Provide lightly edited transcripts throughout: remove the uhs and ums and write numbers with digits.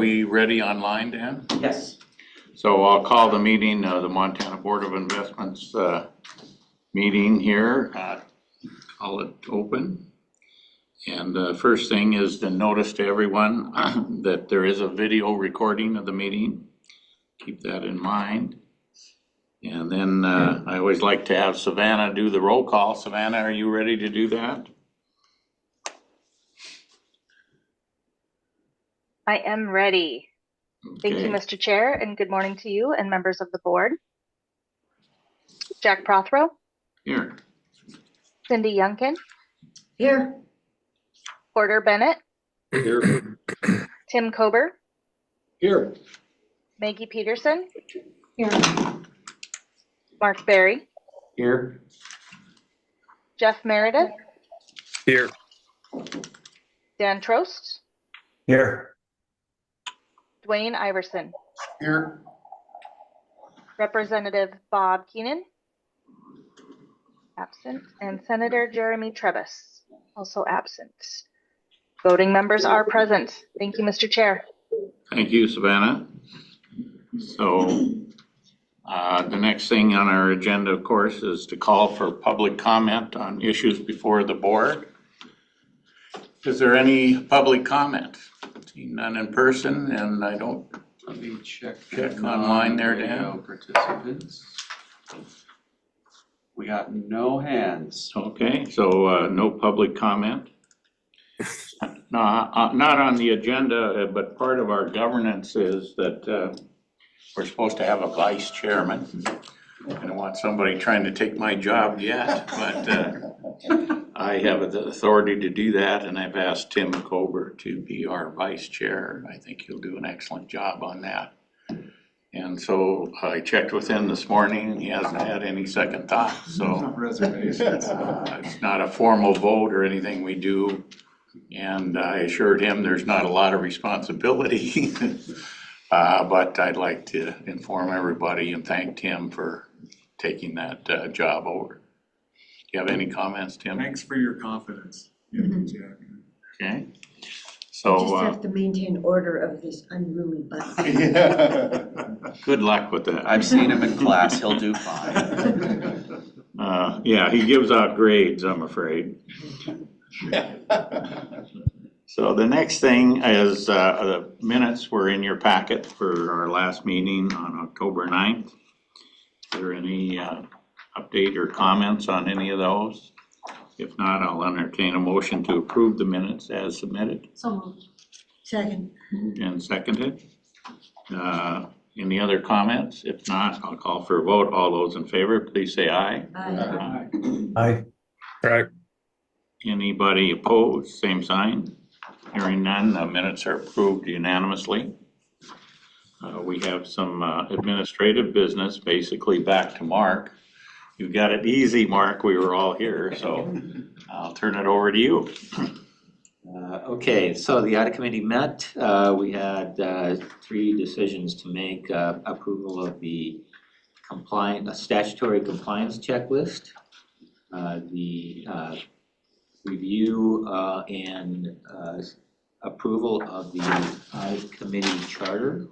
we ready online, Dan? Yes. So I'll call the meeting, the Montana Board of Investments meeting here. Call it open. And the first thing is to notice to everyone that there is a video recording of the meeting. Keep that in mind. And then I always like to have Savannah do the roll call. Savannah, are you ready to do that? I am ready. Thank you, Okay. Mr. Chair, and good morning to you and members of the board. Jack Prothero, Here. Cindy Youngkin, Here. Porter Bennett, Here. Tim Kober, Here. Maggie Peterson, Here. Mark Berry, Here. Jeff Meredith, Here. Dan Trost, Here. Dwayne Iverson, Here. Representative Bob Keenan, absent, and Senator Jeremy Trebas, also absent. Voting members are present. Thank you, Mr. Chair. Thank you, Savannah. So the next thing on our agenda, of course, is to call for public comment on issues before the board. Is there any public comment? Seeing none in person, and I don't. Let me check online there, Dan. participants. We got no hands. Okay, so no public comment. No, not on the agenda, but part of our governance is that we're supposed to have a vice chairman. I don't want somebody trying to take my job yet, but I have the authority to do that, and I've asked Tim Kober to be our vice chair. I think he'll do an excellent job on that. And so I checked with him this morning. He hasn't had any second thoughts, so Reservations. it's not a formal vote or anything we do. And I assured him there's not a lot of responsibility, but I'd like to inform everybody and thank Tim for taking that job over. Do you have any comments, Tim? Thanks for your confidence. Jack. Okay. I just So have to maintain order of this unruly button. good luck with that. I've seen him in class. He'll do fine. Yeah, he gives out grades, I'm afraid. So the next thing is the minutes were in your packet for our last meeting on October 9th. Is there any update or comments on any of those? If not, I'll entertain a motion to approve the minutes as submitted So moved. Second. and seconded. Any other comments? If not, I'll call for a vote. All those in favor, please say aye. Aye. Aye. Aye. Anybody opposed, same sign. Hearing none, the minutes are approved unanimously. We have some administrative business, basically back to Mark. You got it easy, Mark. We were all here, so I'll turn it over to you. Okay, so the audit committee met. We had 3 decisions to make. Approval of the statutory compliance checklist, the review and approval of the audit committee charter,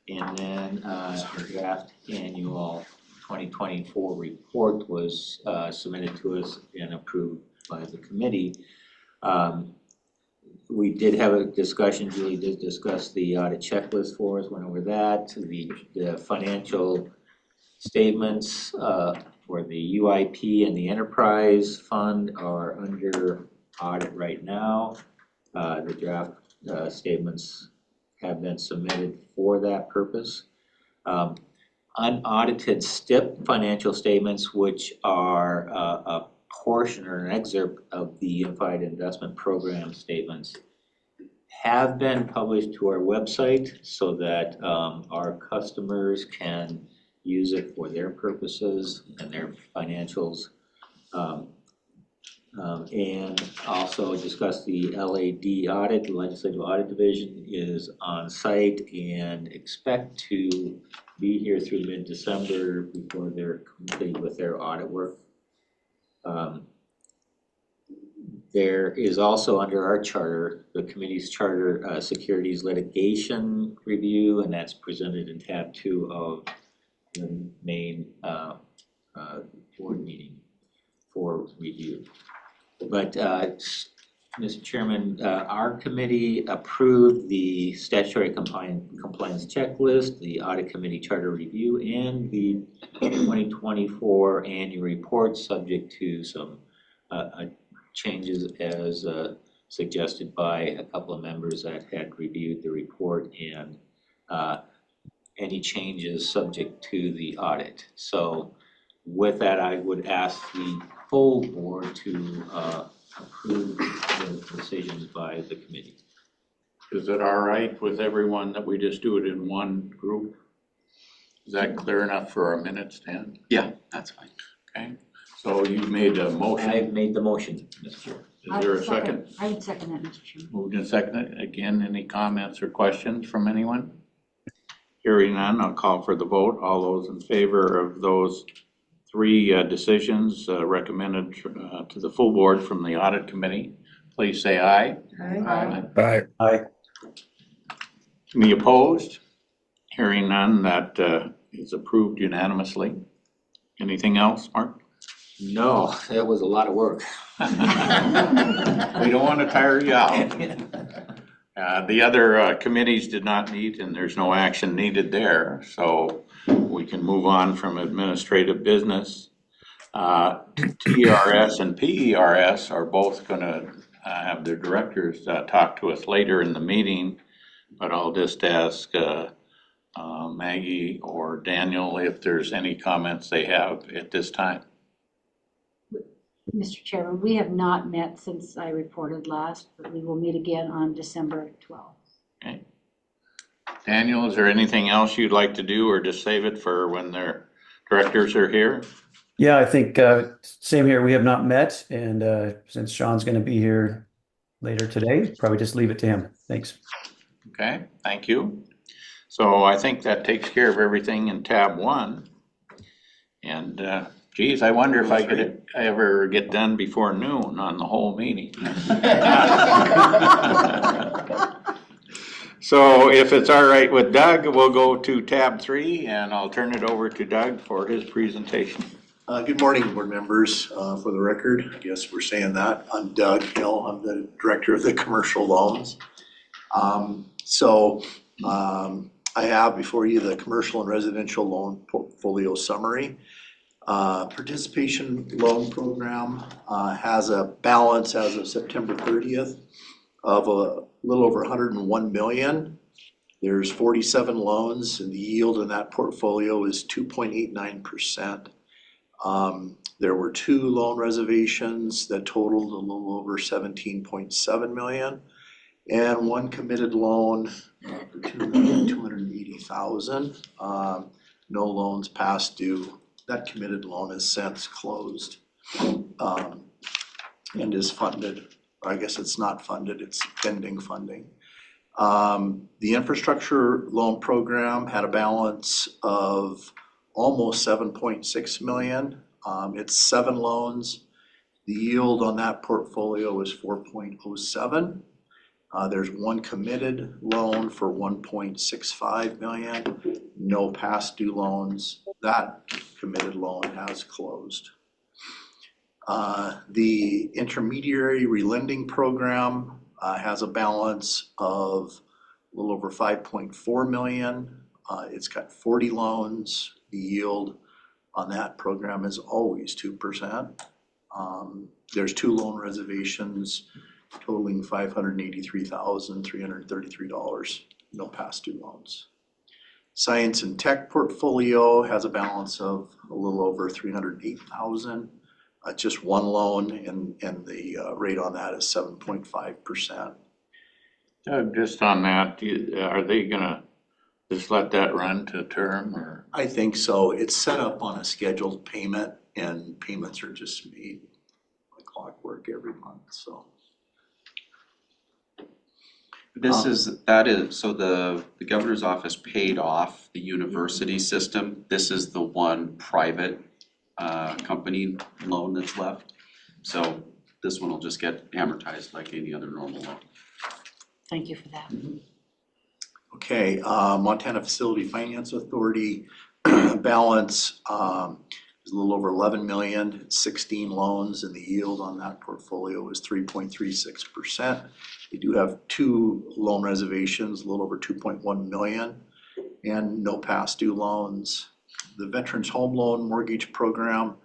and then draft annual 2024 report was submitted to us and approved by the committee. We did have a discussion, Julie did discuss the audit checklist for us, went over that. The financial statements for the UIP and the enterprise fund are under audit right now. The draft statements have been submitted for that purpose. Unaudited STIP financial statements, which are a portion or an excerpt of the Unified Investment Program statements, have been published to our website so that our customers can use it for their purposes and their financials. And also discuss the LAD audit. The Legislative Audit Division is on site and expect to be here through mid-December before they're complete with their audit work. There is also under our charter, the committee's charter, securities litigation review, and that's presented in tab 2 of the main board meeting for review. But Mr. Chairman, our committee approved the statutory compliance checklist, the audit committee charter review, and the 2024 annual report, subject to some changes as suggested by a couple of members that had reviewed the report, and any changes subject to the audit. So with that, I would ask the full board to approve the decisions by the committee. Is it all right with everyone that we just do it in one group? Is that clear enough for our minutes, Dan? Yeah, that's fine. Okay, so you made a motion. I've made the motion, Mr. Chair. Is there a second? I would second that, Mr. Chairman. Moved and seconded. Again, any comments or questions from anyone? Hearing none, I'll call for the vote. All those in favor of those 3 decisions recommended to the full board from the audit committee, please say aye. Aye. Aye. Any opposed? Hearing none, that is approved unanimously. Anything else, Mark? No, that was a lot of work. We don't want to tire you out. The other committees did not meet, and there's no action needed there, so we can move on from administrative business. TRS and PERS are both going to have their directors talk to us later in the meeting, but I'll just ask Maggie or Daniel if there's any comments they have at this time. Mr. Chairman, we have not met since I reported last, but we will meet again on December 12th. Okay. Daniel, is there anything else you'd like to do, or just save it for when their directors are here? Yeah, I think same here. We have not met, and since Sean's going to be here later today, probably just leave it to him. Thanks. Okay, thank you. So I think that takes care of everything in tab 1. And geez, I wonder if I could ever get done before noon on the whole meeting. So if it's all right with Doug, we'll go to tab 3, and I'll turn it over to Doug for his presentation. Good morning, board members. For the record, I guess we're saying that. I'm Doug Hill. I'm the director of the commercial loans. I have before you the commercial and residential loan portfolio summary. Participation loan program has a balance as of September 30th of a little over 101 million. There's 47 loans, and the yield in that portfolio is 2.89%. There were 2 loan reservations that totaled a little over 17.7 million, and 1 committed loan for $2,280,000. No loans past due. That committed loan is since closed and is funded. I guess it's not funded, it's pending funding. The infrastructure loan program had a balance of almost 7.6 million. It's 7 loans. The yield on that portfolio is 4.07. There's 1 committed loan for 1.65 million, no past due loans. That committed loan has closed. The intermediary relending program has a balance of a little over 5.4 million. It's got 40 loans. The yield on that program is always 2%. There's 2 loan reservations totaling $583,333, no past due loans. Science and tech portfolio has a balance of a little over 308,000. Just 1 loan, and the rate on that is 7.5%. Doug, just on that, are they gonna just let that run to term, or? I think so. It's set up on a scheduled payment, and payments are just made like clockwork every month, so. So the governor's office paid off the university system. This is the one private company loan that's left. So This one will just get amortized like any other normal loan. Thank you for that. Okay, Montana Facility Finance Authority balance is a little over 11 million, 16 loans, and the yield on that portfolio is 3.36%. They do have 2 loan reservations, a little over 2.1 million, and no past due loans. The Veterans Home Loan Mortgage Program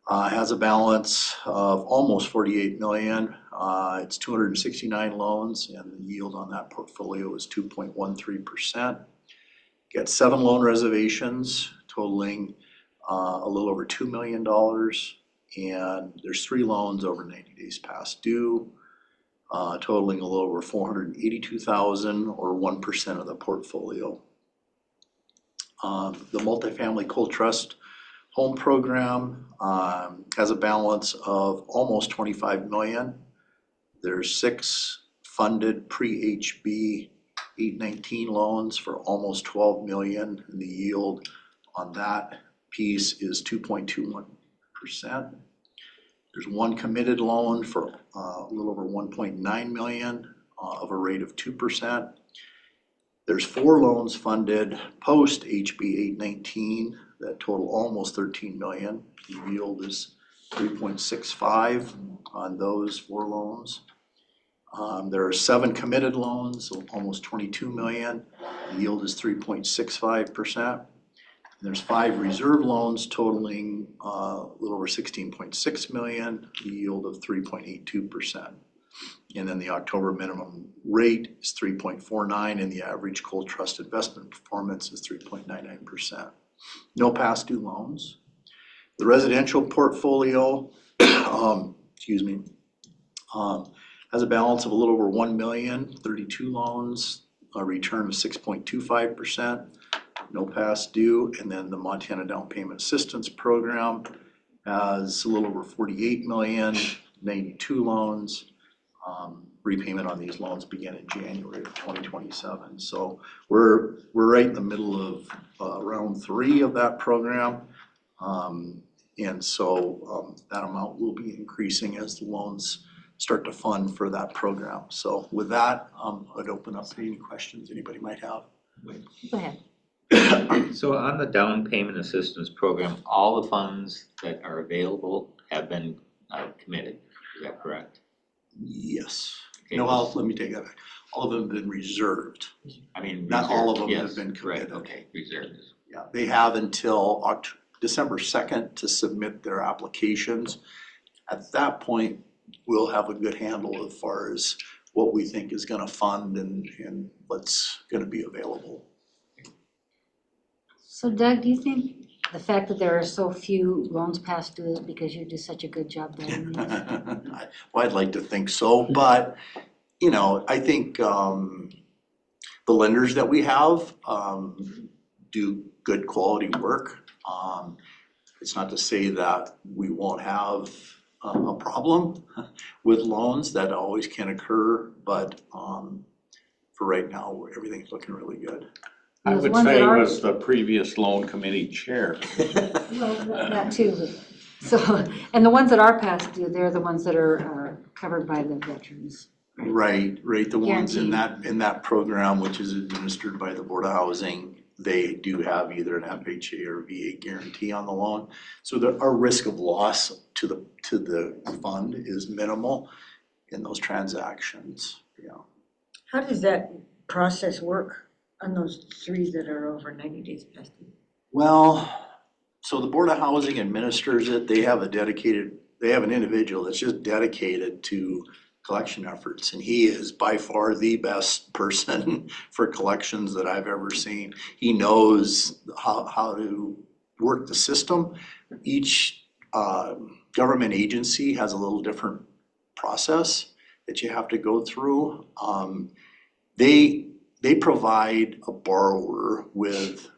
has a balance of almost 48 million. It's 269 loans, and the yield on that portfolio is 2.13%. Got 7 loan reservations totaling a little over $2 million, and there's 3 loans over 90 days past due, totaling a little over 482,000 or 1% of the portfolio. The Multifamily Cold Trust Home Program has a balance of almost 25 million. There's 6 funded pre-HB 819 loans for almost 12 million, and the yield on that piece is 2.21%. There's 1 committed loan for a little over 1.9 million of a rate of 2%. There's 4 loans funded post HB 819 that total almost 13 million. The yield is 3.65 on those 4 loans. There are 7 committed loans, so almost 22 million. The yield is 3.65%. There's 5 reserve loans totaling a little over 16.6 million, the yield of 3.82%. And then the October minimum rate is 3.49, and the average Cold Trust investment performance is 3.99%. No past due loans. The residential portfolio, has a balance of a little over 1 million, 32 loans, a return of 6.25%. No past due, and then the Montana Down Payment Assistance Program has a little over 48 million, 92 loans. Repayment on these loans began in January of 2027. So we're right in the middle of round 3 of that program. And so that amount will be increasing as the loans start to fund for that program. So with that, I'd open up to any questions anybody might have. Go ahead. So on the down payment assistance program, all the funds that are available have been committed, is that correct? Yes. Okay. No, let me take that back. All of them have been reserved. I mean, Not all of them yes, have been committed. right, okay, reserved. Yeah, they have until December 2nd to submit their applications. At that point, we'll have a good handle as far as what we think is gonna fund and what's gonna be available. So Doug, do you think the fact that there are so few loans past due is because you do such a good job vetting these? Well, I'd like to think so, but, you know, I think the lenders that we have do good quality work. It's not to say that we won't have a problem with loans, that always can occur, but for right now, everything's looking really good. I Those would ones say that are- was the previous loan committee chair. Well, that too. So, and the ones that are past due, they're the ones that are covered by the veterans. Right, the ones in Guaranteed. that program, which is administered by the Board of Housing, they do have either an FHA or VA guarantee on the loan. So our risk of loss to the fund is minimal in those transactions, yeah. How does that process work on those 3 that are over 90 days past due? Well, so the Board of Housing administers it. They have an individual that's just dedicated to collection efforts, and he is by far the best person for collections that I've ever seen. He knows how to work the system. Each government agency has a little different process that you have to go through. They provide a borrower with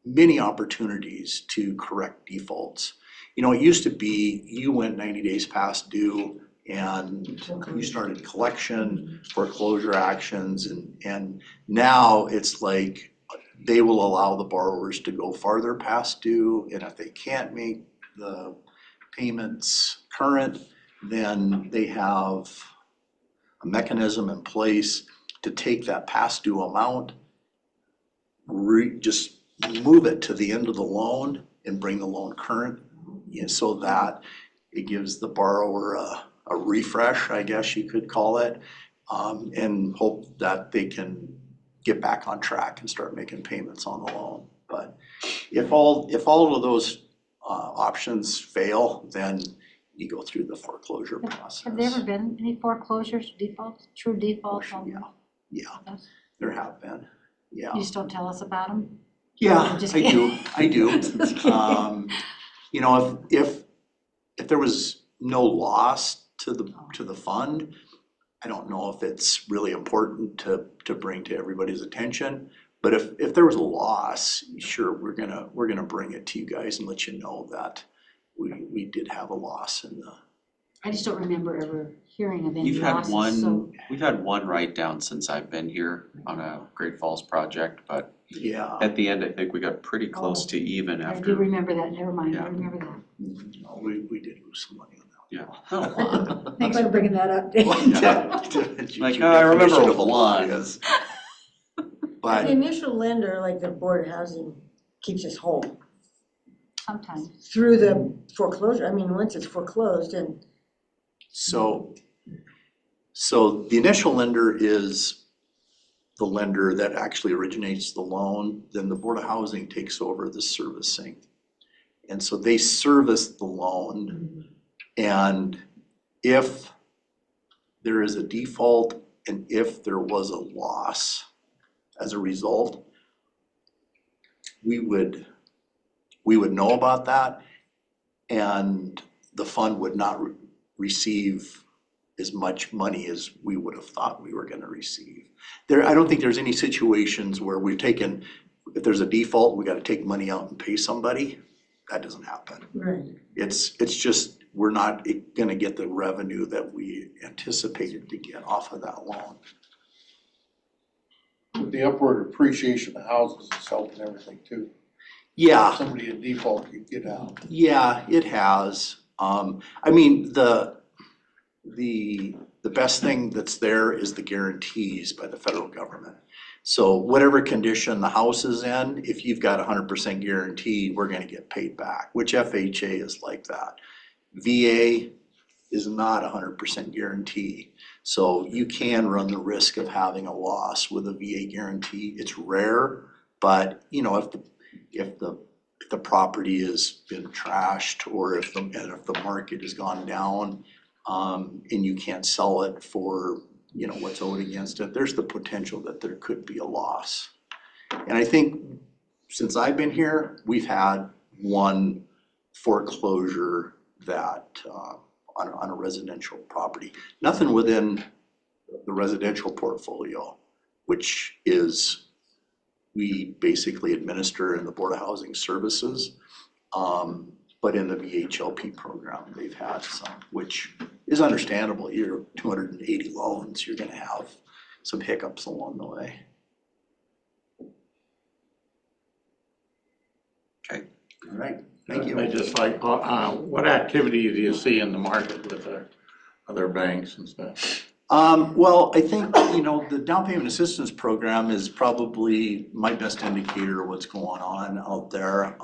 many opportunities to correct defaults. You know, it used to be you went 90 days past due and you started collection, foreclosure actions, and now it's like they will allow the borrowers to go farther past due, and if they can't make the payments current, then they have a mechanism in place to take that past due amount, just move it to the end of the loan and bring the loan current, so that it gives the borrower a refresh, I guess you could call it, and hope that they can get back on track and start making payments on the loan. But if all of those options fail, then you go through the foreclosure process. Have there ever been any foreclosures, defaults, true defaults on Yeah, yeah, those? there have been, yeah. You just don't tell us about them? Yeah, Just I kidding. do. You know, if there was no loss to the fund, I don't know if it's really important to bring to everybody's attention. But if there was a loss, sure, we're gonna bring it to you guys and let you know that we did have a loss in the. I just don't remember ever hearing of any We've had losses, so. one write down since I've been here on a Great Falls project, but Yeah, at the end, I think we got pretty close to even I do after. remember that, never mind, I Yeah. remember that. no, we did lose some money on that. Yeah, not a lot. Thanks for bringing that up. Like, I remember Definition of a one. lot is- The But initial lender, like the Board of Housing, keeps us whole Sometimes. through the foreclosure. I mean, once it's foreclosed and so the initial lender is the lender that actually originates the loan, then the Board of Housing takes over the servicing. And so they service the loan, and if there is a default and if there was a loss as a result, we would know about that, and the fund would not receive as much money as we would have thought we were gonna receive. I don't think there's any situations where if there's a default, we gotta take money out and pay somebody. That doesn't happen. right. It's just, we're not gonna get the revenue that we anticipated to get off of that loan. With the upward appreciation of houses is helping everything too. Yeah, Somebody in default could get out. yeah, it has. I mean, the best thing that's there is the guarantees by the federal government. So whatever condition the house is in, if you've got 100% guarantee, we're gonna get paid back, which FHA is like that. VA is not 100% guarantee. So you can run the risk of having a loss with a VA guarantee. It's rare, but you know, if the property has been trashed, or if the market has gone down, and you can't sell it for, you know, what's owed against it, there's the potential that there could be a loss. And I think since I've been here, we've had one foreclosure that, on a residential property. Nothing within the residential portfolio, which is, we basically administer in the Board of Housing Services. But in the VHLP program, they've had some, which is understandable. You're 280 loans, you're gonna have some hiccups along the way. Okay. All right, thank you. I just like, what activity do you see in the market with the other banks and stuff? Well, I think, you know, the down payment assistance program is probably my best indicator of what's going on out there.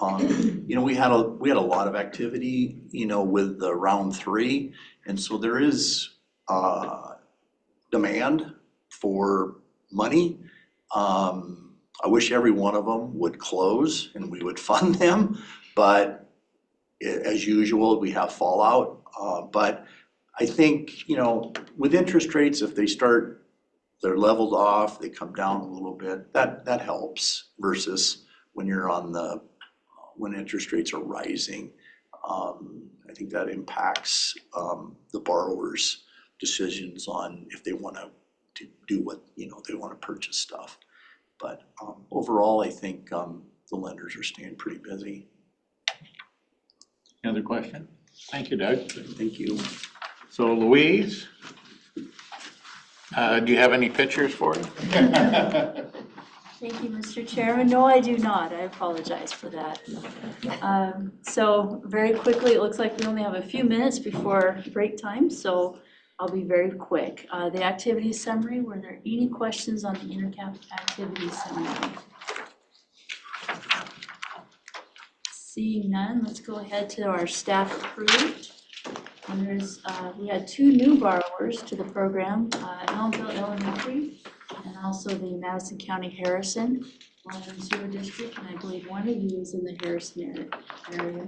You know, we had a lot of activity, you know, with the round 3, and so there is demand for money. I wish every one of them would close and we would fund them, but as usual, we have fallout. But I think, you know, with interest rates, if they're leveled off, they come down a little bit, that helps versus when when interest rates are rising. I think that impacts the borrower's decisions on if they want to do what, you know, they want to purchase stuff. But overall, I think the lenders are staying pretty busy. Any other question? Thank you, Doug. Thank you. So Louise, do you have any pictures for us? Thank you, Mr. Chairman. No, I do not. I apologize for that. So very quickly, it looks like we only have a few minutes before break time, so I'll be very quick. The activity summary, were there any questions on the InterCap activity summary? Seeing none, let's go ahead to our staff approved. And there's, we had 2 new borrowers to the program, Elmville Elementary and also the Madison County Harrison Water and Sewer District, and I believe one of you is in the Harrison area.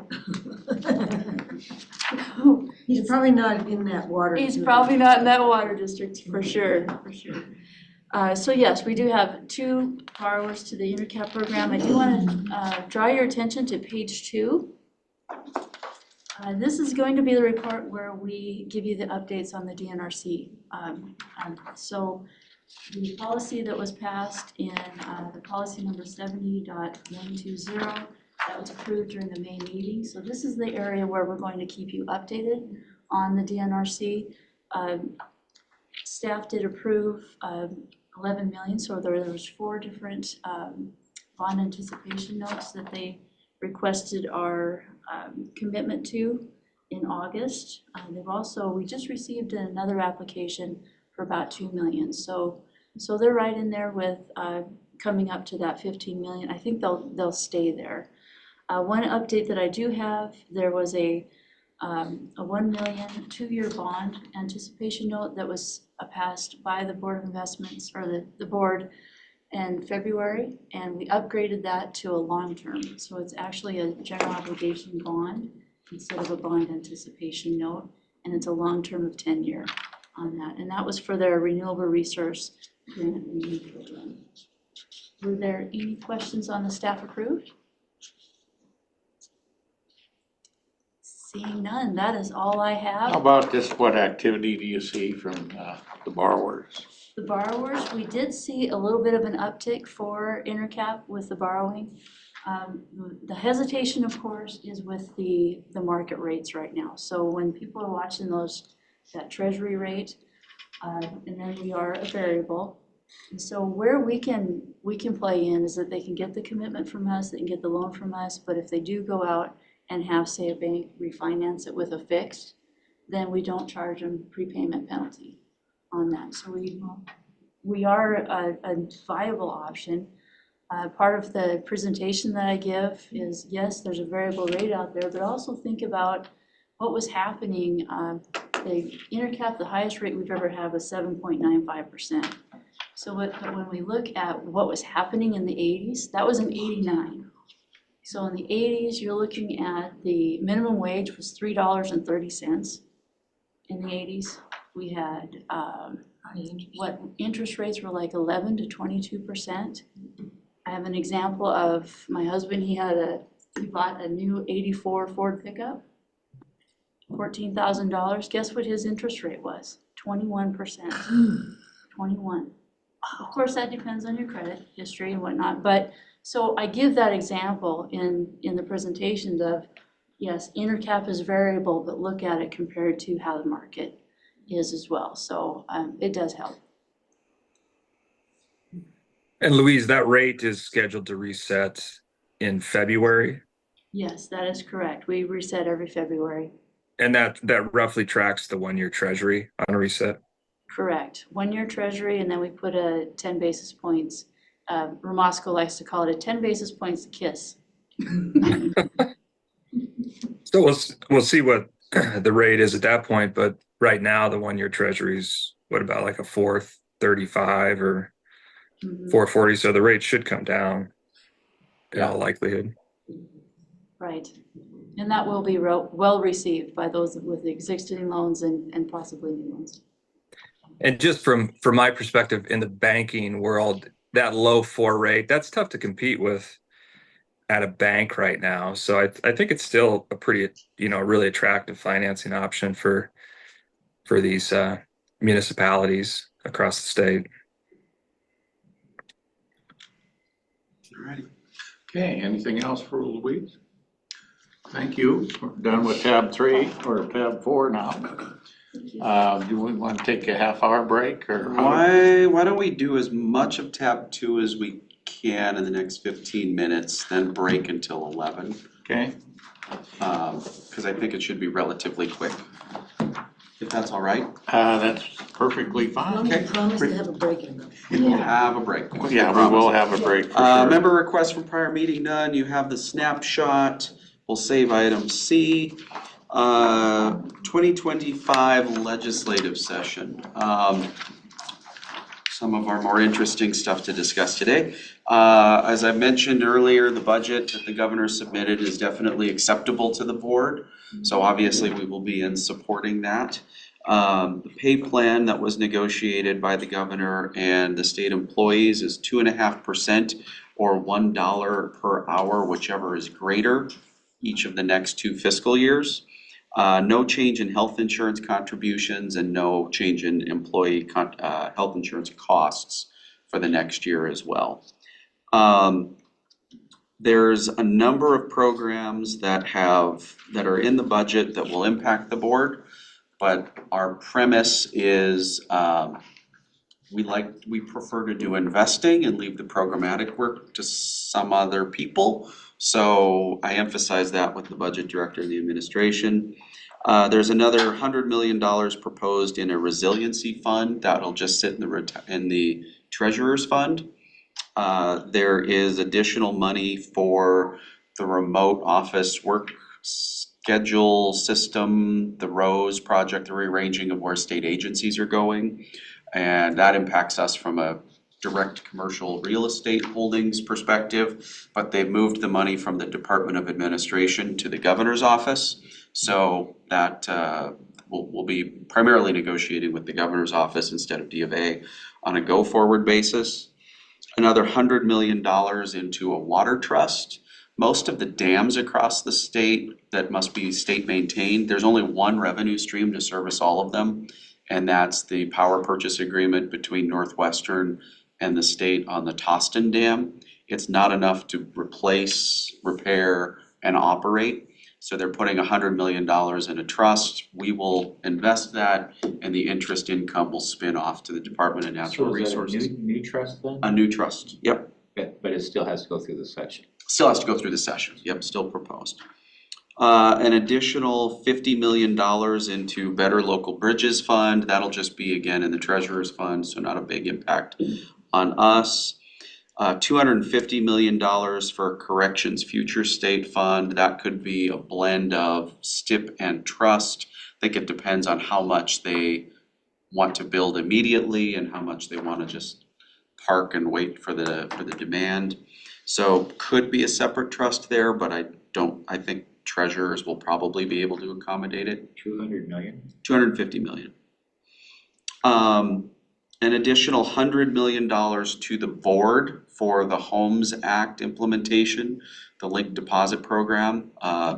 He's probably not in that water. He's probably not in that water district, for sure, for sure. So yes, we do have 2 borrowers to the InterCap program. I do want to draw your attention to page 2. This is going to be the report where we give you the updates on the DNRC. So the policy that was passed in the policy number 70.120, that was approved during the May meeting. So this is the area where we're going to keep you updated on the DNRC. Staff did approve 11 million, so there was 4 different bond anticipation notes that they requested our commitment to in August. They've also, we just received another application for about 2 million. So they're right in there with coming up to that 15 million. I think they'll stay there. One update that I do have, there was a 1 million 2-year bond anticipation note that was passed by the Board of Investments, or the board, in February, and we upgraded that to a long-term. So it's actually a general obligation bond instead of a bond anticipation note, and it's a long-term of 10-year on that. And that was for their renewable resource grant review program. Were there any questions on the staff approved? Seeing none, that is all I have. How about this, what activity do you see from the borrowers? The borrowers, we did see a little bit of an uptick for InterCap with the borrowing. The hesitation, of course, is with the market rates right now. So when people are watching that treasury rate, and then we are a variable. And so where we can play in is that they can get the commitment from us, they can get the loan from us, but if they do go out and have, say, a bank refinance it with a fixed, then we don't charge them prepayment penalty on that. So we are a viable option. Part of the presentation that I give is, yes, there's a variable rate out there, but also think about what was happening. The InterCap, the highest rate we've ever had was 7.95%. So when we look at what was happening in the 80s, that was in 89. So in the 80s, you're looking at the minimum wage was $3.30 in the 80s. We had what interest rates were like 11 to 22%. I have an example of my husband. He bought a new 84 Ford pickup, $14,000. Guess what his interest rate was? 21%. 21. Of course, that depends on your credit history and whatnot. But so I give that example in the presentations of, yes, InterCap is variable, but look at it compared to how the market is as well. So it does help. And Louise, that rate is scheduled to reset in February? Yes, that is correct. We reset every February. And that roughly tracks the 1-year treasury on a reset? Correct. 1-year treasury, and then we put a 10 basis points. Ramasco likes to call it a 10 basis points kiss. So we'll see what the rate is at that point, but right now the 1-year treasury is what, about like a 4.35 or 4.40, so the rate should come down in all likelihood. Right. And that will be well received by those with existing loans and possibly new ones. And just from my perspective in the banking world, that low 4 rate, that's tough to compete with at a bank right now. So I think it's still a pretty, really attractive financing option for these municipalities across the state. All right. Okay, anything else for Louise? Thank you. We're done with tab 3 or tab 4 now. Do we want to take a half-hour break or? Why don't we do as much of tab 2 as we can in the next 15 minutes, then break until 11. Okay, Because I think it should be relatively quick, if that's all right. that's perfectly As long fine. as you promise to have a break in them. We'll have a break. Yeah, we will have a break for sure. Member requests from prior meeting, none. You have the snapshot. We'll save item C. 2025 legislative session. Some of our more interesting stuff to discuss today. As I mentioned earlier, the budget that the governor submitted is definitely acceptable to the board. So obviously we will be in supporting that. The pay plan that was negotiated by the governor and the state employees is 2.5% or $1 per hour, whichever is greater, each of the next 2 fiscal years. No change in health insurance contributions and no change in employee health insurance costs for the next year as well. There's a number of programs that are in the budget that will impact the board, but our premise is we prefer to do investing and leave the programmatic work to some other people. So I emphasize that with the budget director and the administration. There's another $100 million proposed in a resiliency fund that'll just sit in the treasurer's fund. There is additional money for the remote office work schedule system, the ROSE project, the rearranging of where state agencies are going. And that impacts us from a direct commercial real estate holdings perspective, but they've moved the money from the Department of Administration to the governor's office. So that we'll be primarily negotiating with the governor's office instead of D of A on a go-forward basis. Another $100 million into a water trust. Most of the dams across the state that must be state maintained, there's only one revenue stream to service all of them, and that's the power purchase agreement between Northwestern and the state on the Toston Dam. It's not enough to replace, repair, and operate. So they're putting $100 million in a trust. We will invest that, and the interest income will spin off to the Department of Natural Resources. New trust then? A new trust, yep. But it still has to go through the section. Still has to go through the session, yep, still proposed. An additional $50 million into Better Local Bridges Fund. That'll just be again in the Treasurer's Fund, so not a big impact on us. $250 million for Corrections Future State Fund. That could be a blend of STIP and trust. I think it depends on how much they want to build immediately and how much they want to just park and wait for the demand. So could be a separate trust there, but I think treasurers will probably be able to accommodate it. 200 million? 250 million. An additional $100 million to the board for the Homes Act implementation, the linked deposit program.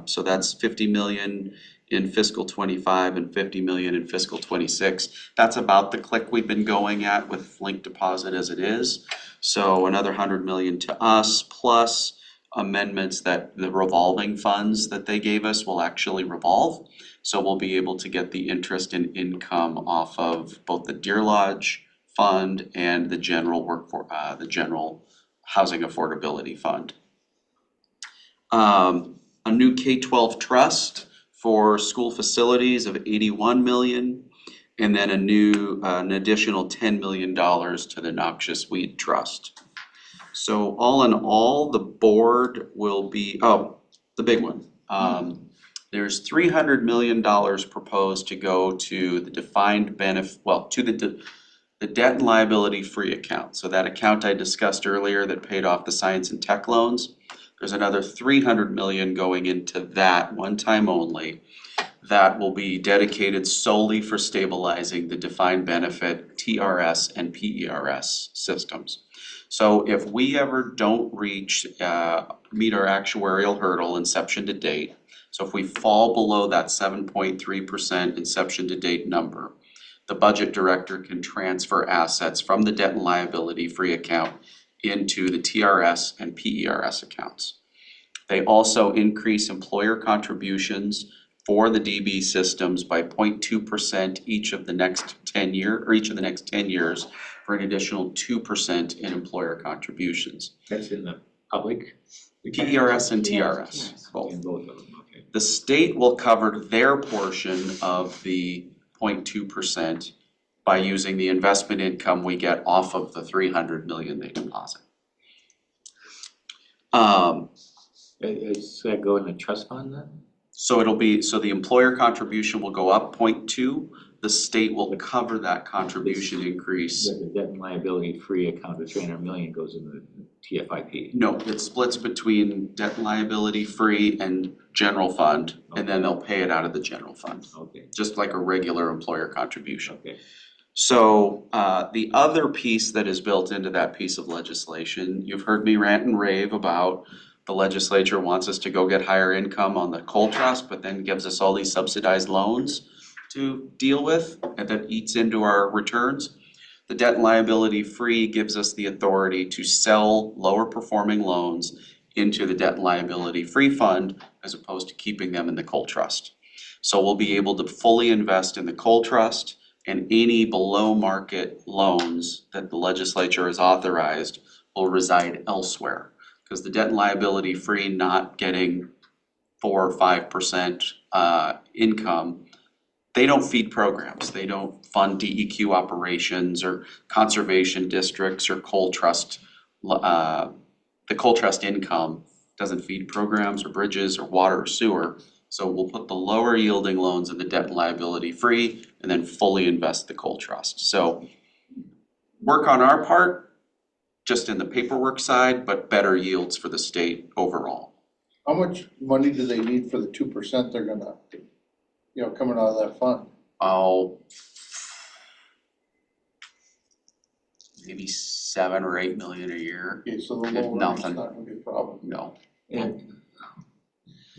So that's 50 million in fiscal 25 and 50 million in fiscal 26. That's about the click we've been going at with linked deposit as it is. So another 100 million to us, plus amendments that the revolving funds that they gave us will actually revolve. So we'll be able to get the interest and income off of both the Deer Lodge Fund and the general the general housing affordability fund. A new K-12 trust for school facilities of 81 million, and then an additional $10 million to the Noxious Weed Trust. So all in all, the board will be, the big one. There's $300 million proposed to go to the defined benefit, to the debt and liability free account. So that account I discussed earlier that paid off the science and tech loans, there's another 300 million going into that one time only. That will be dedicated solely for stabilizing the defined benefit TRS and PERS systems. So if we ever don't meet our actuarial hurdle inception to date, so if we fall below that 7.3% inception to date number, the budget director can transfer assets from the debt and liability free account into the TRS and PERS accounts. They also increase employer contributions for the DB systems by 0.2% each of the next 10 years for an additional 2% in employer contributions. That's in the public? PERS and TRS, both. In both of them, okay. The state will cover their portion of the 0.2% by using the investment income we get off of the 300 million they deposit. Does that go in the trust fund then? So the employer contribution will go up 0.2, the state will cover that contribution increase. The debt and liability free account of 300 million goes in the TFIP. No, it splits between debt and liability free and general fund, and then they'll pay it out of the general fund, Okay, just like a regular employer contribution. okay. So the other piece that is built into that piece of legislation, you've heard me rant and rave about the legislature wants us to go get higher income on the coal trust, but then gives us all these subsidized loans to deal with, and that eats into our returns. The debt and liability free gives us the authority to sell lower performing loans into the debt and liability free fund as opposed to keeping them in the coal trust. So we'll be able to fully invest in the coal trust, and any below market loans that the legislature has authorized will reside elsewhere. Because the debt and liability free not getting 4 or 5% income, they don't feed programs. They don't fund DEQ operations or conservation districts or coal trust. The coal trust income doesn't feed programs or bridges or water or sewer. So we'll put the lower yielding loans in the debt and liability free and then fully invest the coal trust. So work on our part, just in the paperwork side, but better yields for the state overall. How much money do they need for the 2% they're gonna, coming out of that fund? Oh, maybe 7 or 8 million a year. Okay, so the If lower rate's nothing. not gonna be a problem. No. And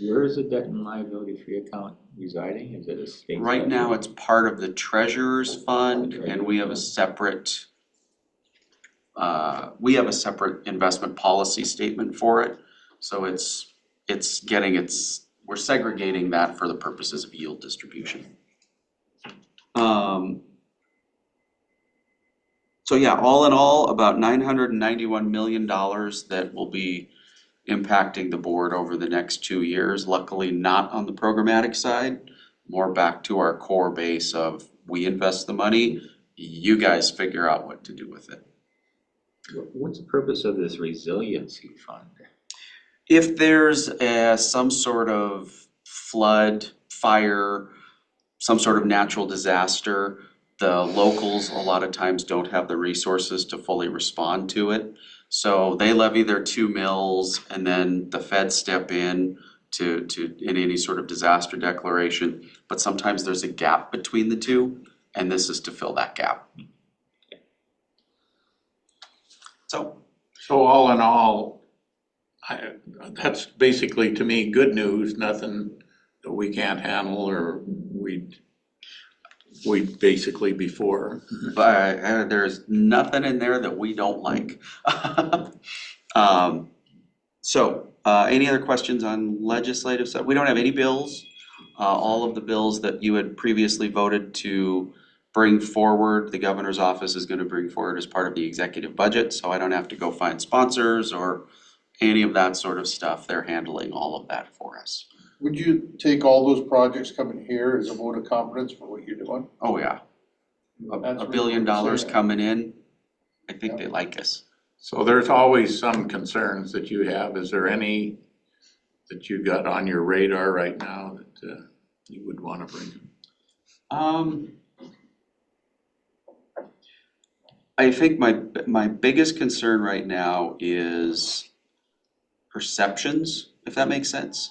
where is the debt and liability free account residing? Is it a state? Right now, it's part of the treasurer's fund, and we have a separate investment policy statement for it. So we're segregating that for the purposes of yield distribution. So yeah, all in all, about $991 million that will be impacting the board over the next 2 years. Luckily, not on the programmatic side, more back to our core base of we invest the money, you guys figure out what to do with it. What's the purpose of this resiliency fund? If there's some sort of flood, fire, some sort of natural disaster, the locals a lot of times don't have the resources to fully respond to it. So they levy their 2 mills and then the feds step in in any sort of disaster declaration. But sometimes there's a gap between the two, and this is to fill that gap. So all in all, that's basically to me good news, nothing that we can't handle or we basically before. But there's nothing in there that we don't like. Any other questions on legislative stuff? We don't have any bills. All of the bills that you had previously voted to bring forward, the governor's office is going to bring forward as part of the executive budget, so I don't have to go find sponsors or any of that sort of stuff. They're handling all of that for us. Would you take all those projects coming here as a vote of confidence for what you're doing? Oh, yeah. That's $1 billion really what I'm saying. coming in, I think they like us. So there's always some concerns that you have. Is there any that you got on your radar right now that you would want to bring? I think my biggest concern right now is perceptions, if that makes sense.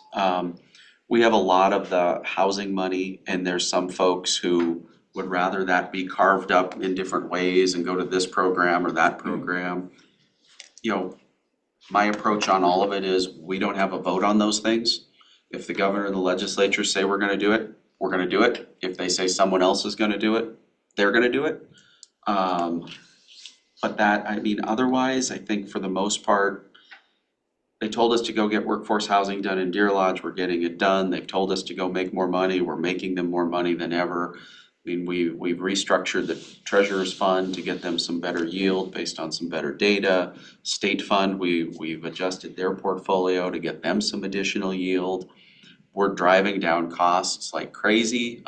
We have a lot of the housing money, and there's some folks who would rather that be carved up in different ways and go to this program or that program. My approach on all of it is we don't have a vote on those things. If the governor and the legislature say we're gonna do it, we're gonna do it. If they say someone else is gonna do it, they're gonna do it. But otherwise, I think for the most part, they told us to go get workforce housing done in Deer Lodge, we're getting it done. They've told us to go make more money, we're making them more money than ever. mean, we've restructured the treasurer's fund to get them some better yield based on some better data. State fund, we've adjusted their portfolio to get them some additional yield. We're driving down costs like crazy.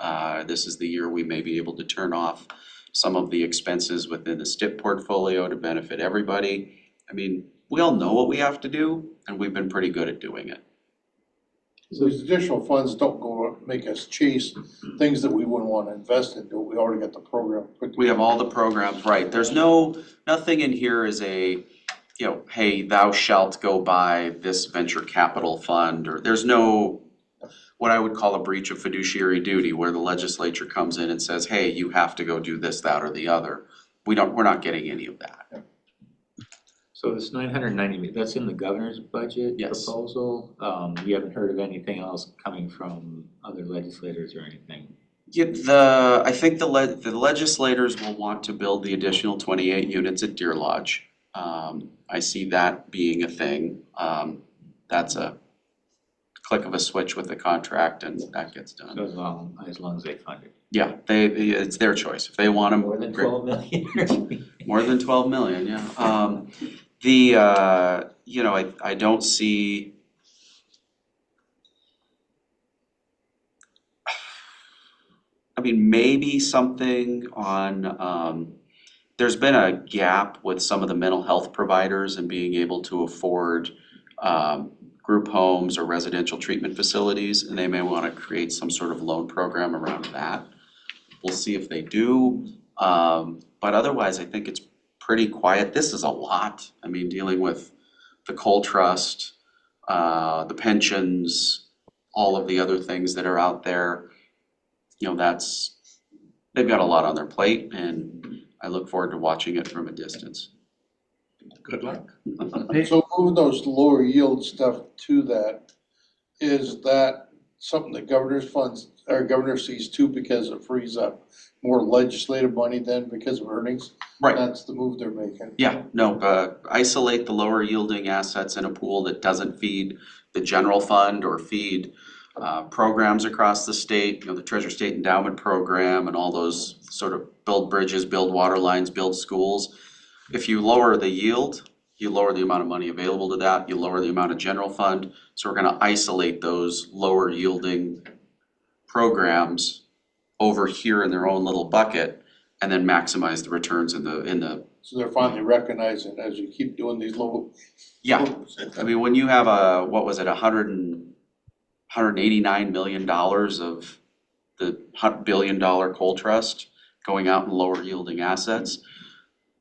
This is the year we may be able to turn off some of the expenses within the STIP portfolio to benefit everybody. I mean, we all know what we have to do, and we've been pretty good at doing it. These additional funds don't go make us chase things that we wouldn't want to invest in. We already got the program put We have all the programs, right. There's nothing in here is a, hey, thou shalt go buy this venture capital fund, or there's no, what I would call a breach of fiduciary duty where the legislature comes in and says, hey, you have to go do this, that, or the other. We're not getting any of that. So this 990, that's in the governor's budget Yes. proposal? You haven't heard of anything else coming from other legislators or anything? Yeah, I think the legislators will want to build the additional 28 units at Deer Lodge. I see that being a thing. That's a click of a switch with the contract and that gets done. So as long as they fund it. Yeah, it's their choice. If they want them. More than 12 million? More than 12 million, yeah. I don't see. I mean, maybe something on, there's been a gap with some of the mental health providers and being able to afford group homes or residential treatment facilities, and they may want to create some sort of loan program around that. We'll see if they do, but otherwise I think it's pretty quiet. This is a lot. I mean, dealing with the coal trust, the pensions, all of the other things that are out there. They've got a lot on their plate, and I look forward to watching it from a distance. Good luck. So moving those lower yield stuff to that, is that something that governor sees too, because it frees up more legislative money then because of earnings? Right. That's the move they're making. Yeah, no, isolate the lower yielding assets in a pool that doesn't feed the general fund or feed programs across the state, the Treasure State Endowment Program and all those sort of build bridges, build water lines, build schools. If you lower the yield, you lower the amount of money available to that, you lower the amount of general fund. So we're gonna isolate those lower yielding programs over here in their own little bucket and then maximize the returns in the. So they're finally recognizing as you keep doing these low. Yeah, I mean, when you have $189 million of the $100 billion coal trust going out in lower yielding assets,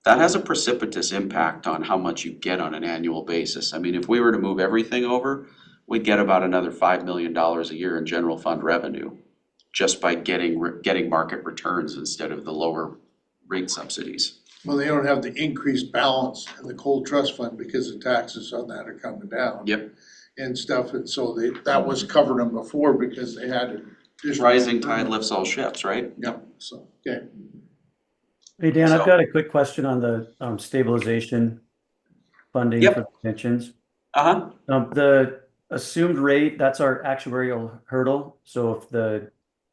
that has a precipitous impact on how much you get on an annual basis. I mean, if we were to move everything over, we'd get about another $5 million a year in general fund revenue just by getting market returns instead of the lower rate subsidies. Well, they don't have the increased balance in the coal trust fund because the taxes on that are coming down. Yep. And stuff, and so that was covered them before because they had additional. Rising tide lifts all ships, right? Yep, so, okay. Hey, Dan, So- I've got a quick question on the stabilization funding Yep. for pensions. Uh-huh. The assumed rate, that's our actuarial hurdle. So if the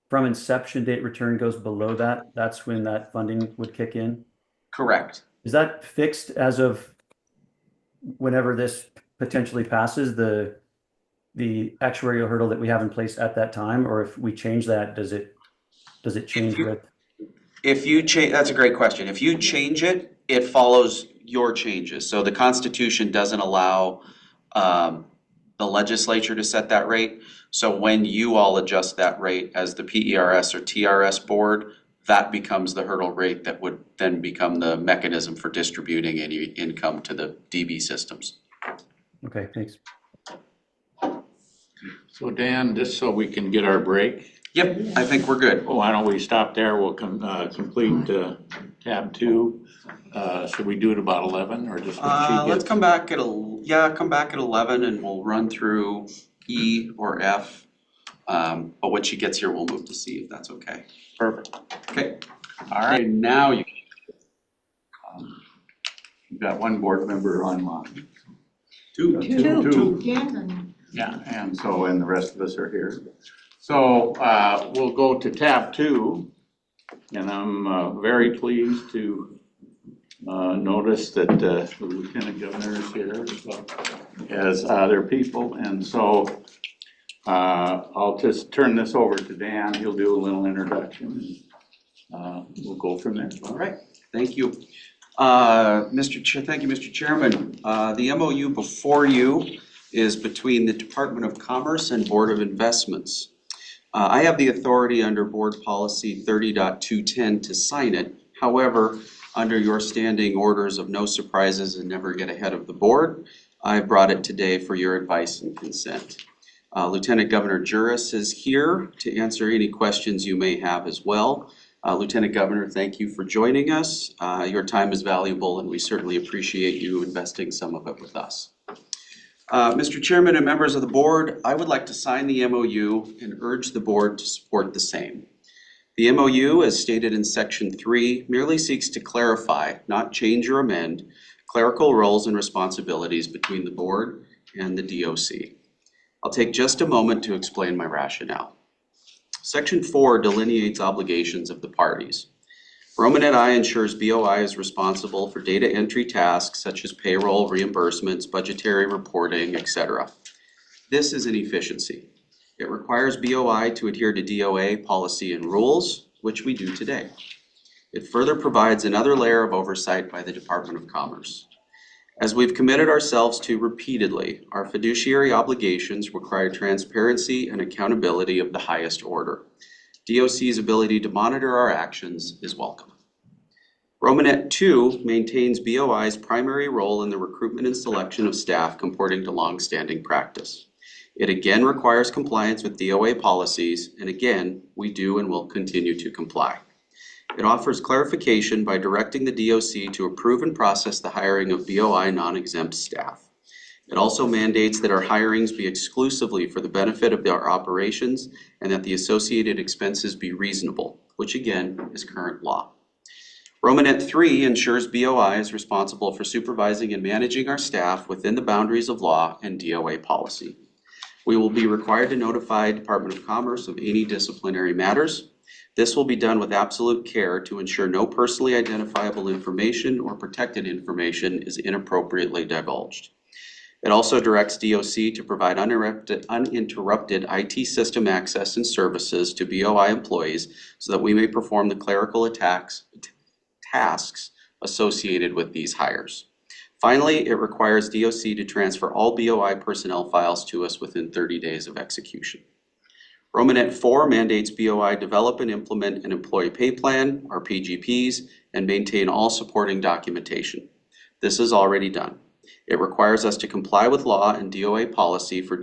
from inception date return goes below that, that's when that funding would kick in. Correct. Is that fixed as of whenever this potentially passes, the actuarial hurdle that we have in place at that time? Or if we change that, does it change with? If you change, that's a great question. If you change it, it follows your changes. So the Constitution doesn't allow the legislature to set that rate. So when you all adjust that rate as the PERS or TRS board, that becomes the hurdle rate that would then become the mechanism for distributing any income to the DB systems. Okay, thanks. So Dan, just so we can get our break, Yep, I think we're good. why don't we stop there? We'll complete tab 2. Should we do it about 11 or just when she Let's gets? come back at 11 and we'll run through E or F. But when she gets here, we'll move to C if that's okay. Perfect. Okay, All right. okay, now you. We've got one board member online. Two. Yeah, and so, and the rest of us are here. So we'll go to tab 2, And I'm very pleased to notice that the Lieutenant Governor is here as well as other people. And so I'll just turn this over to Dan. He'll do a little introduction. We'll go from there. All right, thank you. Thank you, Mr. Chairman. The MOU before you is between the Department of Commerce and Board of Investments. I have the authority under Board Policy 30.210 to sign it. However, under your standing orders of no surprises and never get ahead of the board, I brought it today for your advice and consent. Lieutenant Governor Juris is here to answer any questions you may have as well. Lieutenant Governor, thank you for joining us. Your time is valuable and we certainly appreciate you investing some of it with us. Mr. Chairman and members of the board, I would like to sign the MOU and urge the board to support the same. The MOU, as stated in Section 3, merely seeks to clarify, not change or amend, clerical roles and responsibilities between the board and the DOC. I'll take just a moment to explain my rationale. Section 4 delineates obligations of the parties. Romanet I ensures BOI is responsible for data entry tasks such as payroll, reimbursements, budgetary reporting, etc. This is an efficiency. It requires BOI to adhere to DOA policy and rules, which we do today. It further provides another layer of oversight by the Department of Commerce. As we've committed ourselves to repeatedly, our fiduciary obligations require transparency and accountability of the highest order. DOC's ability to monitor our actions is welcome. Romanet 2 maintains BOI's primary role in the recruitment and selection of staff comporting to long-standing practice. It again requires compliance with DOA policies, and again, we do and will continue to comply. It offers clarification by directing the DOC to approve and process the hiring of BOI non-exempt staff. It also mandates that our hirings be exclusively for the benefit of our operations and that the associated expenses be reasonable, which again is current law. Romanet 3 ensures BOI is responsible for supervising and managing our staff within the boundaries of law and DOA policy. We will be required to notify Department of Commerce of any disciplinary matters. This will be done with absolute care to ensure no personally identifiable information or protected information is inappropriately divulged. It also directs DOC to provide uninterrupted IT system access and services to BOI employees so that we may perform the clerical tasks associated with these hires. Finally, it requires DOC to transfer all BOI personnel files to us within 30 days of execution. Romanet 4 mandates BOI develop and implement an employee pay plan, or PGPs, and maintain all supporting documentation. This is already done. It requires us to comply with law and DOA policy for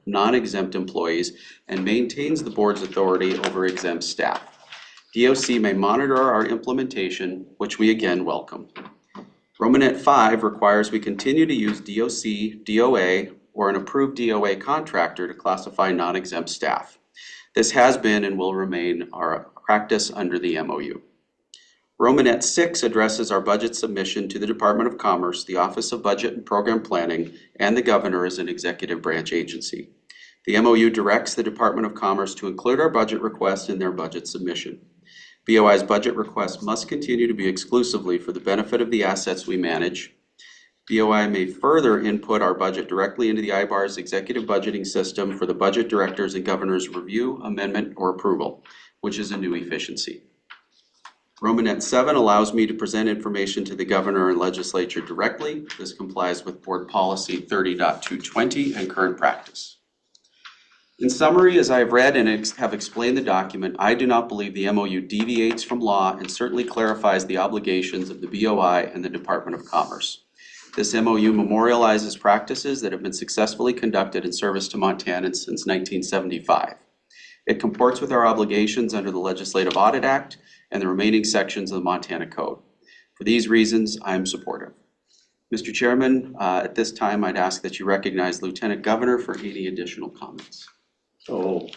non-exempt employees and maintains the board's authority over exempt staff. DOC may monitor our implementation, which we again welcome. Romanet 5 requires we continue to use DOC, DOA, or an approved DOA contractor to classify non-exempt staff. This has been and will remain our practice under the MOU. Romanet 6 addresses our budget submission to the Department of Commerce, the Office of Budget and Program Planning, and the Governor as an executive branch agency. The MOU directs the Department of Commerce to include our budget request in their budget submission. BOI's budget request must continue to be exclusively for the benefit of the assets we manage. BOI may further input our budget directly into the IBAR's executive budgeting system for the budget director's and governor's review, amendment, or approval, which is a new efficiency. Romanet 7 allows me to present information to the governor and legislature directly. This complies with Board Policy 30.220 and current practice. In summary, as I have read and have explained the document, I do not believe the MOU deviates from law and certainly clarifies the obligations of the BOI and the Department of Commerce. This MOU memorializes practices that have been successfully conducted in service to Montanans since 1975. It comports with our obligations under the Legislative Audit Act and the remaining sections of the Montana Code. For these reasons, I am supportive. Mr. Chairman, at this time, I'd ask that you recognize Lieutenant Governor for any additional comments. So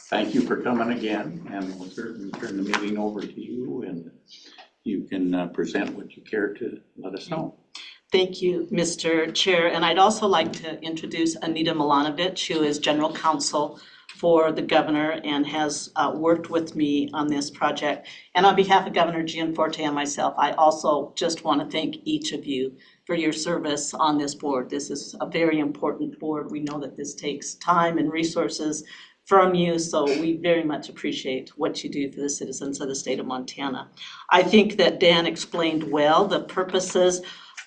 thank you for coming again, and we'll certainly turn the meeting over to you, and you can present what you care to let us know. Thank you, Mr. Chair. And I'd also like to introduce Anita Milanovic, who is General Counsel for the governor and has worked with me on this project. And on behalf of Governor Gianforte and myself, I also just want to thank each of you for your service on this board. This is a very important board. We know that this takes time and resources from you, so we very much appreciate what you do for the citizens of the state of Montana. I think that Dan explained well the purposes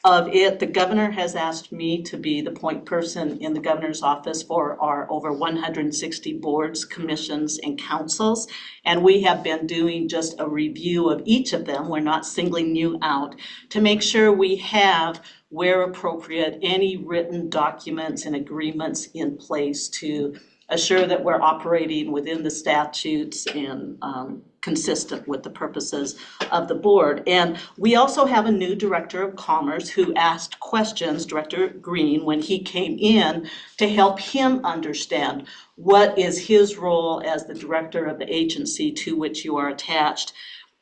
of it. The governor has asked me to be the point person in the governor's office for our over 160 boards, commissions, and councils. And we have been doing just a review of each of them. We're not singling you out to make sure we have, where appropriate, any written documents and agreements in place to assure that we're operating within the statutes and consistent with the purposes of the board. And we also have a new director of commerce who asked questions, Director Green, when he came in to help him understand what is his role as the director of the agency to which you are attached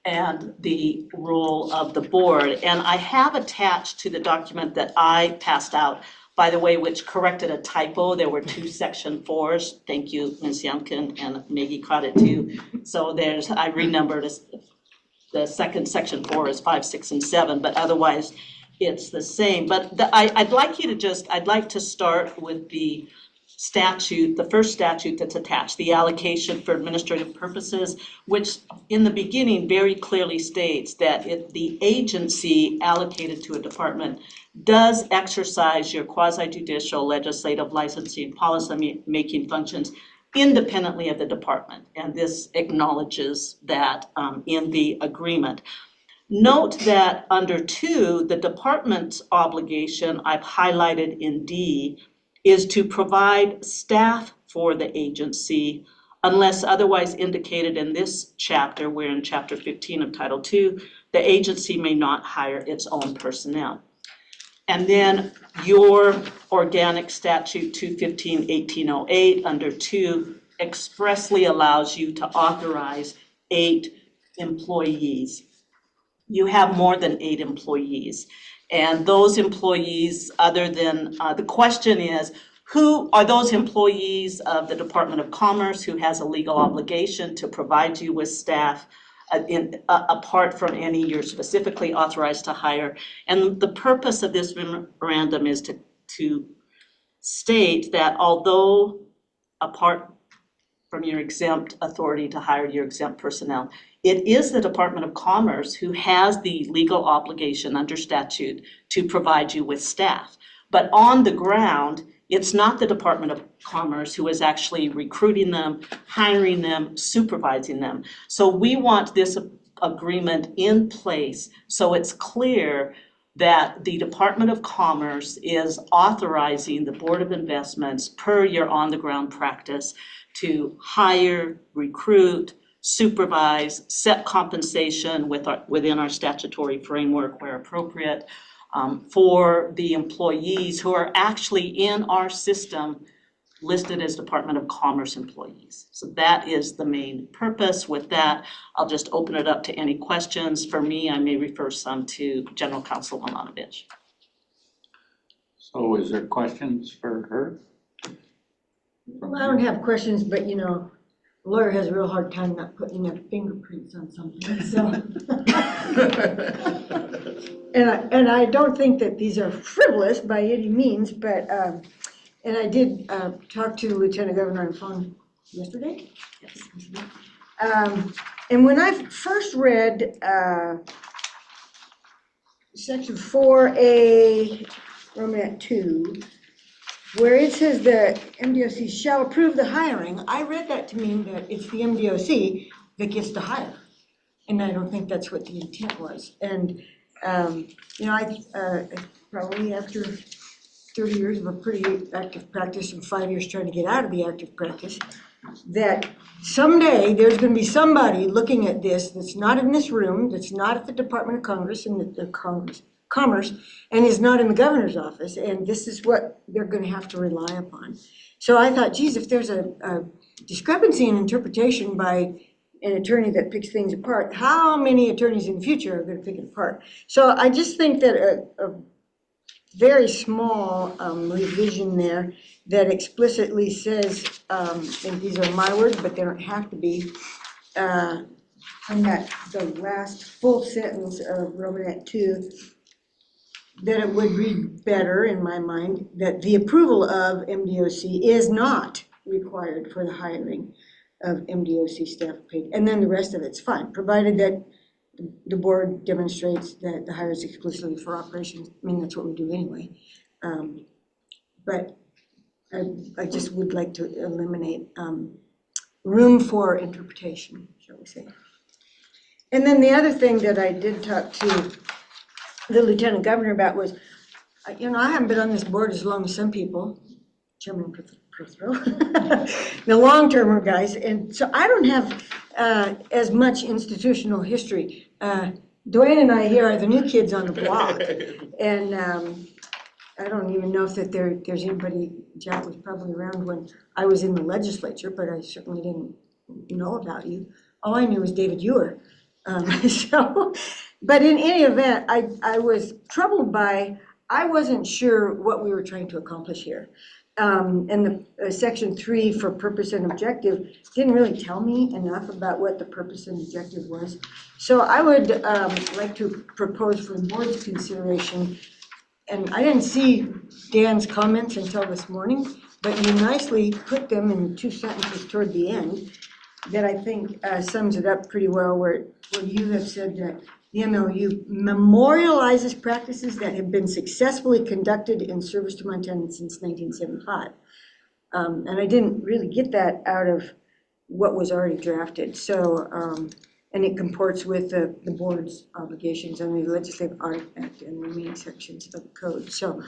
and the role of the board. And I have attached to the document that I passed out, by the way, which corrected a typo. There were 2 section 4s. Thank you, Ms. Yamkin, and Maggie caught it too. So I renumbered the second section 4 is 5, 6, and 7, but otherwise it's the same. But I'd like to start with the statute, the first statute that's attached, the allocation for administrative purposes, which in the beginning very clearly states that if the agency allocated to a department does exercise your quasi-judicial, legislative, licensing, policy-making functions independently of the department. And this acknowledges that in the agreement. Note that under 2, the department's obligation, I've highlighted in D, is to provide staff for the agency unless otherwise indicated in this chapter. We're in chapter 15 of Title II. The agency may not hire its own personnel. And then your organic statute 215-1808 under 2 expressly allows you to authorize 8 employees. You have more than 8 employees. And those employees, other than, the question is, who are those employees of the Department of Commerce who has a legal obligation to provide you with staff apart from any you're specifically authorized to hire? And the purpose of this memorandum is to state that although apart from your exempt authority to hire your exempt personnel, it is the Department of Commerce who has the legal obligation under statute to provide you with staff. But on the ground, it's not the Department of Commerce who is actually recruiting them, hiring them, supervising them. So we want this agreement in place so it's clear that the Department of Commerce is authorizing the Board of Investments per your on-the-ground practice to hire, recruit, supervise, set compensation within our statutory framework where appropriate, for the employees who are actually in our system listed as Department of Commerce employees. So that is the main purpose. With that, I'll just open it up to any questions. For me, I may refer some to General Counsel Milanovich. So is there questions for her? Well, I don't have questions, but you know, a lawyer has a real hard time not putting enough fingerprints on something, so. And I don't think that these are frivolous by any means, but, and I did talk to Lieutenant Governor on the phone yesterday. And when I first read section 4A, Roman 2, where it says the MDOC shall approve the hiring, I read that to mean that it's the MDOC that gets to hire. And I don't think that's what the intent was. And, you know, I probably after 30 years of a pretty active practice and 5 years trying to get out of the active practice, that someday there's going to be somebody looking at this that's not in this room, that's not at the Department of Congress and the Commerce, and is not in the governor's office, and this is what they're going to have to rely upon. So I thought, geez, if there's a discrepancy in interpretation by an attorney that picks things apart, how many attorneys in the future are going to pick it apart? So I just think that very small revision there that explicitly says, and these are my words, but they don't have to be, on that, the last full sentence of Romanet 2, that it would read better in my mind, that the approval of MDOC is not required for the hiring of MDOC staff paid. And then the rest of it's fine, provided that the board demonstrates that the hire is exclusively for operations. I mean, that's what we do anyway. But I just would like to eliminate room for interpretation, shall we say. And then the other thing that I did talk to the lieutenant governor about was, you know, I haven't been on this board as long as some people, Chairman Prothero, the long-termer guys, and so I don't have as much institutional history. Dwayne and I here are the new kids on the block, and I don't even know if that there's anybody, Jack was probably around when I was in the legislature, but I certainly didn't know about you. All I knew was David Ewer. But in any event, I was troubled by, I wasn't sure what we were trying to accomplish here. And the section 3 for purpose and objective didn't really tell me enough about what the purpose and objective was. So I would like to propose for the board's consideration, and I didn't see Dan's comments until this morning, but you nicely put them in 2 sentences toward the end that I think sums it up pretty well, where you have said that the MLU memorializes practices that have been successfully conducted in service to Montana since 1975. And I didn't really get that out of what was already drafted. So, and it comports with the board's obligations under the Legislative Art Act and the remaining sections of the code. So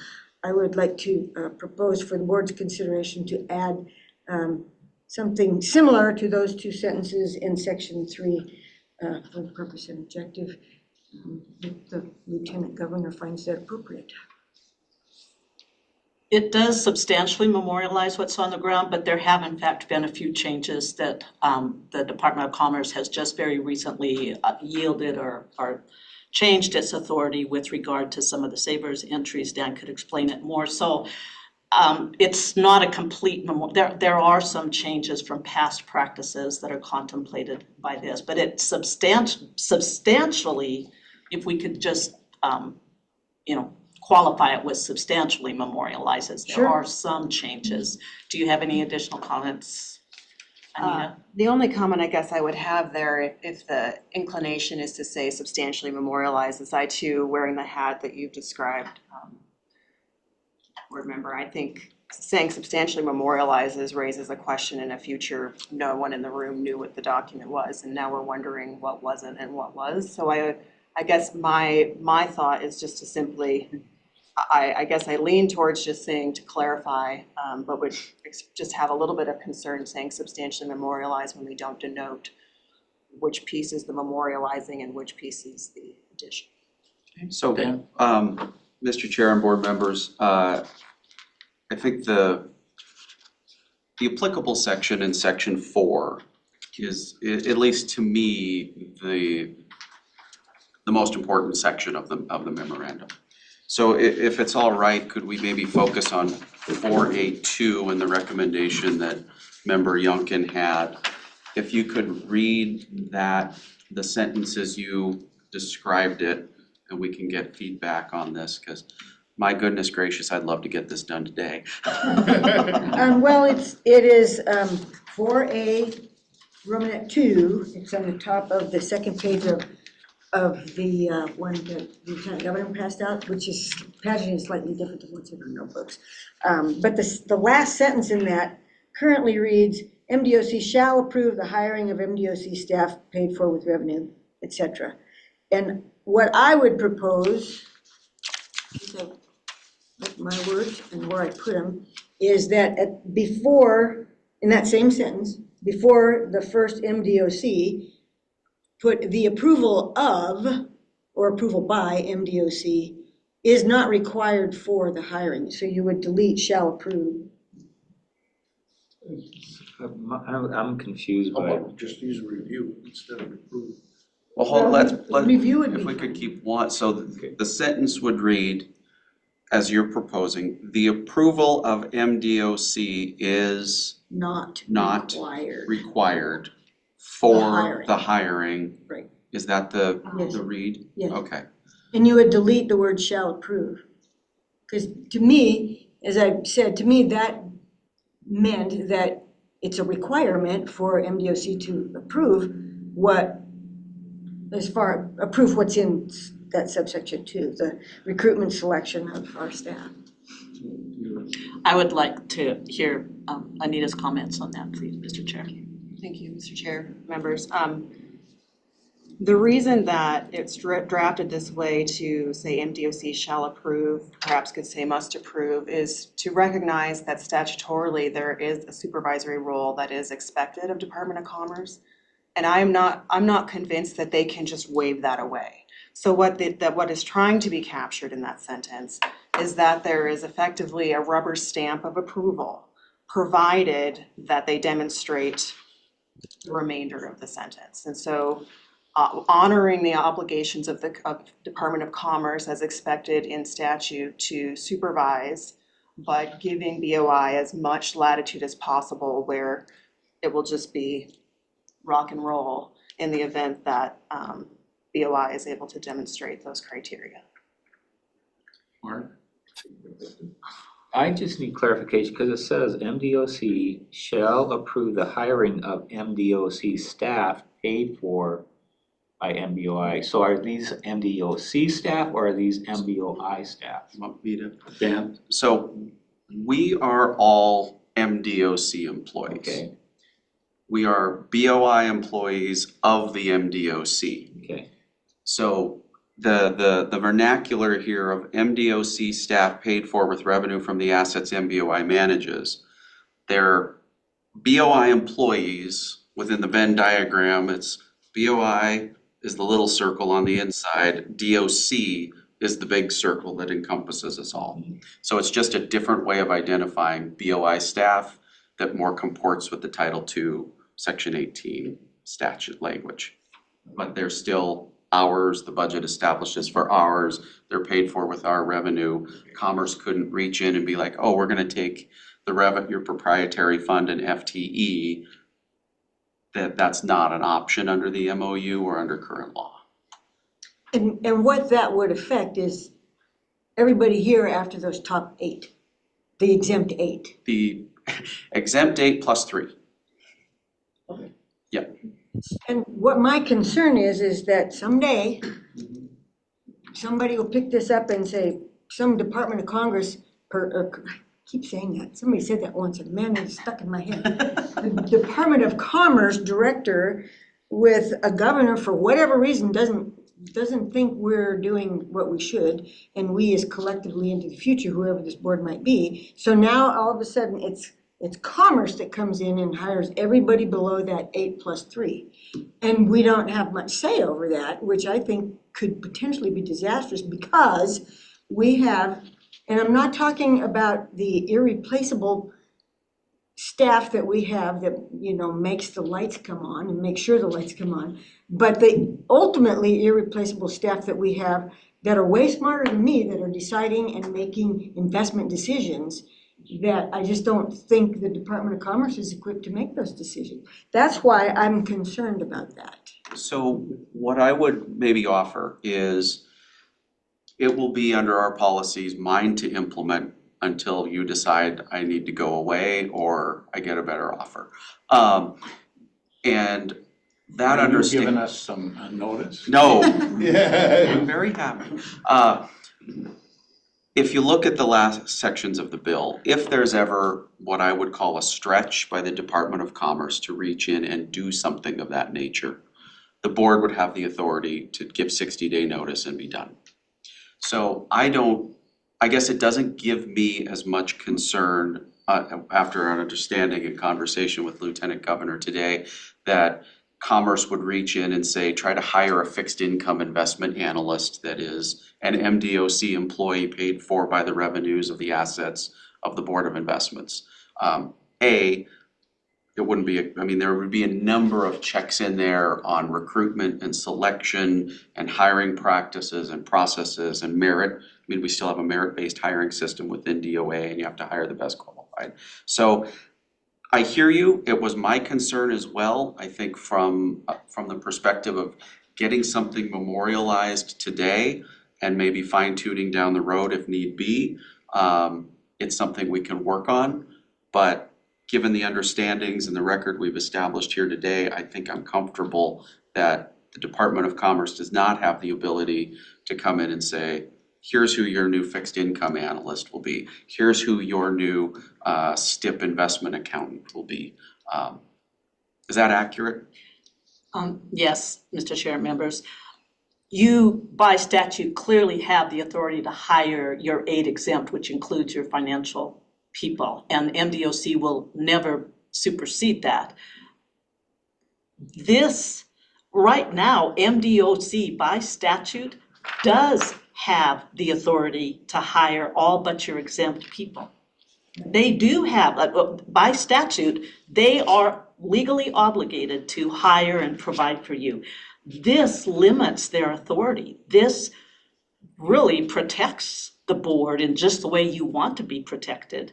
I would like to propose for the board's consideration to add something similar to those 2 sentences in section 3 for the purpose and objective. If the lieutenant governor finds that appropriate. It does substantially memorialize what's on the ground, but there have in fact been a few changes that the Department of Commerce has just very recently yielded or changed its authority with regard to some of the Savers entries. Dan could explain it more. So it's not a complete there are some changes from past practices that are contemplated by this, but it substantially, if we could just qualify it with substantially memorializes. There are some changes. Do you have any additional comments, Anita? The only comment I guess I would have there, if the inclination is to say substantially memorializes, I too, wearing the hat that you've described, board member, I think saying substantially memorializes raises a question in a future. No one in the room knew what the document was, and now we're wondering what wasn't and what was. So I guess my thought is just to simply, I guess I lean towards just saying to clarify, but would just have a little bit of concern saying substantially memorialize when we don't denote which piece is the memorializing and which piece is the addition. So, Mr. Chair and board members, I think the applicable section in section 4 is, at least to me, the most important section of the memorandum. So if it's all right, could we maybe focus on 4A2 and the recommendation that Member Youngkin had? If you could read that, the sentences you described it, and we can get feedback on this, because my goodness gracious, I'd love to get this done today. Well, it is 4A Romanet 2. It's on the top of the second page of the one that the Lieutenant Governor passed out, which is pagination is slightly different than what's in our notebooks. But the last sentence in that currently reads, MDOC shall approve the hiring of MDOC staff paid for with revenue, etc. And what I would propose, like my words and where I put them, is that before, in that same sentence, before the first MDOC, put the approval of or approval by MDOC is not required for the hiring. So you would delete shall approve. I'm confused How by about just use review instead of approve? Well, let's Review would if be we could keep one, so the sentence would read, as you're proposing, the approval of MDOC is Not not required. required for hiring. the hiring. Right. Is that the Yes. read? Yes. Okay. And you would delete the word shall approve. Because to me, as I said, to me, that meant that it's a requirement for MDOC to approve approve what's in that subsection 2, the recruitment selection of our staff. I would like to hear Anita's comments on that, please, Mr. Chair. Thank you, Mr. Chair, members. The reason that it's drafted this way to say MDOC shall approve, perhaps could say must approve, is to recognize that statutorily there is a supervisory role that is expected of Department of Commerce. And I'm not convinced that they can just wave that away. So what is trying to be captured in that sentence is that there is effectively a rubber stamp of approval, provided that they demonstrate the remainder of the sentence. And so honoring the obligations of the Department of Commerce as expected in statute to supervise, but giving BOI as much latitude as possible where it will just be rock and roll in the event that BOI is able to demonstrate those criteria. Mark? I just need clarification because it says MDOC shall approve the hiring of MDOC staff paid for by MBOI. So are these MDOC staff or are these MBOI staff? Want me to? Dan? So we are all MDOC employees. Okay, We are BOI employees of the MDOC. okay. So the vernacular here of MDOC staff paid for with revenue from the assets MBOI manages, they're BOI employees within the Venn diagram. It's BOI is the little circle on the inside, DOC is the big circle that encompasses us all. So it's just a different way of identifying BOI staff that more comports with the Title II, Section 18 statute language. But they're still ours, the budget establishes for ours, they're paid for with our revenue. Commerce couldn't reach in and be like, oh, we're gonna take your proprietary fund and FTE. That's not an option under the MOU or under current law. And what that would affect is everybody here after those top 8, the exempt 8. The exempt 8 plus 3. Okay. Yep. And what my concern is that someday somebody will pick this up and say, some Department of Congress, I keep saying that, somebody said that once and man, it's stuck in my head. The Department of Commerce director with a governor for whatever reason doesn't think we're doing what we should, and we as collectively into the future, whoever this board might be. So now all of a sudden it's Commerce that comes in and hires everybody below that 8 plus 3. And we don't have much say over that, which I think could potentially be disastrous because we have, and I'm not talking about the irreplaceable staff that we have that, makes the lights come on and makes sure the lights come on, but the ultimately irreplaceable staff that we have that are way smarter than me, that are deciding and making investment decisions that I just don't think the Department of Commerce is equipped to make those decisions. That's why I'm concerned about that. So what I would maybe offer is it will be under our policies, mine to implement until you decide I need to go away or I get a better offer. And that Are you giving us some notice? No, Yeah. I'm very happy. If you look at the last sections of the bill, if there's ever what I would call a stretch by the Department of Commerce to reach in and do something of that nature, the board would have the authority to give 60-day notice and be done. So I guess it doesn't give me as much concern after an understanding and conversation with Lieutenant Governor today that Commerce would reach in and say, try to hire a fixed income investment analyst that is an MDOC employee paid for by the revenues of the assets of the Board of Investments. They're it wouldn't be, I mean, there would be a number of checks in there on recruitment and selection and hiring practices and processes and merit. I mean, we still have a merit-based hiring system within DOA, and you have to hire the best qualified. So I hear you. It was my concern as well. I think from the perspective of getting something memorialized today and maybe fine-tuning down the road if need be, it's something we can work on. But given the understandings and the record we've established here today, I think I'm comfortable that the Department of Commerce does not have the ability to come in and say, here's who your new fixed income analyst will be. Here's who your new STIP investment accountant will be. Is that accurate? Yes, Mr. Chair and members. You, by statute, clearly have the authority to hire your aid exempt, which includes your financial people, and MDOC will never supersede that. This, right now, MDOC by statute does have the authority to hire all but your exempt people. They do have, by statute, they are legally obligated to hire and provide for you. This limits their authority. This really protects the board in just the way you want to be protected.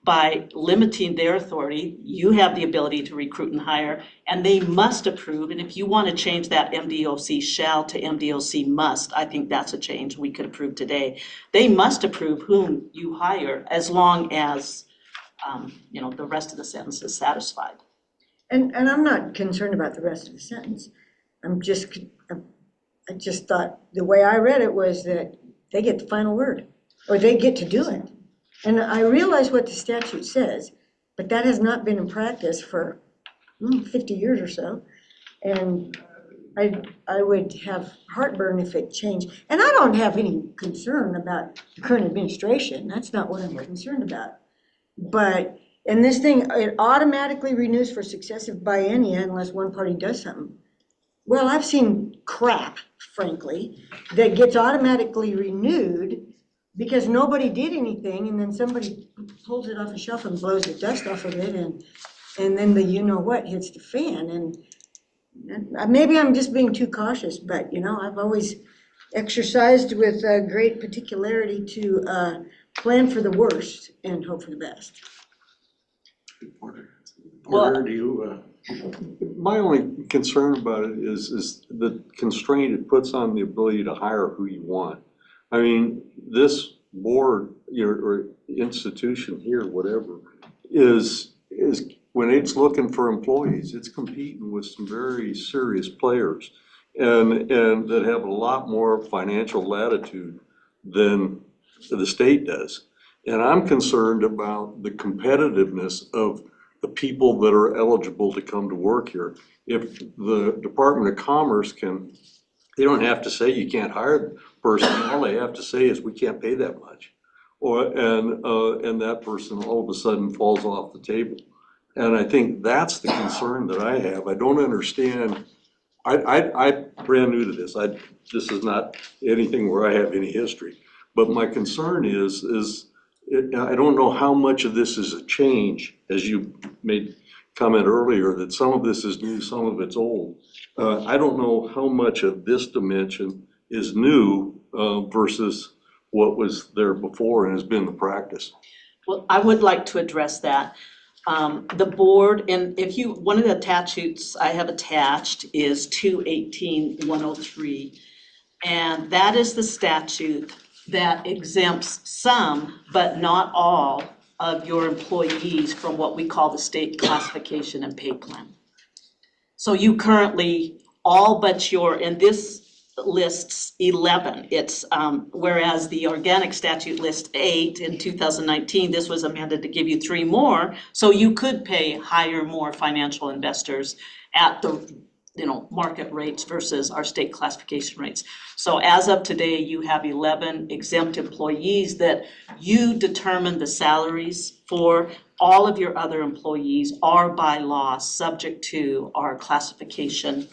By limiting their authority, you have the ability to recruit and hire, and they must approve. And if you want to change that MDOC shall to MDOC must, I think that's a change we could approve today. They must approve whom you hire as long as, the rest of the sentence is satisfied. And I'm not concerned about the rest of the sentence. I just thought the way I read it was that they get the final word, or they get to do it. And I realize what the statute says, but that has not been in practice for 50 years or so. And I would have heartburn if it changed. And I don't have any concern about the current administration. That's not what I'm concerned about. But in this thing, it automatically renews for successive biennia unless one party does something. Well, I've seen crap, frankly, that gets automatically renewed because nobody did anything, and then somebody pulls it off a shelf and blows the dust off of it, and then the you-know-what hits the fan. And maybe I'm just being too cautious, but, I've always exercised with great particularity to plan for the worst and hope for the best. Porter, do you? My only concern about it is the constraint it puts on the ability to hire who you want. I mean, this board or institution here, whatever, is when it's looking for employees, it's competing with some very serious players and that have a lot more financial latitude than the state does. And I'm concerned about the competitiveness of the people that are eligible to come to work here. If the Department of Commerce they don't have to say you can't hire the person. All they have to say is we can't pay that much, and that person all of a sudden falls off the table. And I think that's the concern that I have. I don't understand. I'm brand new to this. This is not anything where I have any history. But my concern is I don't know how much of this is a change, as you made comment earlier, that some of this is new, some of it's old. I don't know how much of this dimension is new versus what was there before and has been the practice. Well, I would like to address that. The board, and one of the statutes I have attached is 218-103. And that is the statute that exempts some, but not all, of your employees from what we call the state classification and pay plan. So you currently, all but and this lists 11. It's, whereas the organic statute lists 8 in 2019, this was amended to give you 3 more. So you could hire more financial investors at the market rates versus our state classification rates. So as of today, you have 11 exempt employees that you determine the salaries for. All of your other employees are by law subject to our classification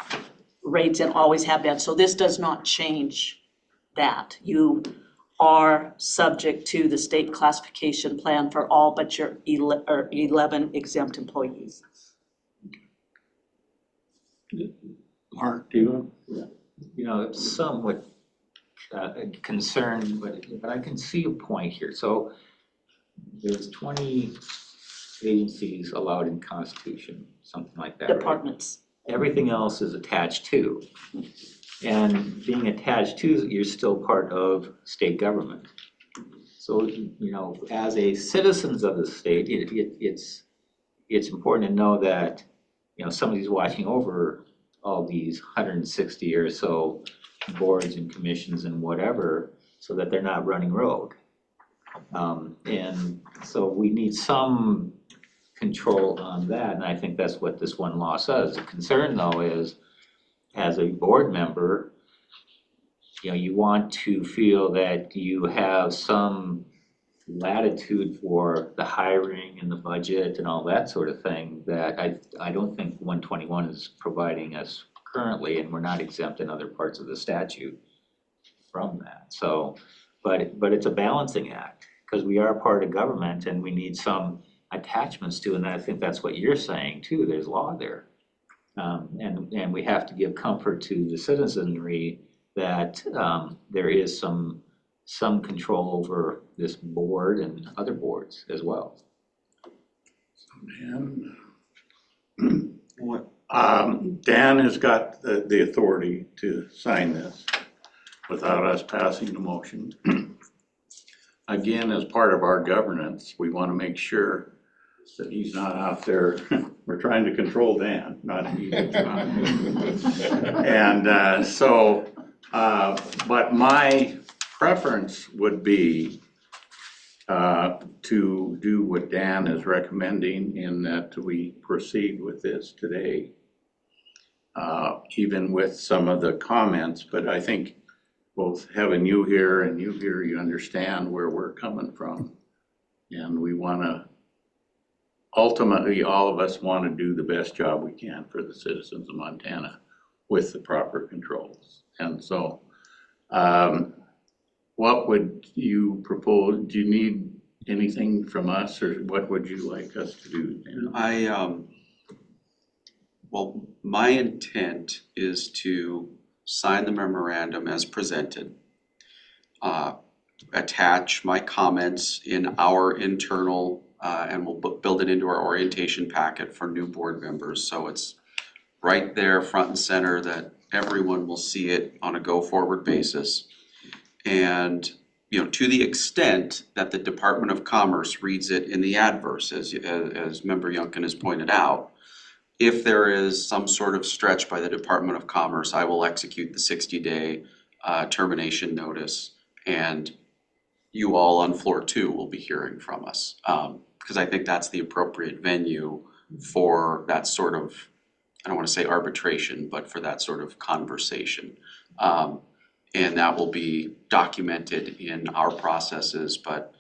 rates and always have been. So this does not change that. You are subject to the state classification plan for all but your 11 exempt employees. Mark, do you? You know, it's somewhat concerned, but I can see a point here. So there's 20 agencies allowed in Constitution, something like that, right? Departments. Everything else is attached to. And being attached to, you're still part of state government. So, you know, as a citizens of the state, it's important to know that, you know, somebody's watching over all these 160 or so boards and commissions and whatever, so that they're not running rogue. And so we need some control on that, and I think that's what this one law says. The concern, though, is as a board member, you know, you want to feel that you have some latitude for the hiring and the budget and all that sort of thing that I don't think 121 is providing us currently, and we're not exempt in other parts of the statute from that. So, but it's a balancing act, because we are part of government and we need some attachments to, and I think that's what you're saying too, there's law there. And we have to give comfort to the citizenry that there is some control over this board and other boards as well. Dan has got the authority to sign this without us passing the motion. Again, as part of our governance, we want to make sure that he's not out there. We're trying to control Dan, not he. And but my preference would be to do what Dan is recommending, in that we proceed with this today, even with some of the comments. But I think both having you here and you here, you understand where we're coming from. And we want to, ultimately, all of us want to do the best job we can for the citizens of Montana with the proper controls. And so, what would you propose? Do you need anything from us, or what would you like us to do? Well, my intent is to sign the memorandum as presented, attach my comments in our internal, and we'll build it into our orientation packet for new board members. So it's right there, front and center, that everyone will see it on a go-forward basis. And, you know, to the extent that the Department of Commerce reads it in the adverse, as Member Youngkin has pointed out, if there is some sort of stretch by the Department of Commerce, I will execute the 60-day termination notice, and you all on floor 2 will be hearing from us. Because I think that's the appropriate venue for that sort of, I don't want to say arbitration, but for that sort of conversation. And that will be documented in our processes. But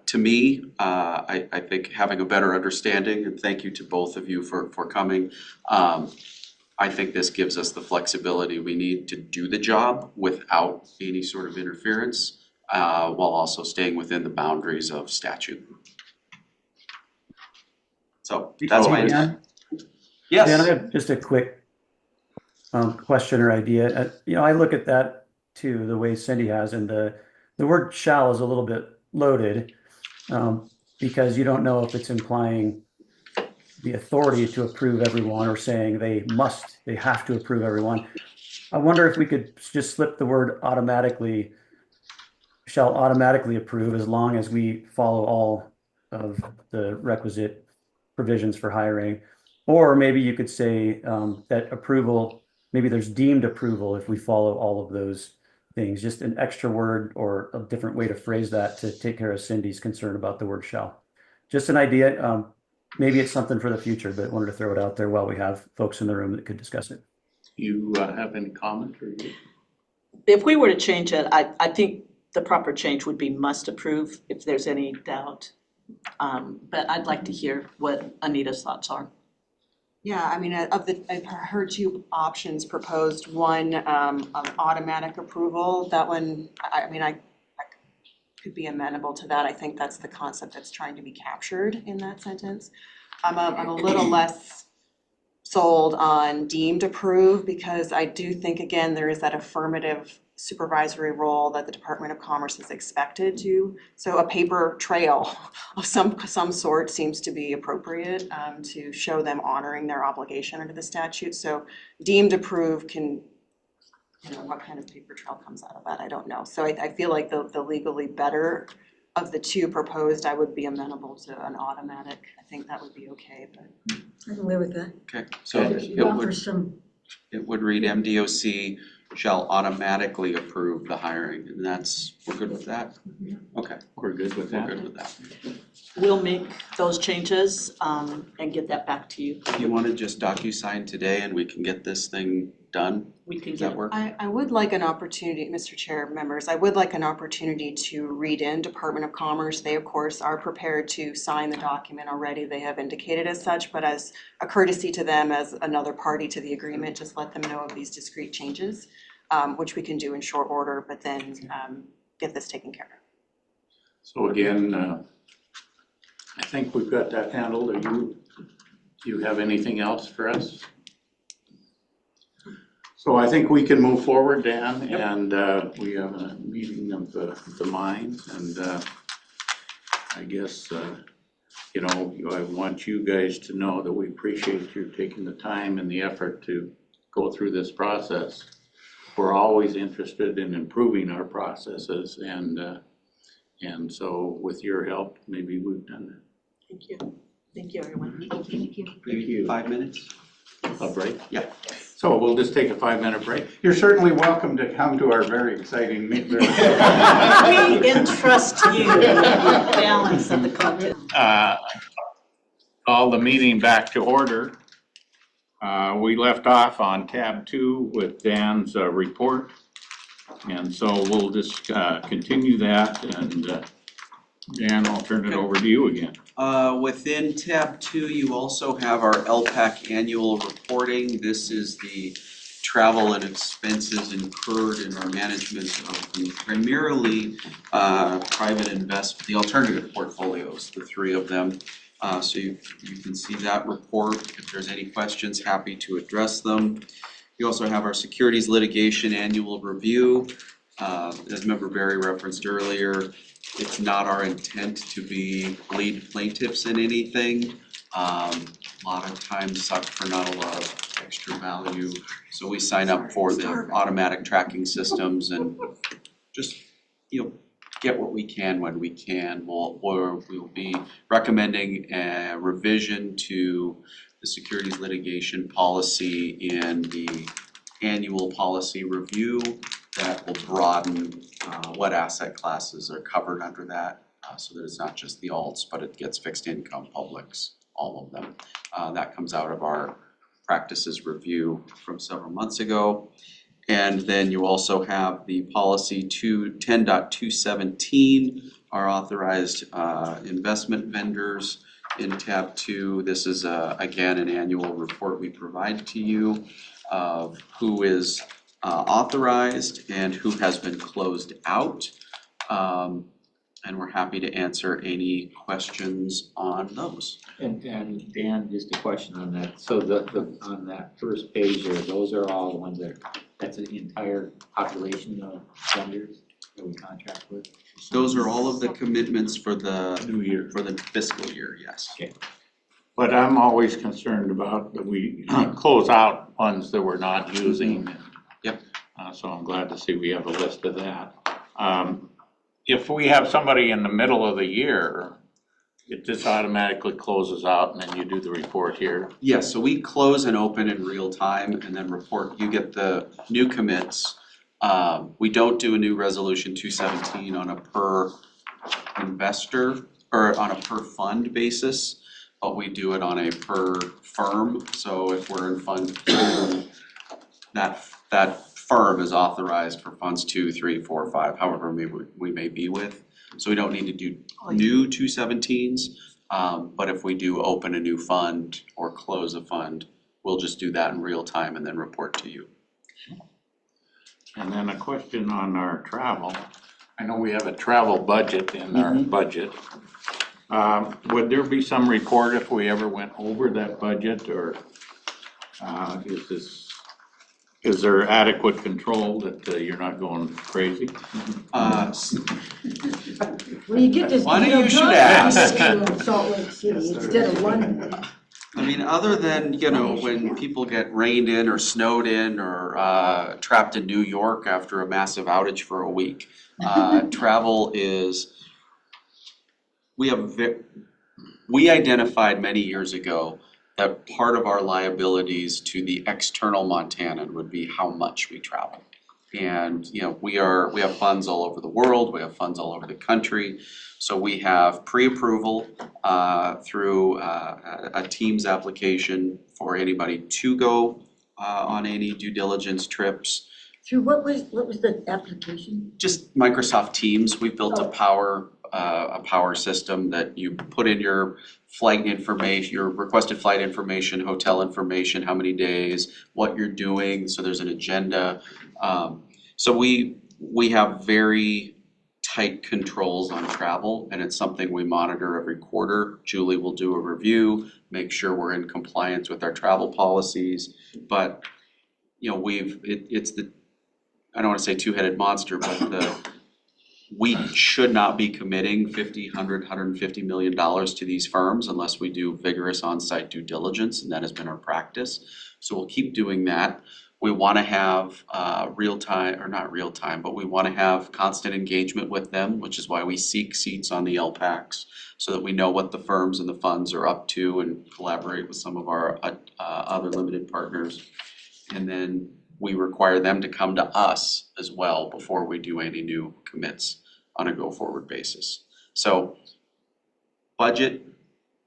to me, I think having a better understanding, and thank you to both of you for coming, I think this gives us the flexibility we need to do the job without any sort of interference, while also staying within the boundaries of statute. So that's my intent. Yes. Dan, I have just a quick question or idea. You know, I look at that too, the way Cindy has, and the word shall is a little bit loaded, because you don't know if it's implying the authority to approve everyone or saying they have to approve everyone. I wonder if we could just slip the word automatically, shall automatically approve, as long as we follow all of the requisite provisions for hiring. Or maybe you could say that approval, maybe there's deemed approval if we follow all of those things. Just an extra word or a different way to phrase that to take care of Cindy's concern about the word shall. Just an idea. Maybe it's something for the future, but wanted to throw it out there while we have folks in the room that could discuss it. You have any comment? Or If we were to change it, I think the proper change would be must approve, if there's any doubt. But I'd like to hear what Anita's thoughts are. Yeah, I mean, I've heard 2 options proposed. One, of automatic approval. That one, I mean, I could be amenable to that. I think that's the concept that's trying to be captured in that sentence. I'm a little less sold on deemed approved, because I do think, again, there is that affirmative supervisory role that the Department of Commerce is expected to. So a paper trail of some sort seems to be appropriate to show them honoring their obligation under the statute. So deemed approved can, what kind of paper trail comes out of that, I don't know. So I feel like the legally better of the two proposed, I would be amenable to an automatic. I think that would be okay, but. I can live with that. Okay, so Offer some, it would read MDOC shall automatically approve the hiring, and we're good with that? Okay, We're good with we're that? good with that. We'll make those changes and get that back to you. If you want to just DocuSign today and we can get this thing done, We can does get that work? I would like an opportunity, Mr. Chair, members, I would like an opportunity to read in Department of Commerce. They, of course, are prepared to sign the document already. They have indicated as such, but as a courtesy to them as another party to the agreement, just let them know of these discrete changes, which we can do in short order, but then get this taken care of. So again, I think we've got that handled. Do you have anything else for us? So I think we can move forward, Dan, and we have a meeting of the minds, and I guess, I want you guys to know that we appreciate you taking the time and the effort to go through this process. We're always interested in improving our processes, and so with your help, maybe we've done that. Thank you. Thank you, everyone. Thank you. Maybe 5 minutes? A break? Yeah. So we'll just take a 5-minute break. You're certainly welcome to come to our very exciting meeting. We entrust you with the balance of the content. Call the meeting back to order. We left off on tab 2 with Dan's report. And so we'll just continue that, and Dan, I'll turn it over to you again. Within tab 2, you also have our LPAC annual reporting. This is the travel and expenses incurred in our management of the primarily private the alternative portfolios, the 3 of them. So you can see that report. If there's any questions, happy to address them. You also have our securities litigation annual review. As Member Barry referenced earlier, it's not our intent to be lead plaintiffs in anything. A lot of time sucked for not a lot of extra value. So we sign up for the automatic tracking systems and just, get what we can when we can. We'll be recommending a revision to the securities litigation policy in the annual policy review that will broaden what asset classes are covered under that, so that it's not just the alts, but it gets fixed income, publics, all of them. That comes out of our practices review from several months ago. And then you also have the policy 10.217, our authorized investment vendors in tab 2. This is again an annual report we provide to you of who is authorized and who has been closed out. And we're happy to answer any questions on those. And Dan, just a question on that. So on that first page there, those are all the ones that's the entire population of vendors that we contract with? Those are all of the commitments for the New year. For the fiscal year, yes. Okay. But I'm always concerned about that we close out funds that we're not using. Yep. So I'm glad to see we have a list of that. If we have somebody in the middle of the year, it just automatically closes out and then you do the report here. Yes, so we close and open in real time and then report, you get the new commits. We don't do a new resolution 217 on a per investor or on a per fund basis, but we do it on a per firm. So if we're in fund 2, that firm is authorized for funds 2, 3, 4, 5, however we may be with. So we don't need to do new 217s, but if we do open a new fund or close a fund, we'll just do that in real time and then report to you. And then a question on our travel. I know we have a travel budget in our budget. Would there be some report if we ever went over that budget, or Is there adequate control that you're not going crazy? Well, you get this, Funny you know, you should John ask. went to Salt Lake City instead of London. I mean, other than, when people get rained in or snowed in or trapped in New York after a massive outage for a week, travel is, we identified many years ago that part of our liabilities to the external Montanan would be how much we travel. And, we have funds all over the world, we have funds all over the country. So we have pre-approval through a Teams application for anybody to go on any due diligence trips. Through what was the application? Just Microsoft Teams. We've built a power system that you put in your flight information, your requested flight information, hotel information, how many days, what you're doing. So there's an agenda. So we have very tight controls on travel, and it's something we monitor every quarter. Julie will do a review, make sure we're in compliance with our travel policies. But it's the, I don't want to say two-headed monster, but we should not be committing $50, $100, $150 million to these firms unless we do vigorous on-site due diligence, and that has been our practice. So we'll keep doing that. We want to have not real time, but we want to have constant engagement with them, which is why we seek seats on the LPACs, so that we know what the firms and the funds are up to and collaborate with some of our other limited partners. And then we require them to come to us as well before we do any new commits on a go-forward basis. So budget,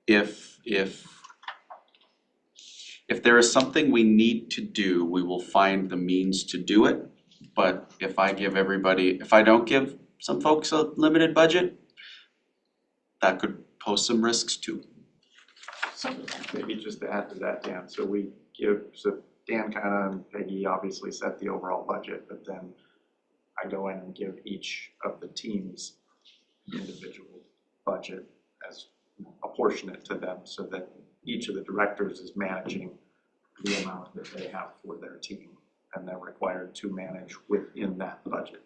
if there is something we need to do, we will find the means to do it. But if I don't give some folks a limited budget, that could pose some risks too. Maybe just to add to that, Dan, so Dan and Peggy obviously set the overall budget, but then I go in and give each of the teams individual budget as apportionate to them, so that each of the directors is managing the amount that they have for their team, and they're required to manage within that budget.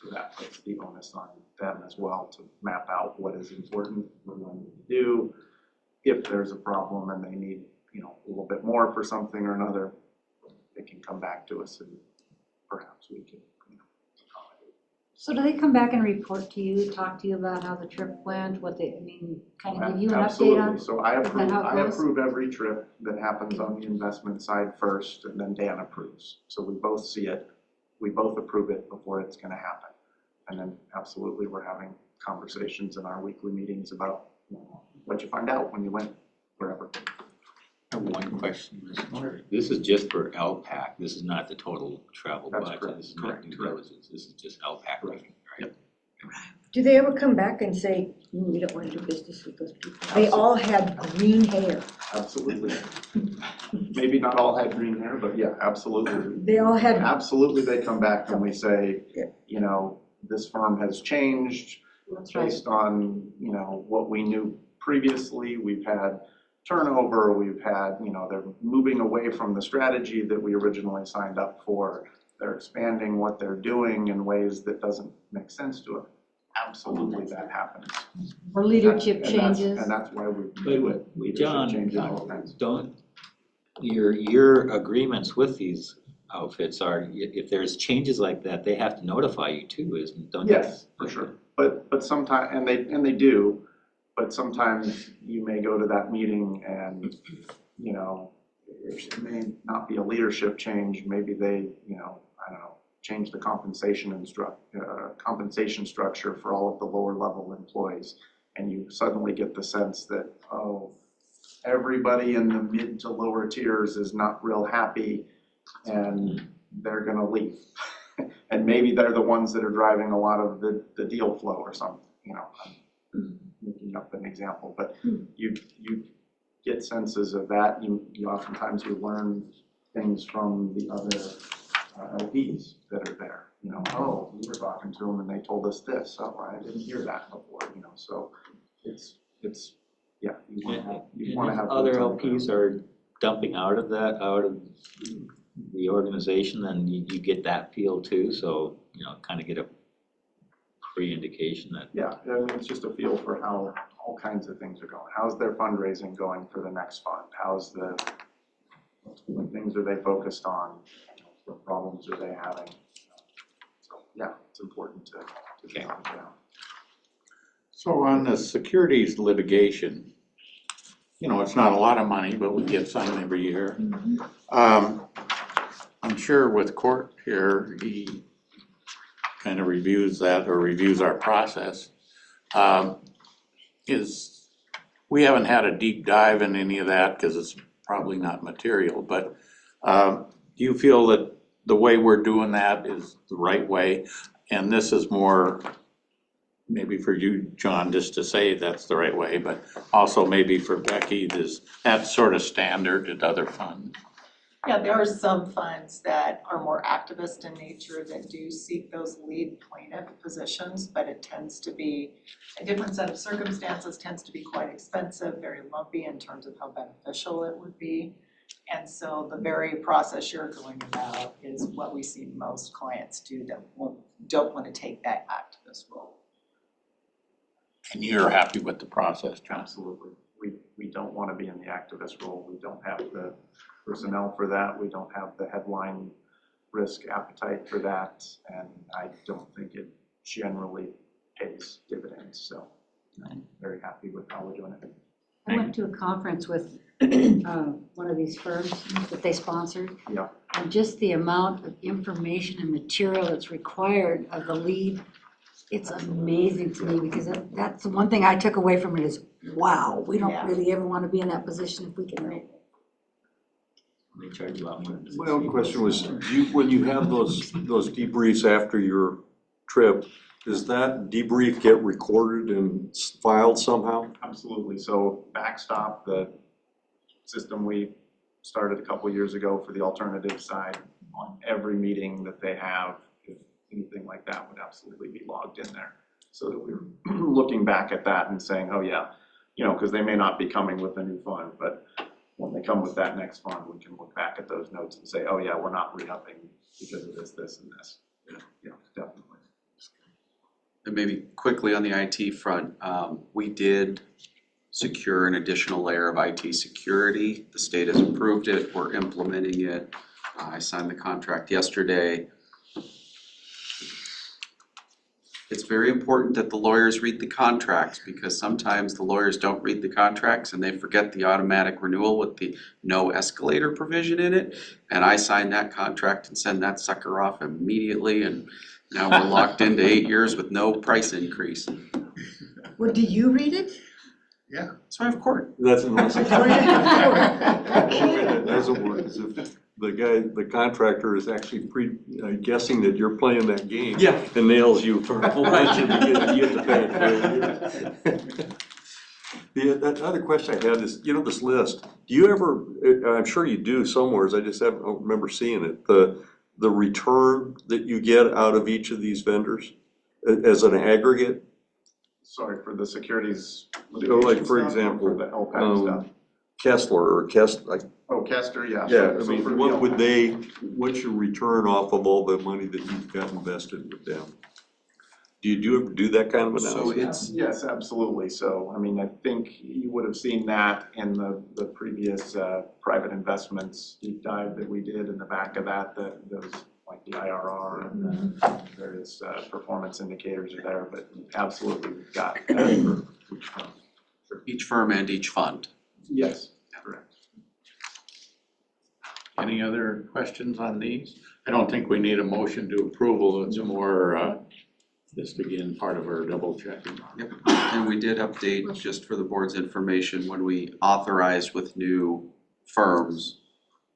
So that puts the onus on them as well to map out what is important, what we need to do. If there's a problem and they need, a little bit more for something or another, they can come back to us and perhaps we can accommodate. So do they come back and report to you, talk to you about how the trip went, kind of give you an update on? So I approve every trip that happens on the investment side first, and then Dan approves. So we both see it, we both approve it before it's gonna happen. And then absolutely, we're having conversations in our weekly meetings about what you find out when you went wherever. I have one question, Mr. Chair. This is just for LPAC. This is not the total travel budget. Correct. This is not due diligence. This is just LPAC revenue, right? Do they ever come back and say, we don't want to do business with those people? They all had green hair. Absolutely. Maybe not all had green hair, but yeah, absolutely. They all had. Absolutely, they come back and we say, this firm has changed based on, what we knew previously. We've had turnover, we've had, they're moving away from the strategy that we originally signed up for. They're expanding what they're doing in ways that doesn't make sense to them. Absolutely, that happens. Or leadership changes. And that's why we do it. Leadership changes all kinds. Don't, your agreements with these outfits are, if there's changes like that, they have to notify you too, don't they? Yes, for sure. But sometimes, and they do, but sometimes you may go to that meeting and, it may not be a leadership change. Maybe they, change the compensation structure for all of the lower level employees. And you suddenly get the sense that, everybody in the mid to lower tiers is not real happy and they're gonna leave. And maybe they're the ones that are driving a lot of the deal flow or something, I'm making up an example, but you get senses of that. You oftentimes you learn things from the other LPs that are there. We were talking to them and they told us this. I didn't hear that before. So it's you want to have other LPs are dumping out of the organization, then you get that feel too, so, kind of get a pre-indication that. Yeah, I mean, it's just a feel for how all kinds of things are going. How's their fundraising going for the next fund? What things are they focused on? What problems are they having? So, yeah, it's important to get them down. So on the securities litigation, it's not a lot of money, but we get some every year. I'm sure with Court here, he kind of reviews that or reviews our process. We haven't had a deep dive in any of that because it's probably not material, but do you feel that the way we're doing that is the right way? And this is more maybe for you, John, just to say that's the right way, but also maybe for Becky, that's sort of standard at other funds. Yeah, there are some funds that are more activist in nature that do seek those lead plaintiff positions, but it tends to be a different set of circumstances, tends to be quite expensive, very lumpy in terms of how beneficial it would be. And so the very process you're going about is what we see most clients do that don't want to take that activist role. And you're happy with the process, John? Absolutely. We don't want to be in the activist role. We don't have the personnel for that. We don't have the headline risk appetite for that. And I don't think it generally pays dividends. So I'm very happy with how we're doing it. I went to a conference with one of these firms that they sponsored. Yeah. And just the amount of information and material that's required of the lead, it's amazing to me, because that's the one thing I took away from it is, wow, we don't really ever want to be in that position if we can. They charge you a lot more. My own question was, when you have those debriefs after your trip, does that debrief get recorded and filed somehow? Absolutely. So Backstop, the system we started a couple of years ago for the alternative side, on every meeting that they have, if anything like that would absolutely be logged in there. So that we're looking back at that and saying, oh yeah, because they may not be coming with a new fund, but when they come with that next fund, we can look back at those notes and say, oh yeah, we're not re-upping because of this, this, and this. Yeah, definitely. And maybe quickly on the IT front, we did secure an additional layer of IT security. The state has approved it. We're implementing it. I signed the contract yesterday. It's very important that the lawyers read the contracts, because sometimes the lawyers don't read the contracts and they forget the automatic renewal with the no escalator provision in it. And I signed that contract and send that sucker off immediately, and now we're locked into 8 years with no price increase. Well, do you read it? Yeah. That's why I have court. That's unless it doesn't work, as if the contractor is actually guessing that you're playing that game. Yeah. And nails you for a whole bunch of you have to pay it. That other question I had is, this list, do you ever, I'm sure you do somewhere, I just don't remember seeing it, the return that you get out of each of these vendors as an aggregate? Sorry, for the securities. Like, for example, for the LPAC stuff. Kessler or Oh, Kester, yeah. Yeah, So I mean, for what's your return off of all the money that you've got invested with them? Do you ever do that kind of analysis? Yes, absolutely. So, I mean, I think you would have seen that in the previous private investments deep dive that we did in the back of that, those like the IRR and the various performance indicators are there, but absolutely we've got that for each firm. For each firm and each fund. Yes, correct. Any other questions on these? I don't think we need a motion to approval. It's more just again part of our double checking. Yep. And we did update, just for the board's information, when we authorized with new firms,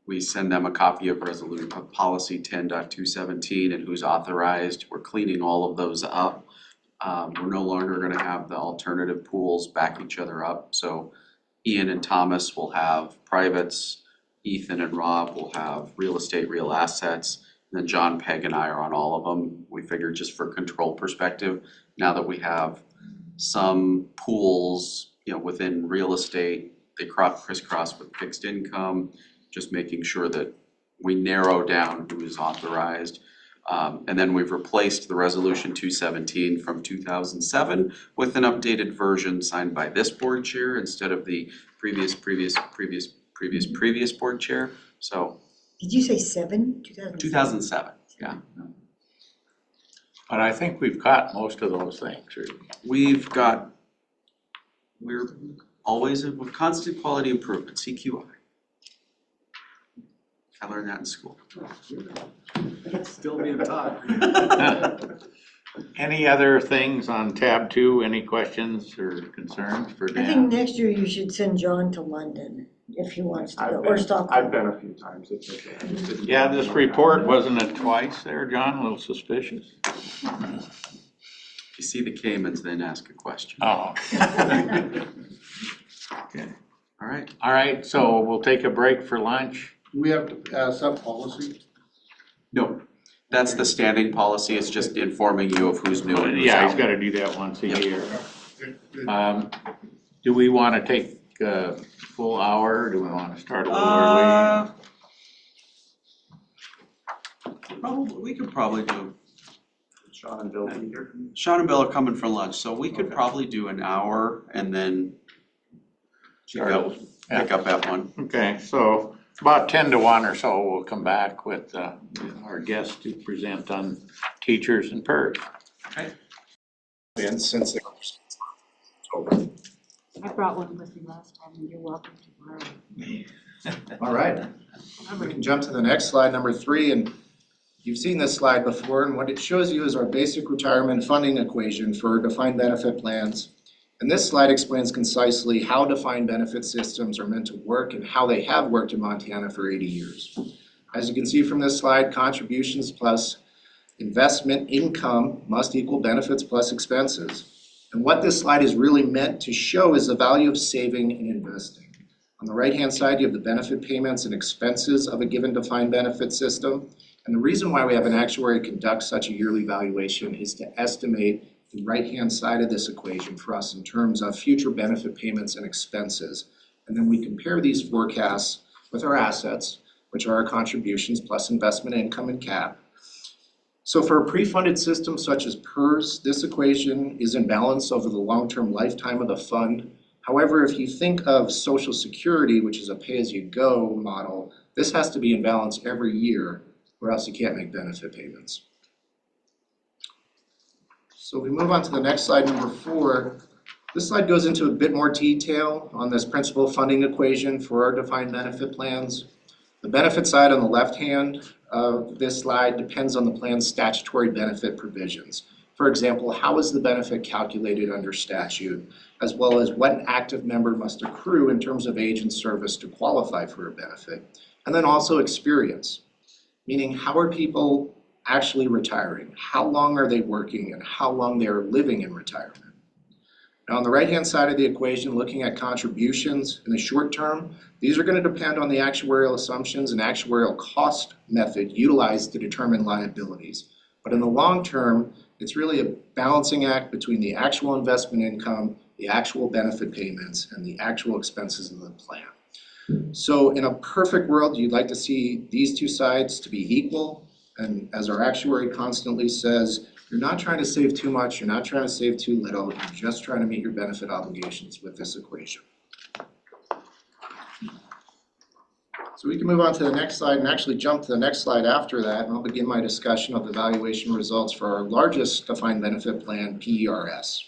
we send them a copy of policy 10.217 and who's authorized. We're cleaning all of those up. We're no longer going to have the alternative pools back each other up. So Ian and Thomas will have privates, Ethan and Rob will have real estate, real assets, and then John, Peg, and I are on all of them. We figured just for control perspective, now that we have some pools, within real estate they crisscross with fixed income, just making sure that we narrow down who is authorized. And then we've replaced the resolution 217 from 2007 with an updated version signed by this board chair instead of the previous board chair. So Did you say 2007, yeah. But I think we've got most of those things. We're always with constant quality improvement, CQI. I learned that in school. It's still being taught. Any other things on tab 2? Any questions or concerns for I think Dan? next year you should send John to London if he wants to go, or I've Stockholm. been a few times. It's okay. I just didn't- Yeah, this report, wasn't it twice there, John? A little suspicious. If you see the Caymans, then ask a question. Oh. Okay. All right. So we'll take a break for lunch. We have to pass up policy. No, that's the standing policy. It's just informing you of who's new and who's Yeah, he's out. gotta do that once a Yep. year. Do we wanna take a full hour? Do we wanna start a little early? We could probably do. Sean and Bill be here. Sean and Bill are coming for lunch, so we could probably do an hour and then pick up at 1. Okay, so about 10 to 1 or so, we'll come back with our guest to present on teachers and PERS. Okay. Been since I brought one with me last time, and you're welcome to borrow it. All right, we can jump to the next slide, number 3, and you've seen this slide before, and what it shows you is our basic retirement funding equation for defined benefit plans. And this slide explains concisely how defined benefit systems are meant to work and how they have worked in Montana for 80 years. As you can see from this slide, contributions plus investment income must equal benefits plus expenses. And what this slide is really meant to show is the value of saving and investing. On the right-hand side, you have the benefit payments and expenses of a given defined benefit system. And the reason why we have an actuary conduct such a yearly valuation is to estimate the right-hand side of this equation for us in terms of future benefit payments and expenses. And then we compare these forecasts with our assets, which are our contributions plus investment income and cap. So for a pre-funded system such as PERS, this equation is in balance over the long-term lifetime of the fund. However, if you think of Social Security, which is a pay-as-you-go model, this has to be in balance every year, or else you can't make benefit payments. So we move on to the next slide, number 4. This slide goes into a bit more detail on this principal funding equation for our defined benefit plans. The benefit side on the left hand of this slide depends on the plan's statutory benefit provisions. For example, how is the benefit calculated under statute, as well as what an active member must accrue in terms of age and service to qualify for a benefit. And then also experience, meaning how are people actually retiring? How long are they working and how long they are living in retirement? Now on the right-hand side of the equation, looking at contributions in the short term, these are going to depend on the actuarial assumptions and actuarial cost method utilized to determine liabilities. But in the long term, it's really a balancing act between the actual investment income, the actual benefit payments, and the actual expenses of the plan. So in a perfect world, you'd like to see these two sides to be equal. And as our actuary constantly says, you're not trying to save too much, you're not trying to save too little, you're just trying to meet your benefit obligations with this equation. So we can move on to the next slide and actually jump to the next slide after that, and I'll begin my discussion of the valuation results for our largest defined benefit plan, PERS.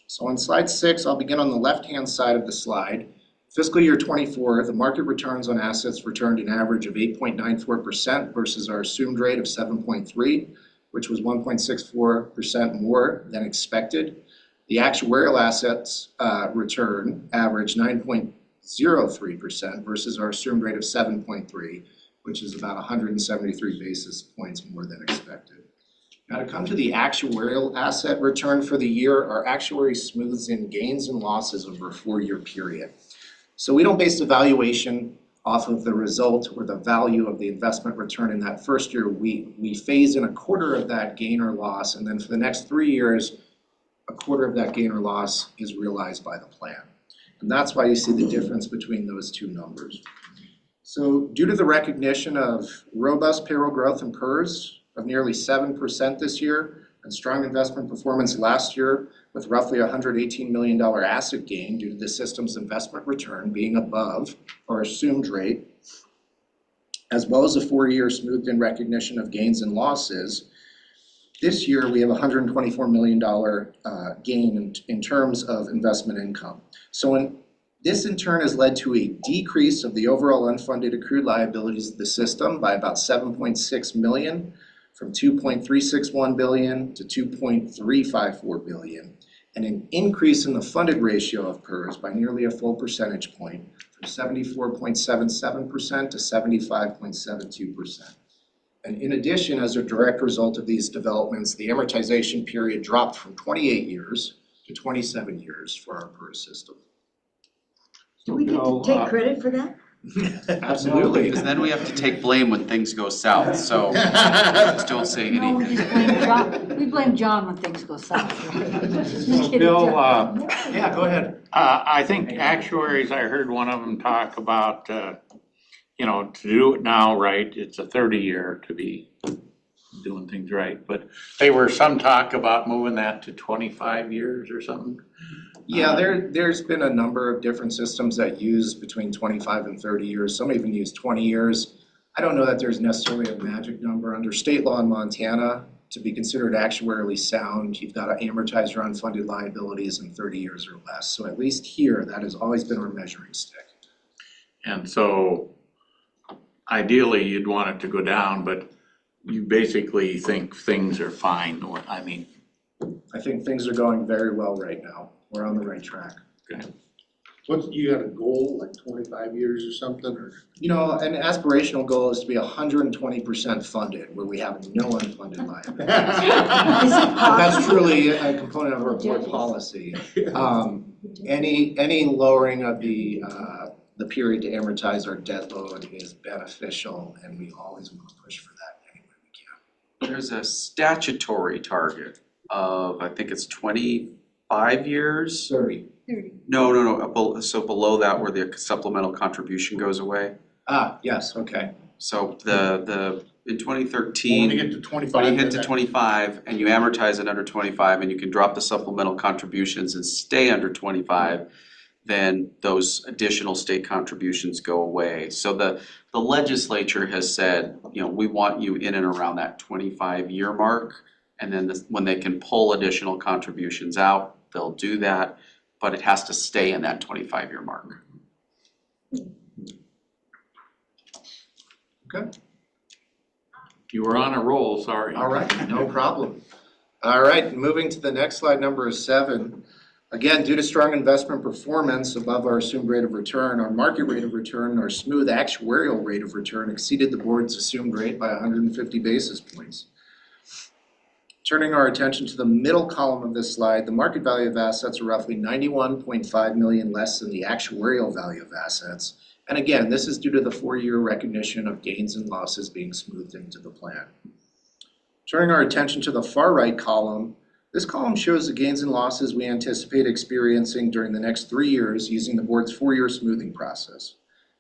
So on slide 6, I'll begin on the left-hand side of the slide. Fiscal year 24, the market returns on assets returned an average of 8.94% versus our assumed rate of 7.3, which was 1.64% more than expected. The actuarial assets return averaged 9.03% versus our assumed rate of 7.3, which is about 173 basis points more than expected. Now to come to the actuarial asset return for the year, our actuary smooths in gains and losses over a 4-year period. So we don't base the valuation off of the result or the value of the investment return in that first year. We phase in a quarter of that gain or loss, and then for the next 3 years, a quarter of that gain or loss is realized by the plan. And that's why you see the difference between those two numbers. So due to the recognition of robust payroll growth in PERS of nearly 7% this year and strong investment performance last year with roughly $118 million asset gain due to the system's investment return being above our assumed rate, as well as a 4-year smoothed in recognition of gains and losses, this year we have a $124 million gain in terms of investment income. So this in turn has led to a decrease of the overall unfunded accrued liabilities of the system by about 7.6 million, from 2.361 billion to 2.354 billion, and an increase in the funded ratio of PERS by nearly a full percentage point, from 74.77% to 75.72%. And in addition, as a direct result of these developments, the amortization period dropped from 28 years to 27 years for our PERS system. Do we get to take credit for that? Absolutely. Because then we have to take blame when things go south, so just don't say No, we anything. just blame John, we blame John when things go south. So Bill, Yeah, go ahead. I think actuaries, I heard one of them talk about, to do it now right, it's a 30-year to be doing things right. But there were some talk about moving that to 25 years or something. Yeah, there's been a number of different systems that use between 25 and 30 years. Some even use 20 years. I don't know that there's necessarily a magic number. Under state law in Montana, to be considered actuarially sound, you've got to amortize your unfunded liabilities in 30 years or less. So at least here, that has always been our measuring stick. And so ideally, you'd want it to go down, but you basically think things are fine. I think things are going very well right now. We're on the right track. Okay. You got a goal, like 25 years or something, or? An aspirational goal is to be 120% funded, where we have no unfunded liabilities. That's truly a component of our board policy. Any lowering of the period to amortize our debt load is beneficial, and we always want to push for that any way we can. There's a statutory target of, I think it's 25 years? 30. No, so below that where the supplemental contribution goes away. Yes, okay. So in 2013. When you get to 25. When you hit to 25 and you amortize it under 25 and you can drop the supplemental contributions and stay under 25, then those additional state contributions go away. So the legislature has said, we want you in and around that 25-year mark. And then when they can pull additional contributions out, they'll do that, but it has to stay in that 25-year mark. Okay. You were on a roll, sorry. All right, no problem. All right, moving to the next slide, number 7. Again, due to strong investment performance above our assumed rate of return, our market rate of return, our smooth actuarial rate of return exceeded the board's assumed rate by 150 basis points. Turning our attention to the middle column of this slide, the market value of assets are roughly 91.5 million less than the actuarial value of assets. And again, this is due to the 4-year recognition of gains and losses being smoothed into the plan. Turning our attention to the far right column, this column shows the gains and losses we anticipate experiencing during the next 3 years using the board's 4-year smoothing process.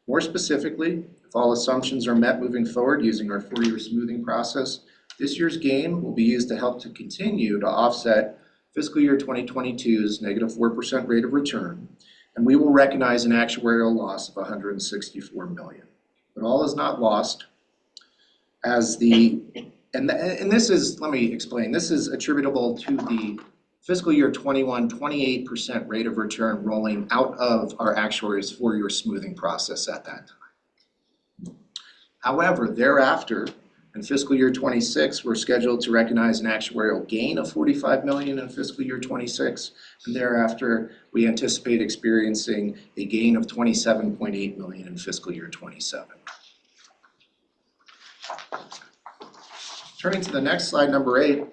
More specifically, if all assumptions are met moving forward using our 4-year smoothing process, this year's gain will be used to help to continue to offset fiscal year 2022's negative 4% rate of return, and we will recognize an actuarial loss of $164 million. But all is not lost, as and this is, let me explain, this is attributable to the fiscal year 21 28% rate of return rolling out of our actuary's 4-year smoothing process at that time. However, thereafter, in fiscal year 26, we're scheduled to recognize an actuarial gain of $45 million in fiscal year 26, and thereafter, we anticipate experiencing a gain of $27.8 million in fiscal year 27. Turning to the next slide, number 8,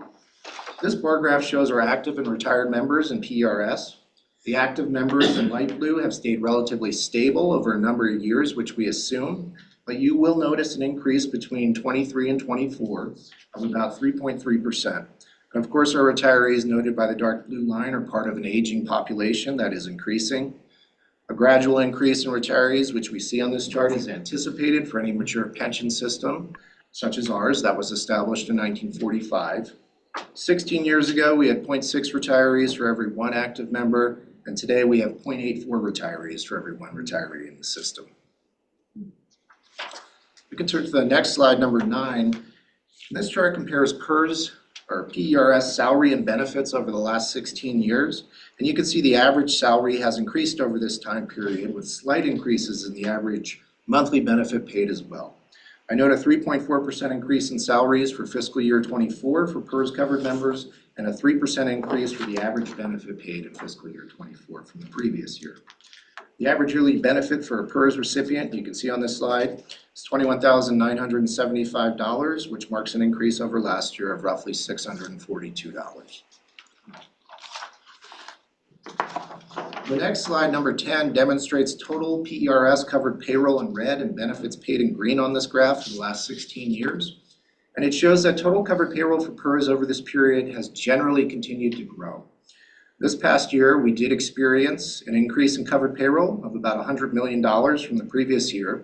this bar graph shows our active and retired members in PERS. The active members in light blue have stayed relatively stable over a number of years, which we assume, but you will notice an increase between 23 and 24 of about 3.3%. And of course, our retirees noted by the dark blue line are part of an aging population that is increasing. A gradual increase in retirees, which we see on this chart, is anticipated for any mature pension system, such as ours, that was established in 1945. 16 years ago, we had 0.6 retirees for every one active member, and today we have 0.84 retirees for every one retiree in the system. We can turn to the next slide, number 9. This chart compares PERS, or PERS, salary and benefits over the last 16 years. And you can see the average salary has increased over this time period, with slight increases in the average monthly benefit paid as well. I note a 3.4% increase in salaries for fiscal year 24 for PERS covered members, and a 3% increase for the average benefit paid in fiscal year 24 from the previous year. The average yearly benefit for a PERS recipient, you can see on this slide, is $21,975, which marks an increase over last year of roughly $642. The next slide, number 10, demonstrates total PERS covered payroll in red and benefits paid in green on this graph for the last 16 years. And it shows that total covered payroll for PERS over this period has generally continued to grow. This past year, we did experience an increase in covered payroll of about $100 million from the previous year.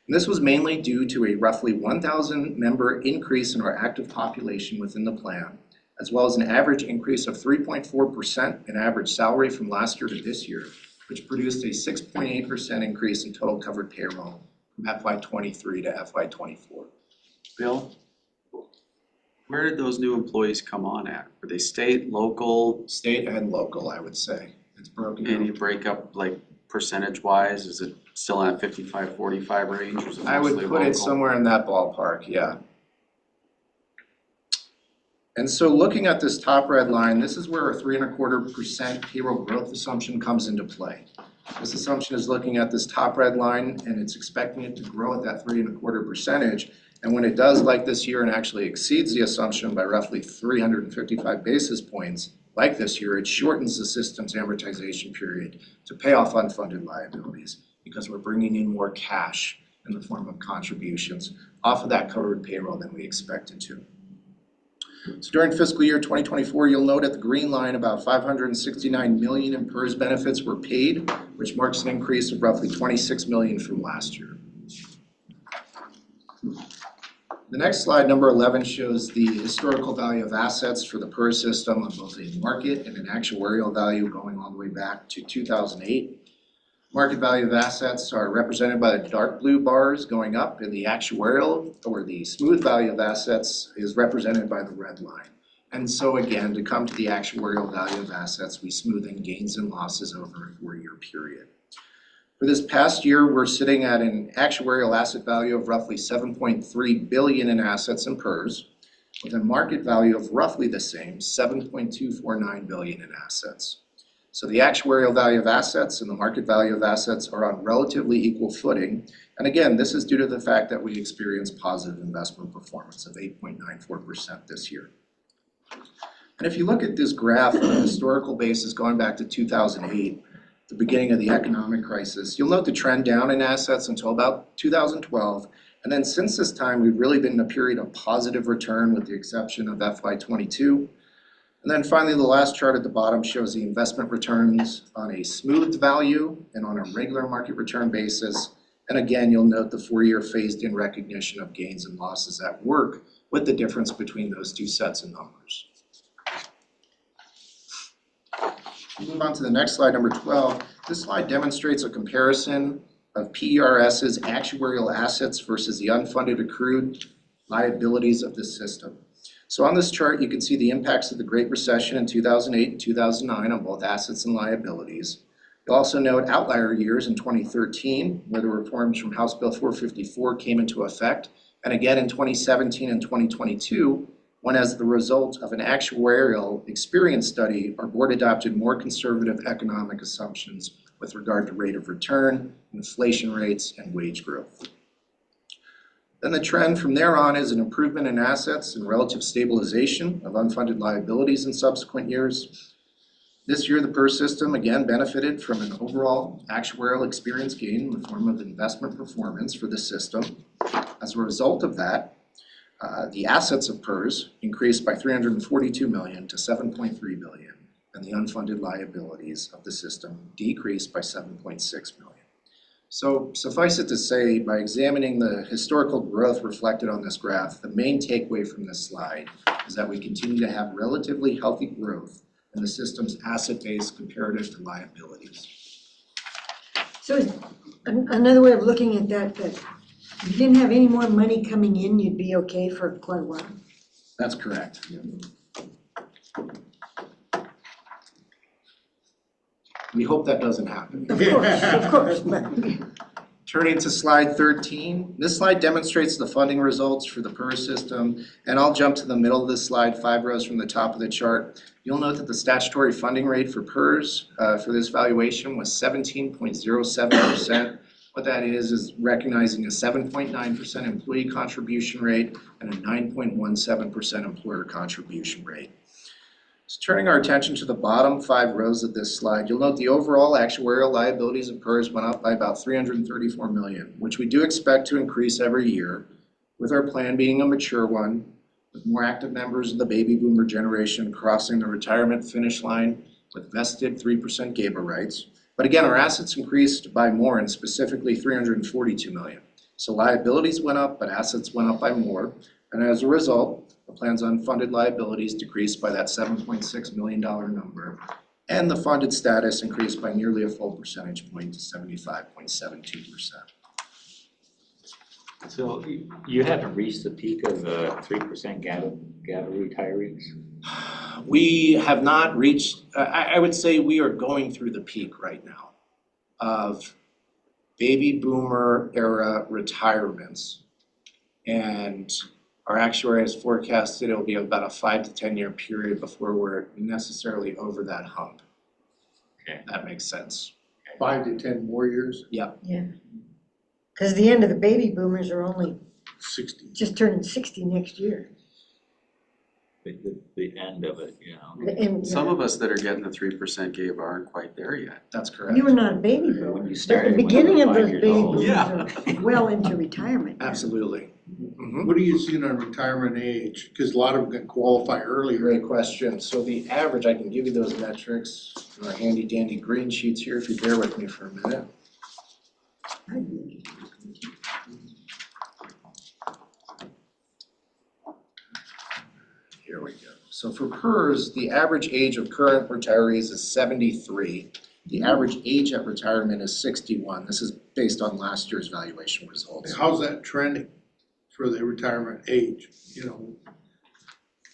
And this was mainly due to a roughly 1,000 member increase in our active population within the plan, as well as an average increase of 3.4% in average salary from last year to this year, which produced a 6.8% increase in total covered payroll from FY23 to FY24. Bill, where did those new employees come on at? Were they state, local? State and local, I would say. It's broken down. Any breakup, like percentage-wise? Is it still in that 55-45 range, or is it I would mostly put it local? somewhere in that ballpark, yeah. And so looking at this top red line, this is where our 3.25% payroll growth assumption comes into play. This assumption is looking at this top red line, and it's expecting it to grow at that 3.25%. And when it does, like this year, and actually exceeds the assumption by roughly 355 basis points, like this year, it shortens the system's amortization period to pay off unfunded liabilities, because we're bringing in more cash in the form of contributions off of that covered payroll than we expected to. So during fiscal year 2024, you'll note at the green line about $569 million in PERS benefits were paid, which marks an increase of roughly $26 million from last year. The next slide, number 11, shows the historical value of assets for the PERS system on both a market and an actuarial value going all the way back to 2008. Market value of assets are represented by the dark blue bars going up, and the actuarial, or the smooth value of assets, is represented by the red line. And so again, to come to the actuarial value of assets, we smooth in gains and losses over a 4-year period. For this past year, we're sitting at an actuarial asset value of roughly $7.3 billion in assets in PERS, with a market value of roughly the same, $7.249 billion in assets. So the actuarial value of assets and the market value of assets are on relatively equal footing. And again, this is due to the fact that we experienced positive investment performance of 8.94% this year. And if you look at this graph on a historical basis going back to 2008, the beginning of the economic crisis, you'll note the trend down in assets until about 2012. And then since this time, we've really been in a period of positive return with the exception of FY22. And then finally, the last chart at the bottom shows the investment returns on a smoothed value and on a regular market return basis. And again, you'll note the 4-year phased-in recognition of gains and losses at work with the difference between those two sets of numbers. Move on to the next slide, number 12. This slide demonstrates a comparison of PERS's actuarial assets versus the unfunded accrued liabilities of the system. So on this chart, you can see the impacts of the Great Recession in 2008 and 2009 on both assets and liabilities. You'll also note outlier years in 2013, where the reforms from House Bill 454 came into effect, and again in 2017 and 2022, when as the result of an actuarial experience study, our board adopted more conservative economic assumptions with regard to rate of return, inflation rates, and wage growth. Then the trend from there on is an improvement in assets and relative stabilization of unfunded liabilities in subsequent years. This year, the PERS system again benefited from an overall actuarial experience gain in the form of investment performance for the system. As a result of that, the assets of PERS increased by $342 million to $7.3 billion, and the unfunded liabilities of the system decreased by 7.6 million. So suffice it to say, by examining the historical growth reflected on this graph, the main takeaway from this slide is that we continue to have relatively healthy growth in the system's asset base comparative to liabilities. So is another way of looking at that if you didn't have any more money coming in, you'd be okay for quite a while? That's correct. We hope that doesn't happen. Of course, but. Turning to slide 13, this slide demonstrates the funding results for the PERS system, and I'll jump to the middle of this slide, 5 rows from the top of the chart. You'll note that the statutory funding rate for PERS for this valuation was 17.07%. What that is recognizing a 7.9% employee contribution rate and a 9.17% employer contribution rate. So turning our attention to the bottom 5 rows of this slide, you'll note the overall actuarial liabilities of PERS went up by about $334 million, which we do expect to increase every year, with our plan being a mature one, with more active members of the baby boomer generation crossing the retirement finish line with vested 3% GABA rights. But again, our assets increased by more, and specifically $342 million. So liabilities went up, but assets went up by more, and as a result, the plan's unfunded liabilities decreased by that $7.6 million number, and the funded status increased by nearly a full percentage point to 75.72%. So you haven't reached the peak of 3% GABA retirees? We have not reached, I would say we are going through the peak right now of baby boomer era retirements. And our actuary has forecasted it'll be about a 5 to 10 year period before we're necessarily over that hump. Okay. That makes sense. 5 to 10 more years? Yep. Yeah. Because the end of the baby boomers are only 60. just turning 60 next year. The end of it, you know. And, Some of us that are getting the 3% GABE aren't quite there yet. That's correct. You were not a baby boomer. When you started, The beginning of when you those were 5 baby years old. boomers are well into retirement. Absolutely. What are you seeing on retirement age? Because a lot of them can qualify earlier. Great question. So the average, I can give you those metrics in our handy dandy green sheets here if you bear with me for a minute. Here we go. So for PERS, the average age of current retirees is 73. The average age at retirement is 61. This is based on last year's valuation results. How's that trending for the retirement age, you know?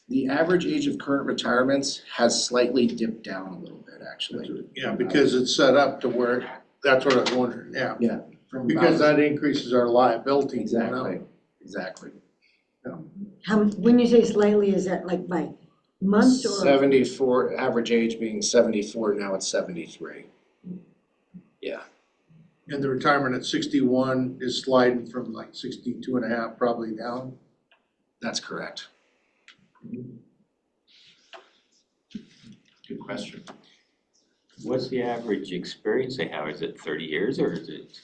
The average age of current retirements has slightly dipped down a little bit, actually. Yeah, because it's set up to where, that's what I was wondering, yeah. Yeah. Because that increases our liability. Exactly, exactly. When you say slightly, is that like by months or? 74, average age being 74, now it's 73. Yeah. And the retirement at 61 is sliding from like 62 and a half probably down? That's correct. Good question. What's the average experience they have? Is it 30 years or is it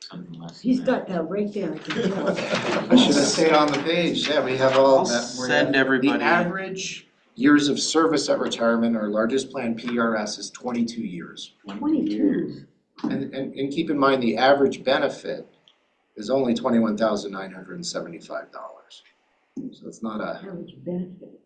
something less? He's got that right there, I can tell. I should have stayed on the page. Yeah, we have all I'll that. send everybody. The average years of service at retirement, our largest plan PRS is 22 years. 22. And keep in mind, the average benefit is only $21,975. So it's not a, Average benefit.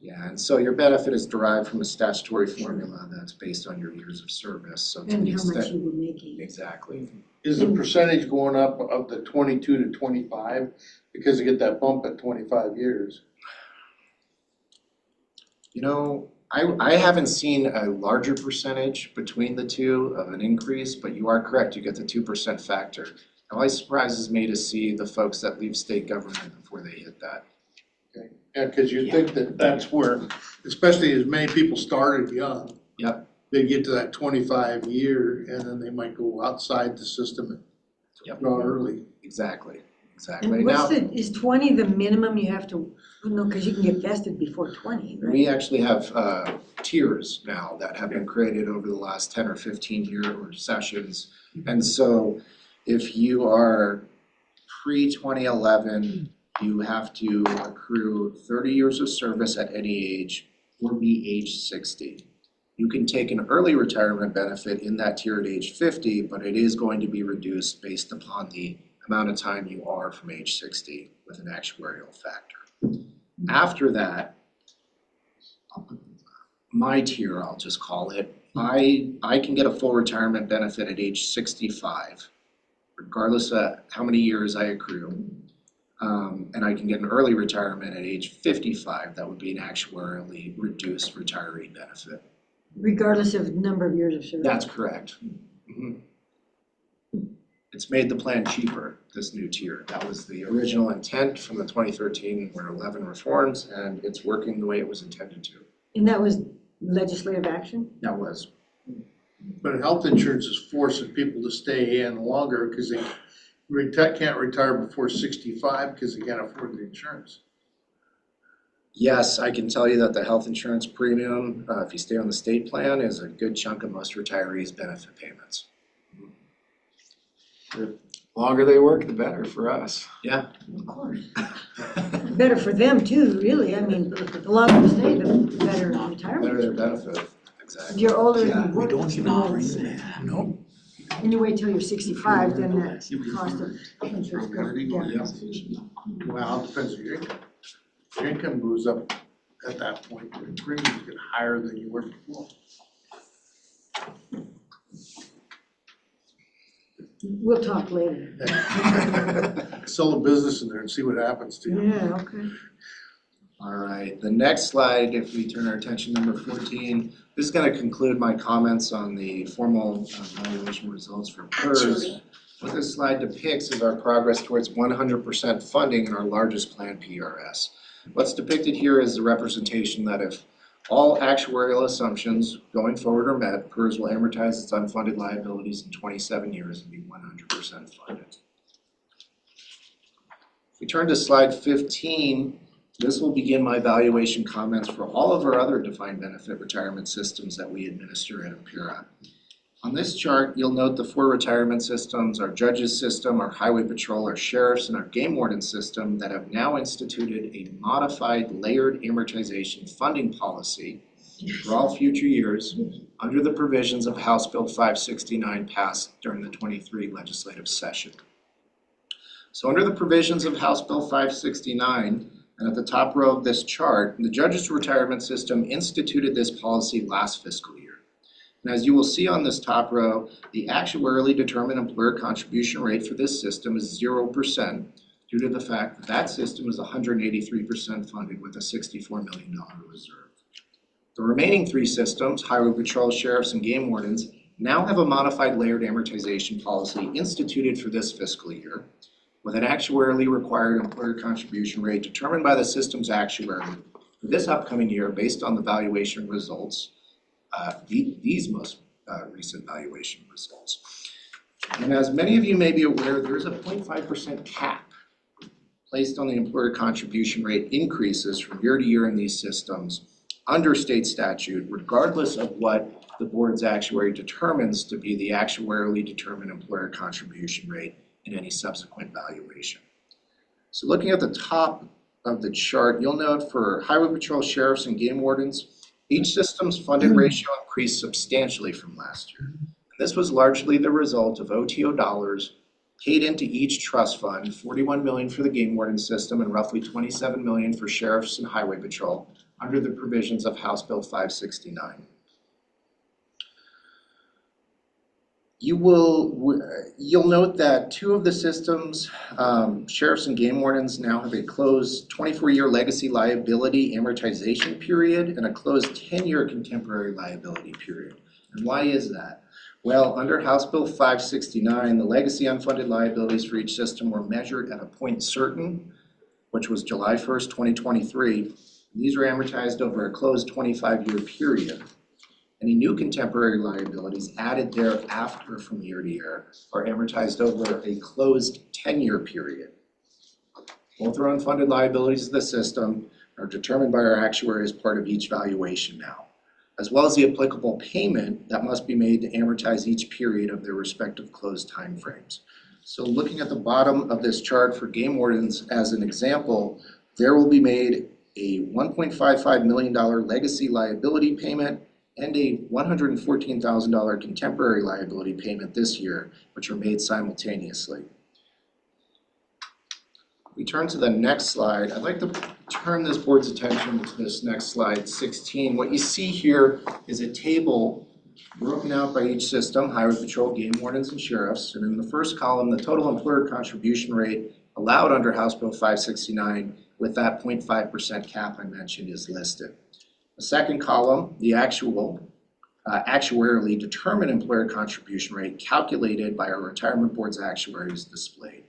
yeah, and so your benefit is derived from a statutory formula that's based on your years of service, so to And the how much extent. you were making. Exactly. Is the percentage going up of the 22 to 25 because you get that bump at 25 years? You know, I haven't seen a larger percentage between the two of an increase, but you are correct, you get the 2% factor. It always surprises me to see the folks that leave state government before they hit that. Okay. Yeah, because you think that that's where, especially as many people started young. Yep. They get to that 25 year and then they might go outside the system and draw early. Exactly, exactly. And Now, is 20 the minimum you have to, no, because you can get vested before 20, right? we actually have tiers now that have been created over the last 10 or 15 year sessions. And so if you are pre-2011, you have to accrue 30 years of service at any age or be age 60. You can take an early retirement benefit in that tier at age 50, but it is going to be reduced based upon the amount of time you are from age 60 with an actuarial factor. After that, my tier, I'll just call it, I can get a full retirement benefit at age 65, regardless of how many years I accrue. And I can get an early retirement at age 55. That would be an actuarially reduced retiree benefit. Regardless of number of years of service. That's correct. Mhm. It's made the plan cheaper, this new tier. That was the original intent from the 2013 or 11 reforms, and it's working the way it was intended to. And that was legislative action? That was. But health insurance is forcing people to stay in longer because they can't retire before 65 because they can't afford the insurance. Yes, I can tell you that the health insurance premium, if you stay on the state plan, is a good chunk of most retirees' benefit payments. The longer they work, the better for us. Yeah. Of course. Better for them too, really. I mean, the longer you stay, the better retirement. Better their benefit, exactly. If you're older Yeah, and we work, don't you even know, bring that. No. and you wait till you're 65, then that cost of insurance goes down. Well, it depends on your income. If your income goes up at that point, your premiums get higher than you were before. We'll talk later. Sell a business in there and see what happens to you. Yeah, okay. All right, the next slide, if we turn our attention number 14, this is going to conclude my comments on the formal evaluation results for PERS. What this slide depicts is our progress towards 100% funding in our largest plan, PRS. What's depicted here is the representation that if all actuarial assumptions going forward are met, PERS will amortize its unfunded liabilities in 27 years and be 100% funded. If we turn to slide 15, this will begin my evaluation comments for all of our other defined benefit retirement systems that we administer at Empira. On this chart, you'll note the 4 retirement systems, our judges system, our highway patrol, our sheriffs, and our game warden system that have now instituted a modified layered amortization funding policy for all future years under the provisions of House Bill 569 passed during the 23 legislative session. So under the provisions of House Bill 569, and at the top row of this chart, the judges' retirement system instituted this policy last fiscal year. And as you will see on this top row, the actuarially determined employer contribution rate for this system is 0% due to the fact that that system is 183% funded with a $64 million reserve. The remaining 3 systems, highway patrol, sheriffs, and game wardens, now have a modified layered amortization policy instituted for this fiscal year with an actuarially required employer contribution rate determined by the system's actuary for this upcoming year based on the valuation results, these most recent valuation results. And as many of you may be aware, there is a 0.5% cap placed on the employer contribution rate increases from year to year in these systems under state statute, regardless of what the board's actuary determines to be the actuarially determined employer contribution rate in any subsequent valuation. So looking at the top of the chart, you'll note for highway patrol, sheriffs, and game wardens, each system's funded ratio increased substantially from last year. And this was largely the result of OTO dollars paid into each trust fund, $41 million for the game warden system and roughly $27 million for sheriffs and highway patrol under the provisions of House Bill 569. You'll note that 2 of the systems, sheriffs and game wardens, now have a closed 24-year legacy liability amortization period and a closed 10-year contemporary liability period. And why is that? Well, under House Bill 569, the legacy unfunded liabilities for each system were measured at a point certain, which was July 1st, 2023. These were amortized over a closed 25-year period. Any new contemporary liabilities added thereafter from year to year are amortized over a closed 10-year period. Both are unfunded liabilities of the system are determined by our actuary as part of each valuation now, as well as the applicable payment that must be made to amortize each period of their respective closed timeframes. So looking at the bottom of this chart for game wardens as an example, there will be made a $1.55 million legacy liability payment, and a $114,000 contemporary liability payment this year, which are made simultaneously. We turn to the next slide. I'd like to turn this board's attention to this next slide, 16. What you see here is a table broken out by each system, Highway Patrol, game wardens, and sheriffs. And in the first column, the total employer contribution rate allowed under House Bill 569 with that 0.5% cap I mentioned is listed. The second column, the actuarially determined employer contribution rate calculated by our retirement board's actuaries displayed.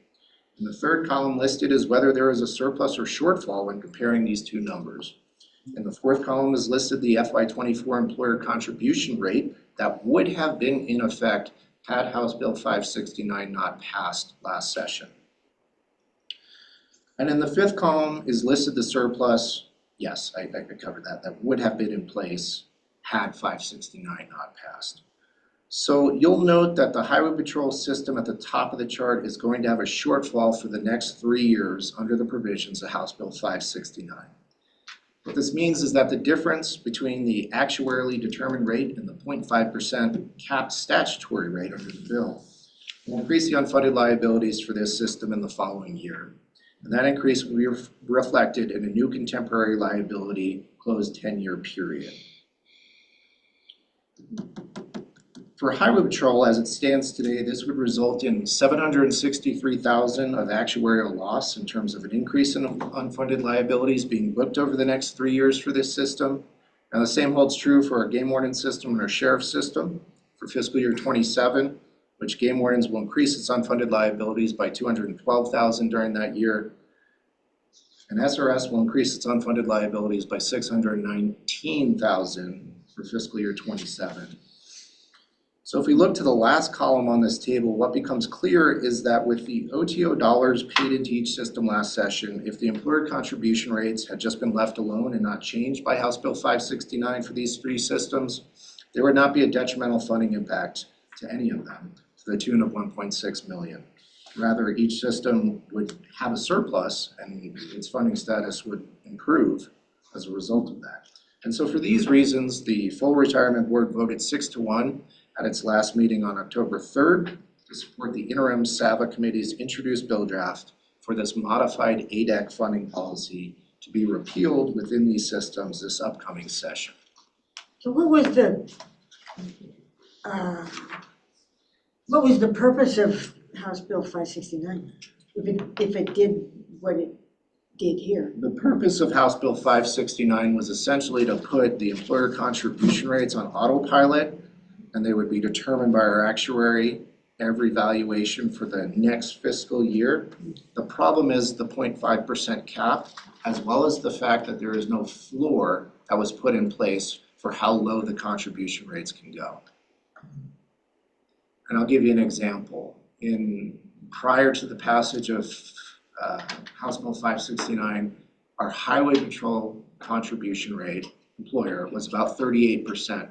And the third column listed is whether there is a surplus or shortfall when comparing these two numbers. And the fourth column is listed the FY24 employer contribution rate that would have been in effect had House Bill 569 not passed last session. And in the fifth column is listed the surplus, yes, I covered that would have been in place had 569 not passed. So you'll note that the Highway Patrol system at the top of the chart is going to have a shortfall for the next 3 years under the provisions of House Bill 569. What this means is that the difference between the actuarially determined rate and the 0.5% capped statutory rate under the bill will increase the unfunded liabilities for this system in the following year. And that increase will be reflected in a new contemporary liability closed 10-year period. For Highway Patrol, as it stands today, this would result in $763,000 of actuarial loss in terms of an increase in unfunded liabilities being booked over the next 3 years for this system. And the same holds true for our game warden system and our sheriff system. For fiscal year 27, which game wardens will increase its unfunded liabilities by $212,000 during that year. And SRS will increase its unfunded liabilities by $619,000 for fiscal year 27. So if we look to the last column on this table, what becomes clear is that with the OTO dollars paid into each system last session, if the employer contribution rates had just been left alone and not changed by House Bill 569 for these 3 systems, there would not be a detrimental funding impact to any of them to the tune of $1.6 million. Rather, each system would have a surplus and its funding status would improve as a result of that. And so for these reasons, the full retirement board voted 6-1 at its last meeting on October 3rd to support the interim SAVA committee's introduced bill draft for this modified ADEC funding policy to be repealed within these systems this upcoming session. So what was the purpose of House Bill 569 if it did what it did here? The purpose of House Bill 569 was essentially to put the employer contribution rates on autopilot, and they would be determined by our actuary every valuation for the next fiscal year. The problem is the 0.5% cap, as well as the fact that there is no floor that was put in place for how low the contribution rates can go. And I'll give you an example. Prior to the passage of House Bill 569, our Highway Patrol contribution rate, employer, was about 38%.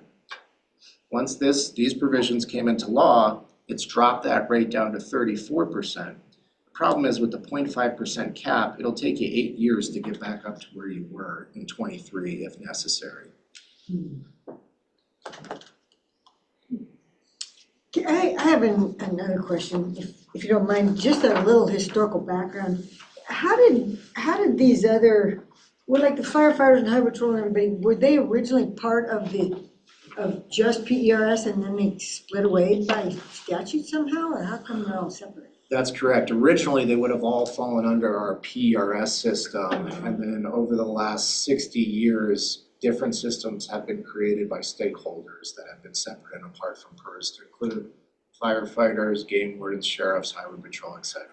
Once these provisions came into law, it's dropped that rate down to 34%. The problem is with the 0.5% cap, it'll take you 8 years to get back up to where you were in 23 if necessary. I have another question, if you don't mind, just a little historical background. How did these other, like the firefighters and highway patrol and everybody, were they originally part of just PERS and then they split away by statute somehow, or how come they're all separate? That's correct. Originally, they would have all fallen under our PERS system, and then over the last 60 years, different systems have been created by stakeholders that have been separate and apart from PERS to include firefighters, game wardens, sheriffs, highway patrol, etc.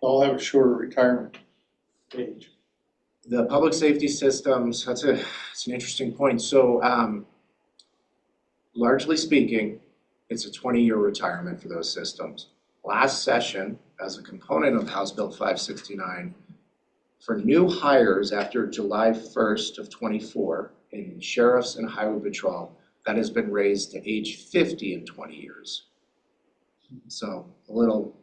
All have a shorter retirement age. The public safety systems, it's an interesting point. So largely speaking, it's a 20-year retirement for those systems. Last session, as a component of House Bill 569, for new hires after July 1st of 24 in sheriffs and highway patrol, that has been raised to age 50 in 20 years. So a little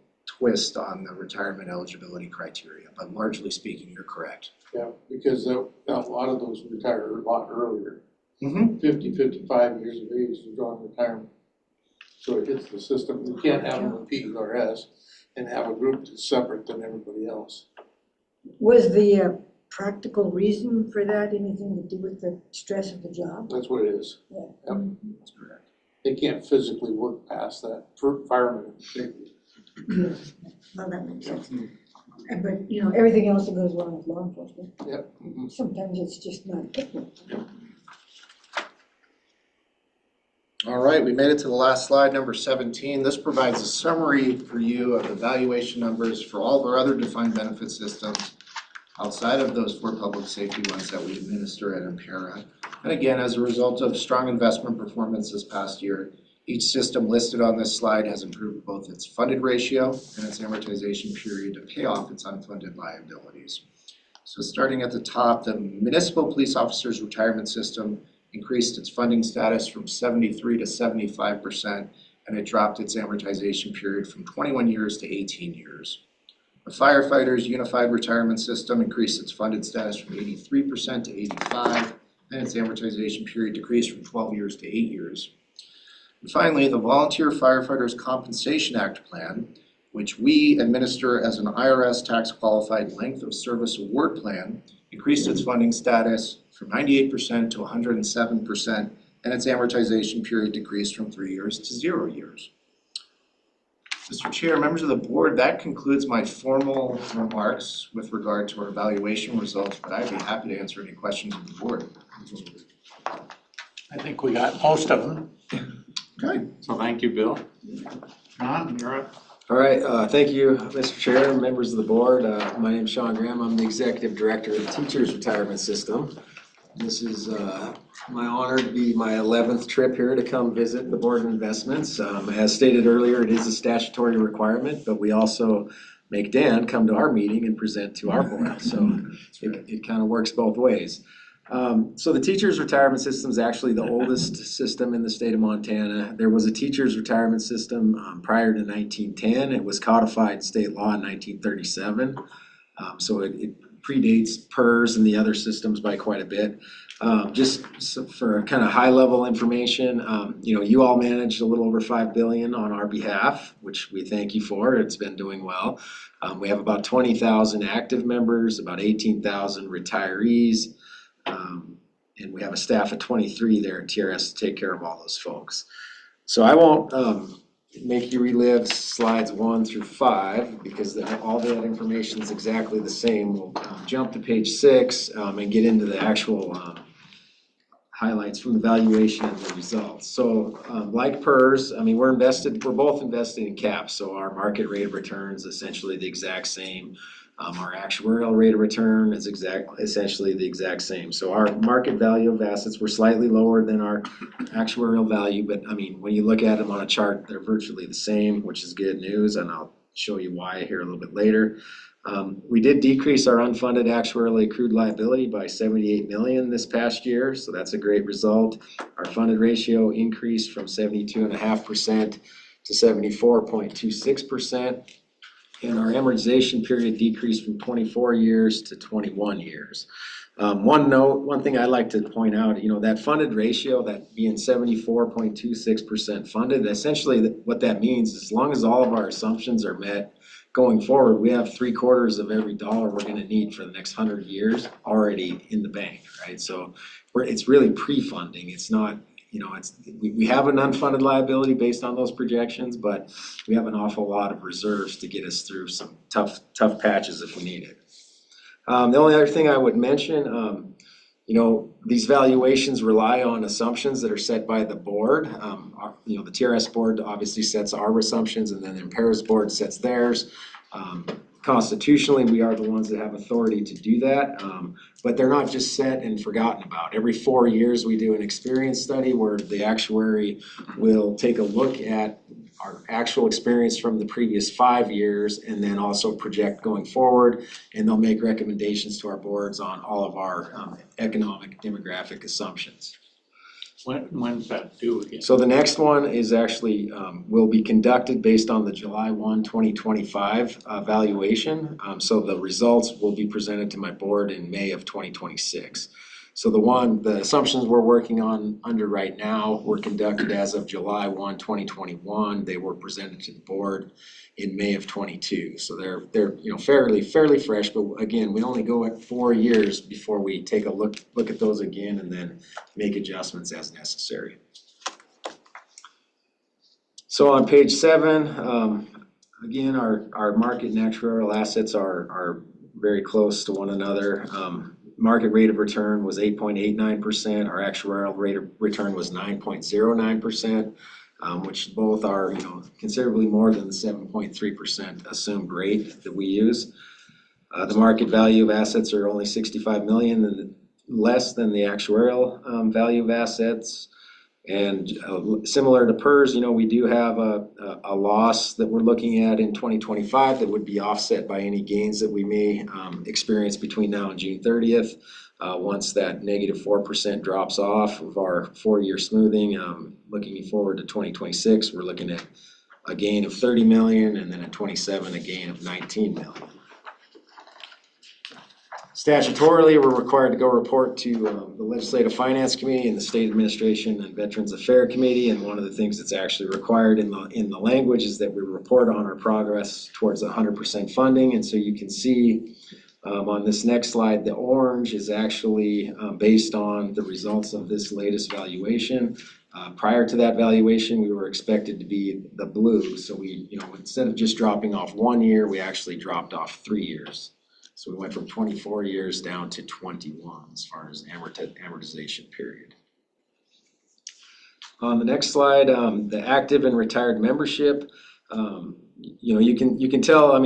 twist on the retirement eligibility criteria, but largely speaking, you're correct. Yeah, because a lot of those retire a lot earlier. Mm-hmm. 50, 55 years of age to draw in retirement. So it hits the system. You can't have them with PERS and have a group that's separate than everybody else. Was the practical reason for that anything to do with the stress of the job? That's what it is. Yeah. Yep, that's correct. They can't physically work past that, for firemen in particular. Well, that makes sense. But, you know, everything else that goes along with law enforcement, Yep. sometimes it's just not applicable. All right, we made it to the last slide, number 17. This provides a summary for you of the valuation numbers for all of our other defined benefit systems outside of those 4 public safety ones that we administer at Impera. And again, as a result of strong investment performance this past year, each system listed on this slide has improved both its funded ratio and its amortization period to pay off its unfunded liabilities. So starting at the top, the Municipal Police Officers Retirement System increased its funding status from 73 to 75%, and it dropped its amortization period from 21 years to 18 years. The Firefighters Unified Retirement System increased its funded status from 83% to 85%, and its amortization period decreased from 12 years to 8 years. And finally, the Volunteer Firefighters Compensation Act plan, which we administer as an IRS tax qualified length of service award plan, increased its funding status from 98% to 107%, and its amortization period decreased from 3 years to 0 years. Mr. Chair, members of the board, that concludes my formal remarks with regard to our evaluation results, but I'd be happy to answer any questions of the board. I think we got most of them. Okay. So thank you, Bill. John, you're up. All right, thank you, Mr. Chair, members of the board. My name is Sean Graham. I'm the Executive Director of the Teachers Retirement System. This is my honor to be my 11th trip here to come visit the Board of Investments. As stated earlier, it is a statutory requirement, but we also make Dan come to our meeting and present to our board. So it kind of works both ways. So the Teachers Retirement System is actually the oldest system in the state of Montana. There was a Teachers Retirement System prior to 1910. It was codified in state law in 1937. So it predates PERS and the other systems by quite a bit. Just for kind of high level information, you all managed a little over $5 billion on our behalf, which we thank you for. It's been doing well. We have about 20,000 active members, about 18,000 retirees. And we have a staff of 23 there at TRS to take care of all those folks. So I won't make you relive slides 1 through 5 because all that information is exactly the same. We'll jump to page 6 and get into the actual highlights from the valuation and the results. So like PERS, we're both invested in caps. So our market rate of return is essentially the exact same. Our actuarial rate of return is essentially the exact same. So our market value of assets were slightly lower than our actuarial value, but when you look at them on a chart, they're virtually the same, which is good news, and I'll show you why here a little bit later. We did decrease our unfunded actuarially accrued liability by $78 million this past year, so that's a great result. Our funded ratio increased from 72.5% to 74.26%. And our amortization period decreased from 24 years to 21 years. One thing I'd like to point out, that funded ratio, that being 74.26% funded, essentially what that means is as long as all of our assumptions are met going forward, we have 3/4 of every dollar we're going to need for the next 100 years already in the bank, right? So it's really pre-funding. It's not, we have an unfunded liability based on those projections, but we have an awful lot of reserves to get us through some tough patches if we need it. The only other thing I would mention, these valuations rely on assumptions that are set by the board. The TRS board obviously sets our assumptions, and then the Impera's board sets theirs. Constitutionally, we are the ones that have authority to do that, but they're not just set and forgotten about. Every 4 years, we do an experience study where the actuary will take a look at our actual experience from the previous 5 years and then also project going forward, and they'll make recommendations to our boards on all of our economic demographic assumptions. When's that due again? So the next one is actually, will be conducted based on the July 1, 2025 valuation. So the results will be presented to my board in May of 2026. So the assumptions we're working on under right now were conducted as of July 1, 2021. They were presented to the board in May of 22. So they're fairly fresh, but again, we only go at 4 years before we take a look at those again and then make adjustments as necessary. So on page 7, again, our market and actuarial assets are very close to one another. Market rate of return was 8.89%. Our actuarial rate of return was 9.09%, which both are considerably more than the 7.3% assumed rate that we use. The market value of assets are only $65 million less than the actuarial value of assets. And similar to PERS, we do have a loss that we're looking at in 2025 that would be offset by any gains that we may experience between now and June 30th. Once that negative 4% drops off of our 4-year smoothing, looking forward to 2026, we're looking at a gain of 30 million, and then at 27, a gain of 19 million. Statutorily, we're required to go report to the Legislative Finance Committee and the State Administration and Veterans Affairs Committee. And one of the things that's actually required in the language is that we report on our progress towards 100% funding. And so you can see on this next slide, the orange is actually based on the results of this latest valuation. Prior to that valuation, we were expected to be the blue. So we, instead of just dropping off 1 year, we actually dropped off 3 years. So we went from 24 years down to 21 as far as amortization period. On the next slide, the active and retired membership, you can tell,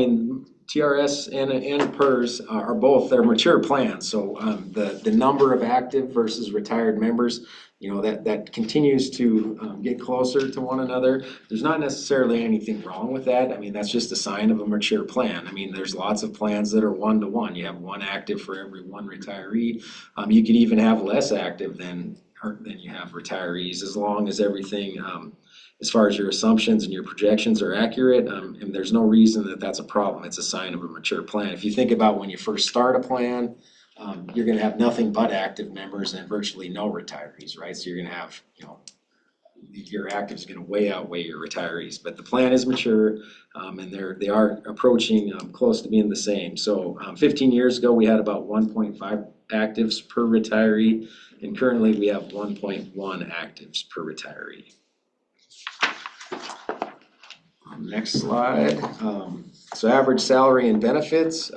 TRS and PERS are both, they're mature plans. So the number of active versus retired members, that continues to get closer to one another. There's not necessarily anything wrong with that. That's just a sign of a mature plan. There's lots of plans that are 1-to-1. You have 1 active for every 1 retiree. You could even have less active than you have retirees, as long as everything, as far as your assumptions and your projections are accurate, and there's no reason that that's a problem. It's a sign of a mature plan. If you think about when you first start a plan, you're going to have nothing but active members and virtually no retirees, right? So you're going to have, your active is going to way outweigh your retirees. But the plan is mature, and they are approaching close to being the same. So 15 years ago, we had about 1.5 actives per retiree, and currently we have 1.1 actives per retiree. Next slide. So average salary and benefits.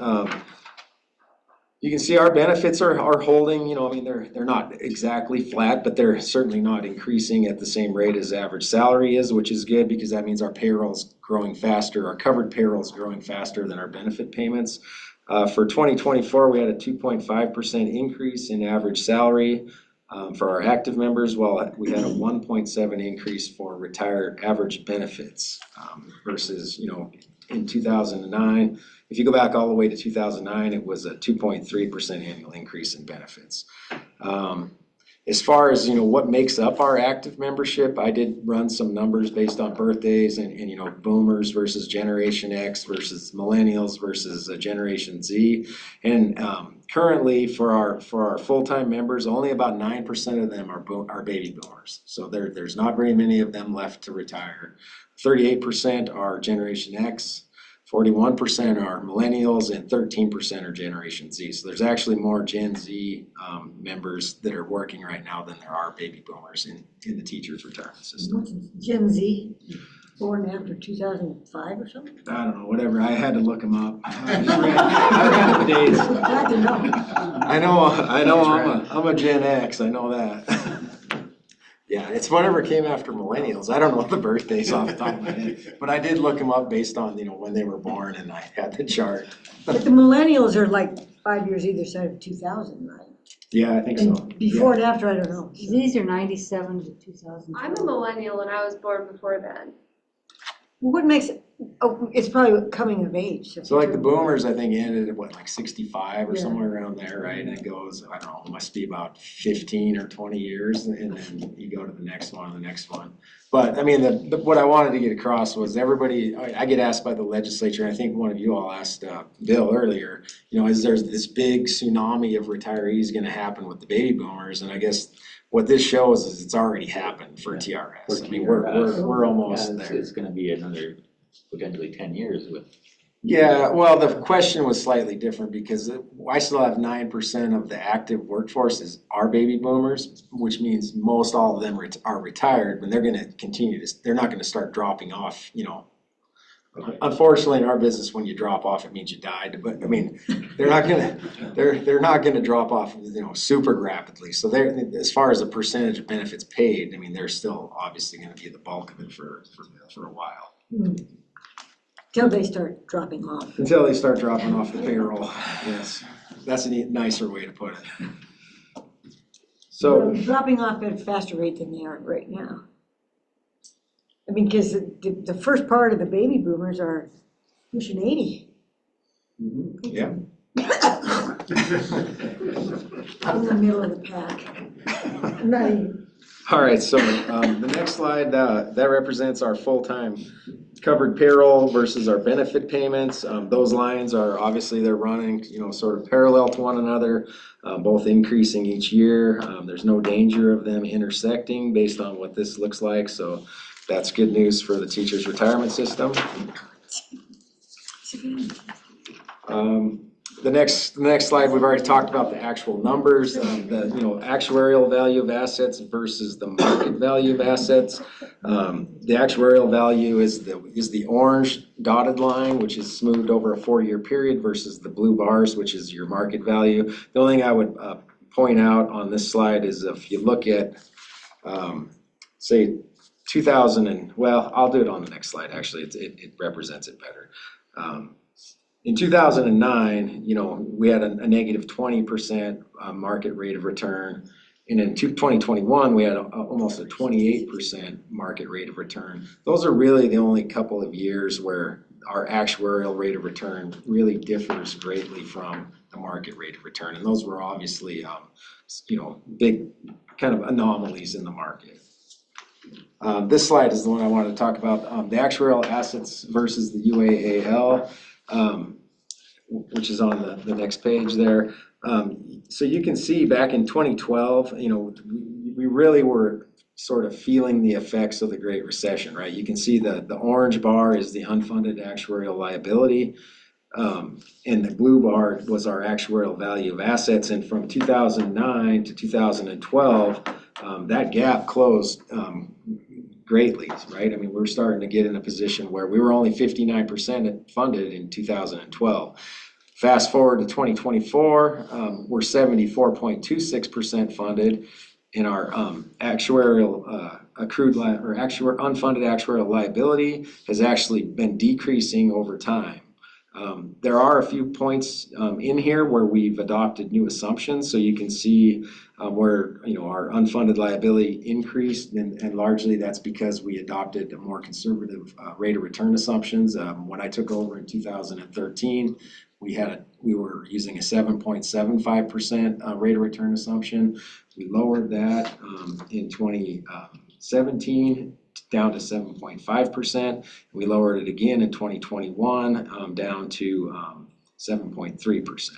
You can see our benefits are holding, they're not exactly flat, but they're certainly not increasing at the same rate as average salary is, which is good because that means our payroll's growing faster, our covered payroll's growing faster than our benefit payments. For 2024, we had a 2.5% increase in average salary for our active members, while we had a 1.7 increase for retired average benefits versus, in 2009. If you go back all the way to 2009, it was a 2.3% annual increase in benefits. As far as, what makes up our active membership, I did run some numbers based on birthdays and boomers versus Generation X versus millennials versus Generation Z. And currently for our full-time members, only about 9% of them are baby boomers. So there's not very many of them left to retire. 38% are Generation X. 41% are millennials, and 13% are Generation Z. So there's actually more Gen Z members that are working right now than there are baby boomers in the teachers' retirement system. Gen Z, born after 2005 or something? I don't know, whatever. I had to look them up. I ran the days. Glad to know. I know. I'm a Gen X. I know that. Yeah, it's whatever came after millennials. I don't know the birthdays off the top of my head, but I did look them up based on, when they were born, and I had the chart. But the millennials are like 5 years either side of 2000, right? Yeah, I think so. Before and after, I don't know. These are 97 to 2000. I'm a millennial and I was born before then. What makes it, oh, it's probably coming of age. So like the boomers, I think ended at what, like 65 or Yeah. somewhere around there, right? And it goes, I don't know, must be about 15 or 20 years, and then you go to the next one, and the next one. But I mean, what I wanted to get across was everybody, I get asked by the legislature, and I think one of you all asked Bill earlier, you know, is there's this big tsunami of retirees gonna happen with the baby boomers? And I guess what this shows is it's already happened for TRS. I mean, we're almost there. It's gonna be another potentially 10 years with. Yeah, well, the question was slightly different because I still have 9% of the active workforce are baby boomers, which means most all of them are retired, but they're gonna continue to, they're not gonna start dropping off, you know. Unfortunately, in our business, when you drop off, it means you died, but I mean, they're not gonna drop off, you know, super rapidly. So they're, as far as the percentage of benefits paid, I mean, they're still obviously gonna be the bulk of it for a while. Till they start dropping off. Until they start dropping off the payroll, yes. That's a nicer way to put it. So, Dropping off at a faster rate than they are right now. I mean, because the first part of the baby boomers are pushing 80. yeah. I'm in the middle of the pack. I'm not even. All right, so the next slide, that represents our full-time covered payroll versus our benefit payments. Those lines are, obviously, they're running, you know, sort of parallel to one another, both increasing each year. There's no danger of them intersecting based on what this looks like, so that's good news for the teachers' retirement system. The next slide, we've already talked about the actual numbers, the, you know, actuarial value of assets versus the market value of assets. The actuarial value is the orange dotted line, which is smoothed over a 4-year period, versus the blue bars, which is your market value. The only thing I would point out on this slide is if you look at, say, 2000 well, I'll do it on the next slide, actually, it represents it better. In 2009, you know, we had a negative 20% market rate of return. And in 2021, we had almost a 28% market rate of return. Those are really the only couple of years where our actuarial rate of return really differs greatly from the market rate of return. And those were obviously, you know, big kind of anomalies in the market. This slide is the one I wanted to talk about, the actuarial assets versus the UAAL. Which is on the next page there. So you can see back in 2012, you know, we really were sort of feeling the effects of the Great Recession, right? You can see the orange bar is the unfunded actuarial liability, and the blue bar was our actuarial value of assets. And from 2009 to 2012, that gap closed greatly, right? I mean, we're starting to get in a position where we were only 59% funded in 2012. Fast forward to 2024, we're 74.26% funded, and our actuarial accrued or unfunded actuarial liability has actually been decreasing over time. There are a few points in here where we've adopted new assumptions, so you can see where, you know, our unfunded liability increased, and largely that's because we adopted a more conservative rate of return assumptions. When I took over in 2013, we were using a 7.75% rate of return assumption. We lowered that in 2017 down to 7.5%. We lowered it again in 2021 down to 7.3%.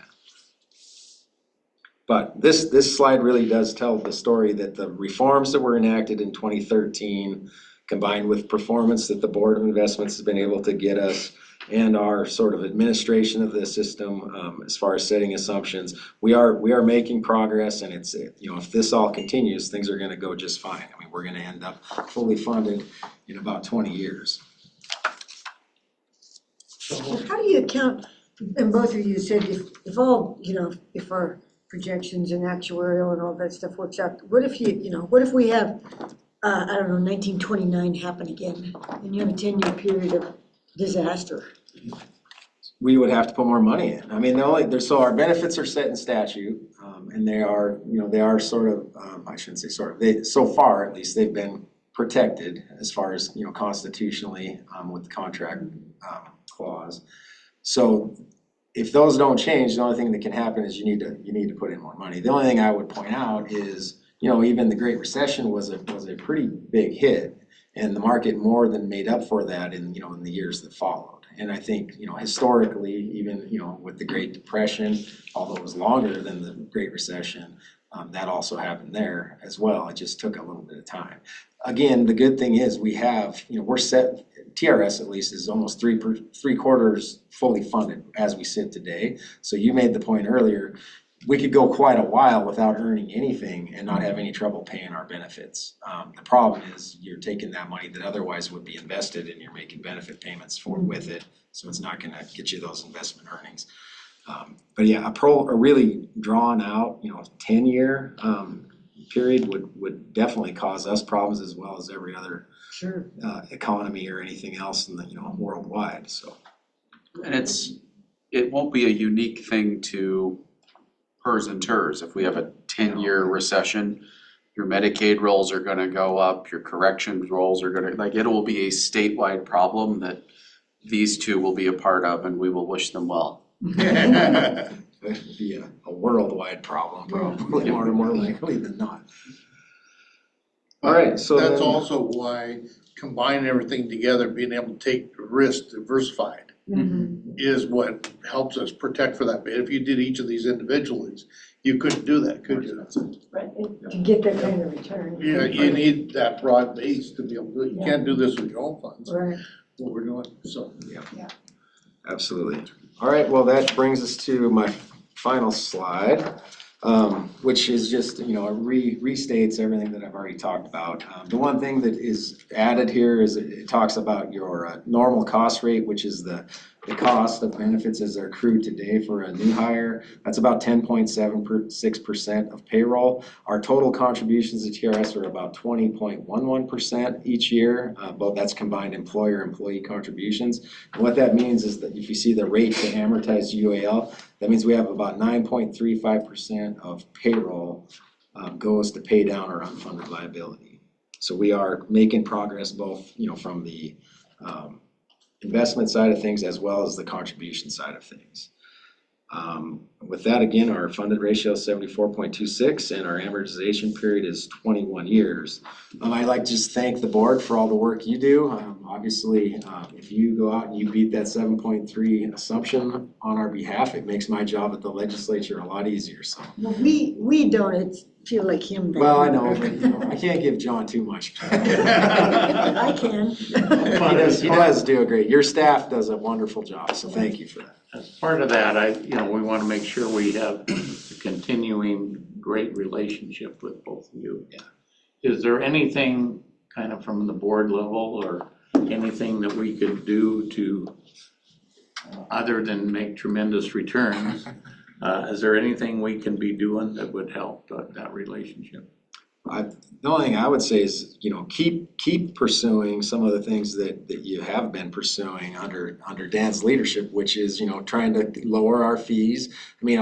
But this slide really does tell the story that the reforms that were enacted in 2013, combined with performance that the Board of Investments has been able to get us, and our sort of administration of the system as far as setting assumptions, we are making progress, and it's, you know, if this all continues, things are going to go just fine. I mean, we're going to end up fully funded in about 20 years. Well, how do you account, and both of you said if all, you know, if our projections and actuarial and all that stuff works out, what if what if we have, I don't know, 1929 happen again, and you have a 10-year period of disaster? We would have to put more money in. I mean, so our benefits are set in statute, and they are, you know, they are sort of, I shouldn't say sort of, so far at least, they've been protected as far as, you know, constitutionally, with the contract, clause. So if those don't change, the only thing that can happen is you need to put in more money. The only thing I would point out is, you know, even the Great Recession was a pretty big hit, and the market more than made up for that in the years that followed. And I think, you know, historically, even, you know, with the Great Depression, although it was longer than the Great Recession, that also happened there as well. It just took a little bit of time. Again, the good thing is we have, you know, we're set, TRS at least is almost three quarters fully funded as we sit today. So you made the point earlier, we could go quite a while without earning anything and not have any trouble paying our benefits. The problem is you're taking that money that otherwise would be invested and you're making benefit payments with it. So it's not gonna get you those investment earnings. But yeah, a really drawn out, you know, 10-year period would definitely cause us problems as well as every other economy or anything else in the, you know, worldwide. So, And it won't be a unique thing to PERS and TERS. If we have a 10-year recession, your Medicaid rolls are gonna go up, your corrections rolls are gonna, like, it will be a statewide problem that these two will be a part of, and we will wish them well. it would be a worldwide problem, probably more likely than not. All right, so That's then- also why combining everything together, being able to take the risk diversified is what helps us protect for that bit. If you did each of these individually, you couldn't do that, could you? Right, to get that kind of return. Yeah, you need that broad base to be able to do it. You can't do this with your own funds, Right. what we're doing, so. Yeah. Absolutely. All right, well, that brings us to my final slide, which is just, you know, it restates everything that I've already talked about. The one thing that is added here is it talks about your normal cost rate, which is the cost of benefits as they're accrued today for a new hire. That's about 10.76% of payroll. Our total contributions to TRS are about 20.11% each year, but that's combined employer-employee contributions. And what that means is that if you see the rate to amortized UAL, that means we have about 9.35% of payroll goes to pay down our unfunded liability. So we are making progress both, you know, from the investment side of things as well as the contribution side of things. With that, again, our funded ratio is 74.26 and our amortization period is 21 years. I'd like to just thank the board for all the work you do. Obviously, if you go out and you beat that 7.3 assumption on our behalf, it makes my job at the legislature a lot easier, so. Well, we don't feel like him then. Well, I know, but you know, I can't give John too much. I can. He does do a great, your staff does a wonderful job, so thank you for that. As part of that, we want to make sure we have a continuing great relationship with both of you. Yeah. Is there anything kind of from the board level or anything that we could do to, other than make tremendous returns, is there anything we can be doing that would help that relationship? The only thing I would say is, you know, keep pursuing some of the things that you have been pursuing under Dan's leadership, which is, you know, trying to lower our fees. I mean,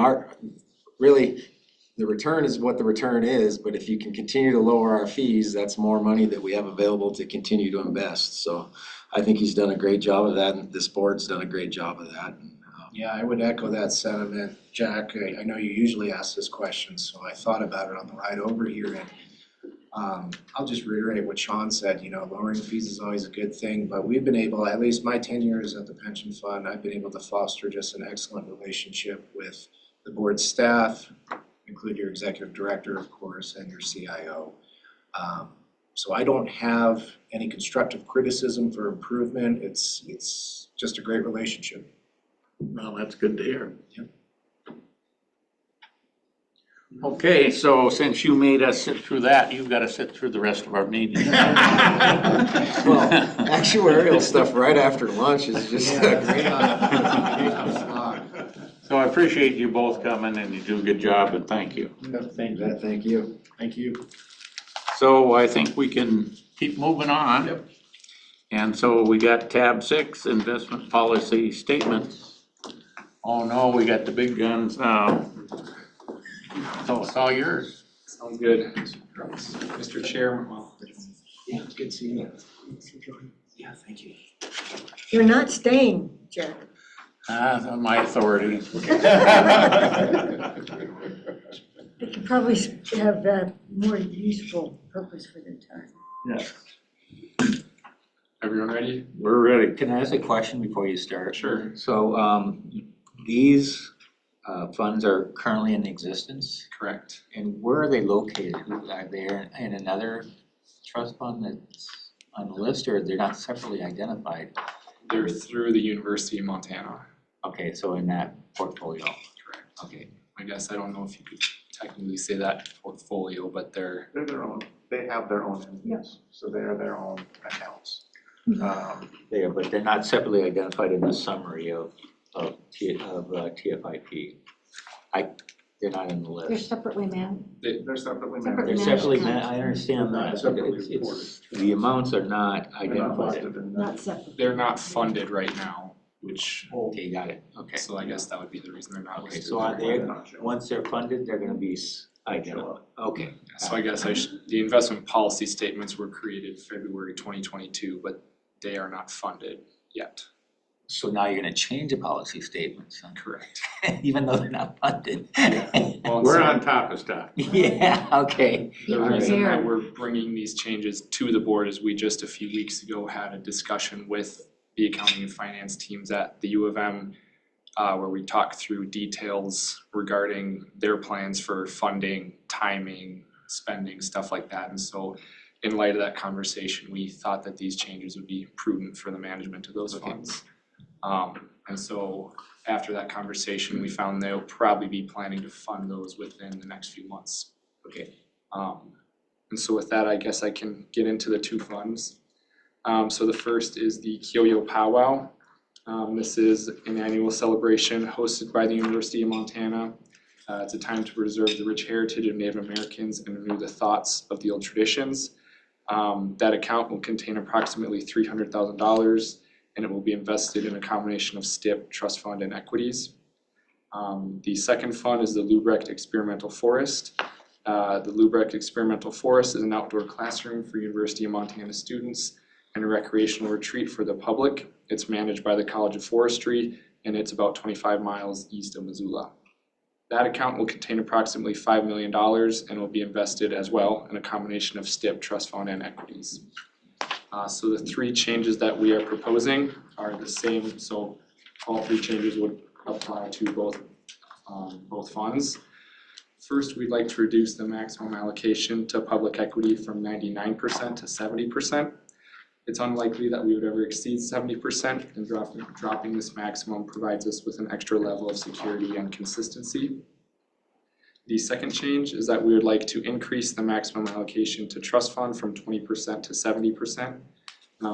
really, the return is what the return is, but if you can continue to lower our fees, that's more money that we have available to continue to invest. So I think he's done a great job of that, and this board's done a great job of that. Yeah, I would echo that sentiment. Jack, I know you usually ask this question, so I thought about it on the ride over here. And I'll just reiterate what Sean said, you know, lowering fees is always a good thing, but we've been able, at least my 10 years at the pension fund, I've been able to foster just an excellent relationship with the board staff, include your executive director, of course, and your CIO. So I don't have any constructive criticism for improvement. It's just a great relationship. Well, that's good to hear. Yep. Okay, so since you made us sit through that, you've got to sit through the rest of our meeting. Well, actuarial stuff right after lunch is just great. So I appreciate you both coming, and you do a good job, and thank you. Thank you. Thank you. Thank you. So I think we can keep moving on. Yep. And so we got tab 6, investment policy statements. Oh no, we got the big guns now. So it's all yours. Sounds good. Mr. Chair, well, Yeah, good seeing you. Yeah, thank you. You're not staying, Jack. My authority. They could probably have a more useful purpose for their time. Yeah. Everyone ready? We're ready. Can I ask a question before you start? Sure. So, these funds are currently in existence, Correct. and where are they located? Are they in another trust fund that's on the list, or they're not separately identified? They're through the University of Montana. Okay, so in that portfolio. Correct. Okay. I guess I don't know if you could technically say that portfolio, but they're their own, they have their own entities, so they are their own accounts. But they're not separately identified in the summary of TFIP. They're not in the list. They're separately managed. They're separately Separately managed. They're separately managed I understand that, but Separately it's, the amounts are not identified. Not separate. They're not funded right now, which, Okay, got it, okay. so I guess that would be the reason they're not Okay, listed. so are they, once they're funded, they're gonna be identified, okay. So I guess the investment policy statements were created February 2022, but they are not funded yet. So now you're gonna change the policy statements, huh? Correct. Even though they're not funded? Well, We're so on top of stuff. Yeah, okay. The All right. reason that we're bringing these changes to the board is we just a few weeks ago had a discussion with the accounting and finance teams at the U of M, where we talked through details regarding their plans for funding, timing, spending, stuff like that. And so in light of that conversation, we thought that these changes would be prudent for the management of those funds. And so after that conversation, we found they'll probably be planning to fund those within the next few months. Okay. And so with that, I guess I can get into the two funds. So the first is the Kyoyo Powwow. This is an annual celebration hosted by the University of Montana. It's a time to preserve the rich heritage of Native Americans and renew the thoughts of the old traditions. That account will contain approximately $300,000, and it will be invested in a combination of STIP, trust fund, and equities. The second fund is the Lubrecht Experimental Forest. The Lubrecht Experimental Forest is an outdoor classroom for University of Montana students and a recreational retreat for the public. It's managed by the College of Forestry, and it's about 25 miles east of Missoula. That account will contain approximately $5 million and will be invested as well in a combination of STIP, trust fund, and equities. So the three changes that we are proposing are the same, so all three changes would apply to both funds. First, we'd like to reduce the maximum allocation to public equity from 99% to 70%. It's unlikely that we would ever exceed 70%, and dropping this maximum provides us with an extra level of security and consistency. The second change is that we would like to increase the maximum allocation to trust fund from 20% to 70%.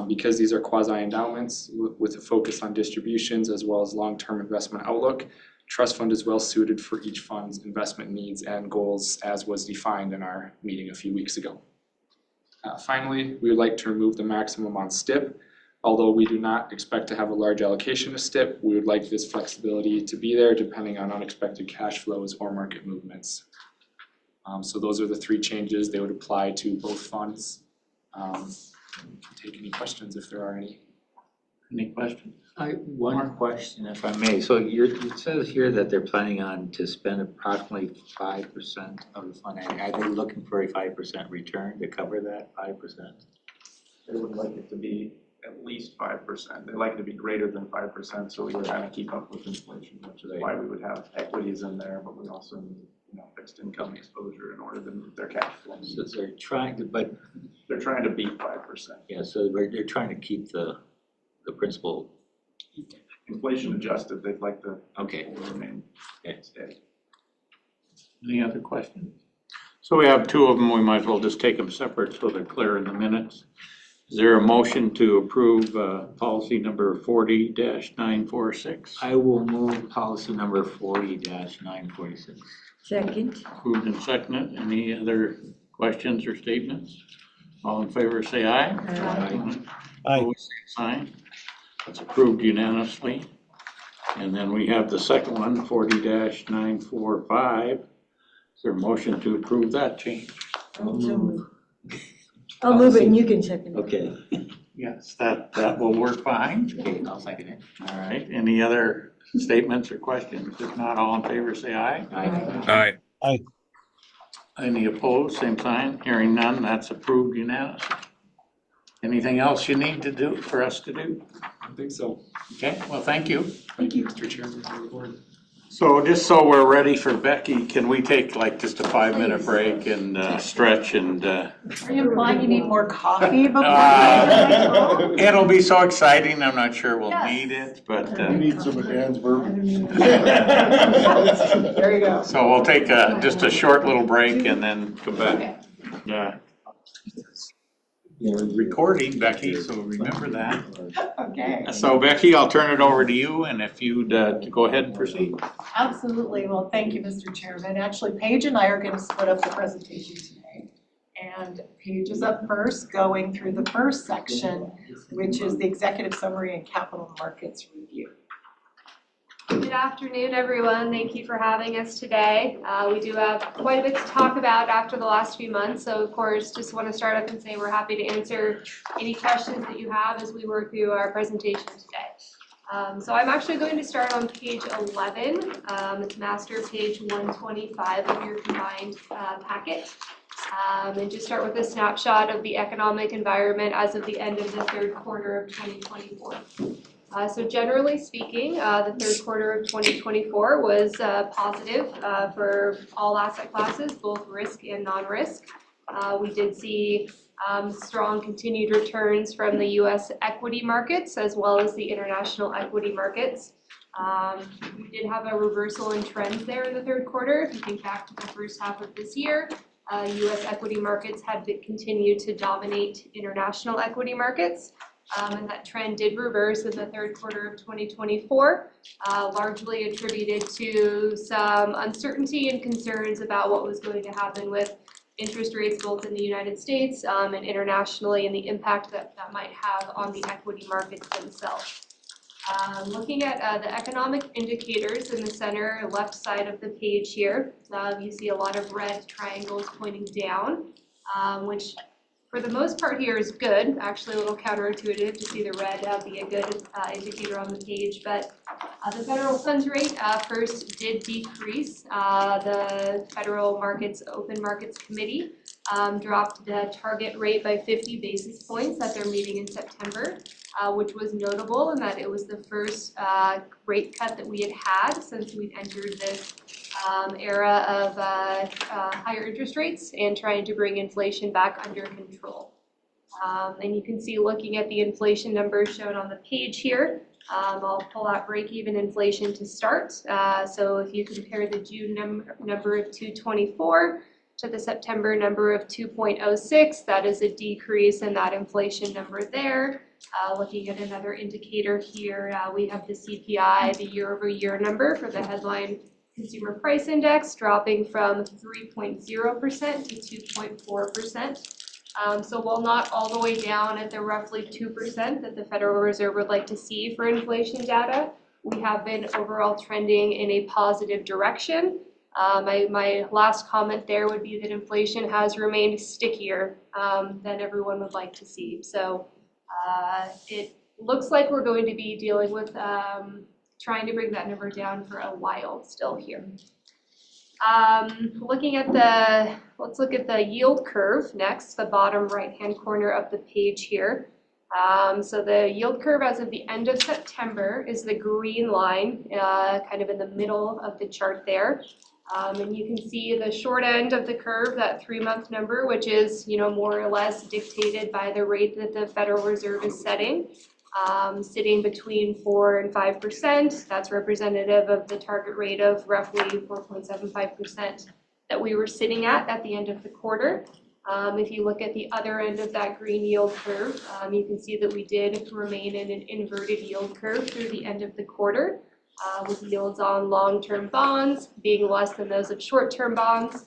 Because these are quasi-endowments with a focus on distributions as well as long-term investment outlook, trust fund is well suited for each fund's investment needs and goals as was defined in our meeting a few weeks ago. Finally, we would like to remove the maximum on STIP. Although we do not expect to have a large allocation to STIP, we would like this flexibility to be there depending on unexpected cash flows or market movements. So those are the three changes. They would apply to both funds. Take any questions if there are any. Any questions? One question, if I may. So it says here that they're planning on to spend approximately 5% of the fund. Are they looking for a 5% return to cover that 5%? They would like it to be at least 5%. They like it to be greater than 5%, so we would kind of keep up with inflation, which is why we would have equities in there, but we also need, fixed income exposure in order to move their cash flow. So they're trying to, but they're trying to beat 5%. Yeah, so they're trying to keep the principal. Inflation adjusted, they'd like to remain steady. Any other questions? So we have two of them, we might as well just take them separate so they're clear in the minutes. Is there a motion to approve policy number 40-946? I will move policy number 40-946. Second. Moved and seconded. Any other questions or statements? All in favor say aye. Aye. Aye. Opposed, same sign. That's approved unanimously. And then we have the second one, 40-945. Is there a motion to approve that change? I'll move it and you can second it. Okay, Yes, that will work fine. okay, I'll second it. All right, any other statements or questions? If not, all in favor, say aye. Aye. Aye. Any opposed, same sign. Hearing none, that's approved unanimously. Anything else you need to do, for us to do? I think so. Okay, well, thank you. Thank you, Mr. Chairman, for the board. So just so we're ready for Becky, can we take like just a 5-minute break and stretch and Are you implying you need more coffee before? it'll be so exciting, I'm not sure we'll Yes. need it, but We need some of Dan's bourbon. There you go. so we'll take just a short little break and then come back. Yeah. We're recording, Becky, so remember that. Okay. So Becky, I'll turn it over to you, and if you'd go ahead and proceed. Absolutely. Well, thank you, Mr. Chairman. Actually, Paige and I are going to split up the presentation today. And Paige is up first, going through the first section, which is the executive summary and capital markets review. Good afternoon, everyone. Thank you for having us today. We do have quite a bit to talk about after the last few months, so of course, just want to start up and say we're happy to answer any questions that you have as we work through our presentation today. So I'm actually going to start on page 11. It's master page 125 of your combined packet. And just start with a snapshot of the economic environment as of the end of the third quarter of 2024. So generally speaking, the third quarter of 2024 was positive for all asset classes, both risk and non-risk. We did see strong continued returns from the U.S. equity markets as well as the international equity markets. We did have a reversal in trends there in the third quarter. If you think back to the first half of this year, U.S. equity markets had continued to dominate international equity markets. And that trend did reverse in the third quarter of 2024, largely attributed to some uncertainty and concerns about what was going to happen with interest rates both in the United States and internationally, and the impact that might have on the equity markets themselves. Looking at the economic indicators in the center left side of the page here, you see a lot of red triangles pointing down, which for the most part here is good. Actually a little counterintuitive to see the red be a good indicator on the page, but the federal funds rate first did decrease. The Federal Open Markets Committee dropped the target rate by 50 basis points at their meeting in September, which was notable in that it was the first rate cut that we had had since we'd entered this era of higher interest rates and trying to bring inflation back under control. And you can see, looking at the inflation numbers shown on the page here, I'll pull out break-even inflation to start. So if you compare the June number of 2.24 to the September number of 2.06, that is a decrease in that inflation number there. Looking at another indicator here, we have the CPI, the year-over-year number for the headline Consumer Price Index, dropping from 3.0% to 2.4%. So while not all the way down at the roughly 2% that the Federal Reserve would like to see for inflation data, we have been overall trending in a positive direction. My last comment there would be that inflation has remained stickier than everyone would like to see. So it looks like we're going to be dealing with trying to bring that number down for a while still here. Let's look at the yield curve next, the bottom right-hand corner of the page here. So the yield curve as of the end of September is the green line, kind of in the middle of the chart there. And you can see the short end of the curve, that 3-month number, which is, more or less dictated by the rate that the Federal Reserve is setting, sitting between 4 and 5%. That's representative of the target rate of roughly 4.75% that we were sitting at the end of the quarter. If you look at the other end of that green yield curve, you can see that we did remain in an inverted yield curve through the end of the quarter, with yields on long-term bonds being less than those of short-term bonds.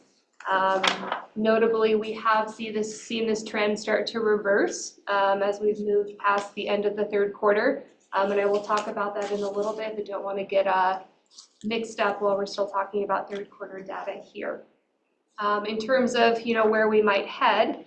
Notably, we have seen this trend start to reverse as we've moved past the end of the third quarter. And I will talk about that in a little bit, but don't want to get mixed up while we're still talking about third quarter data here. In terms of where we might head,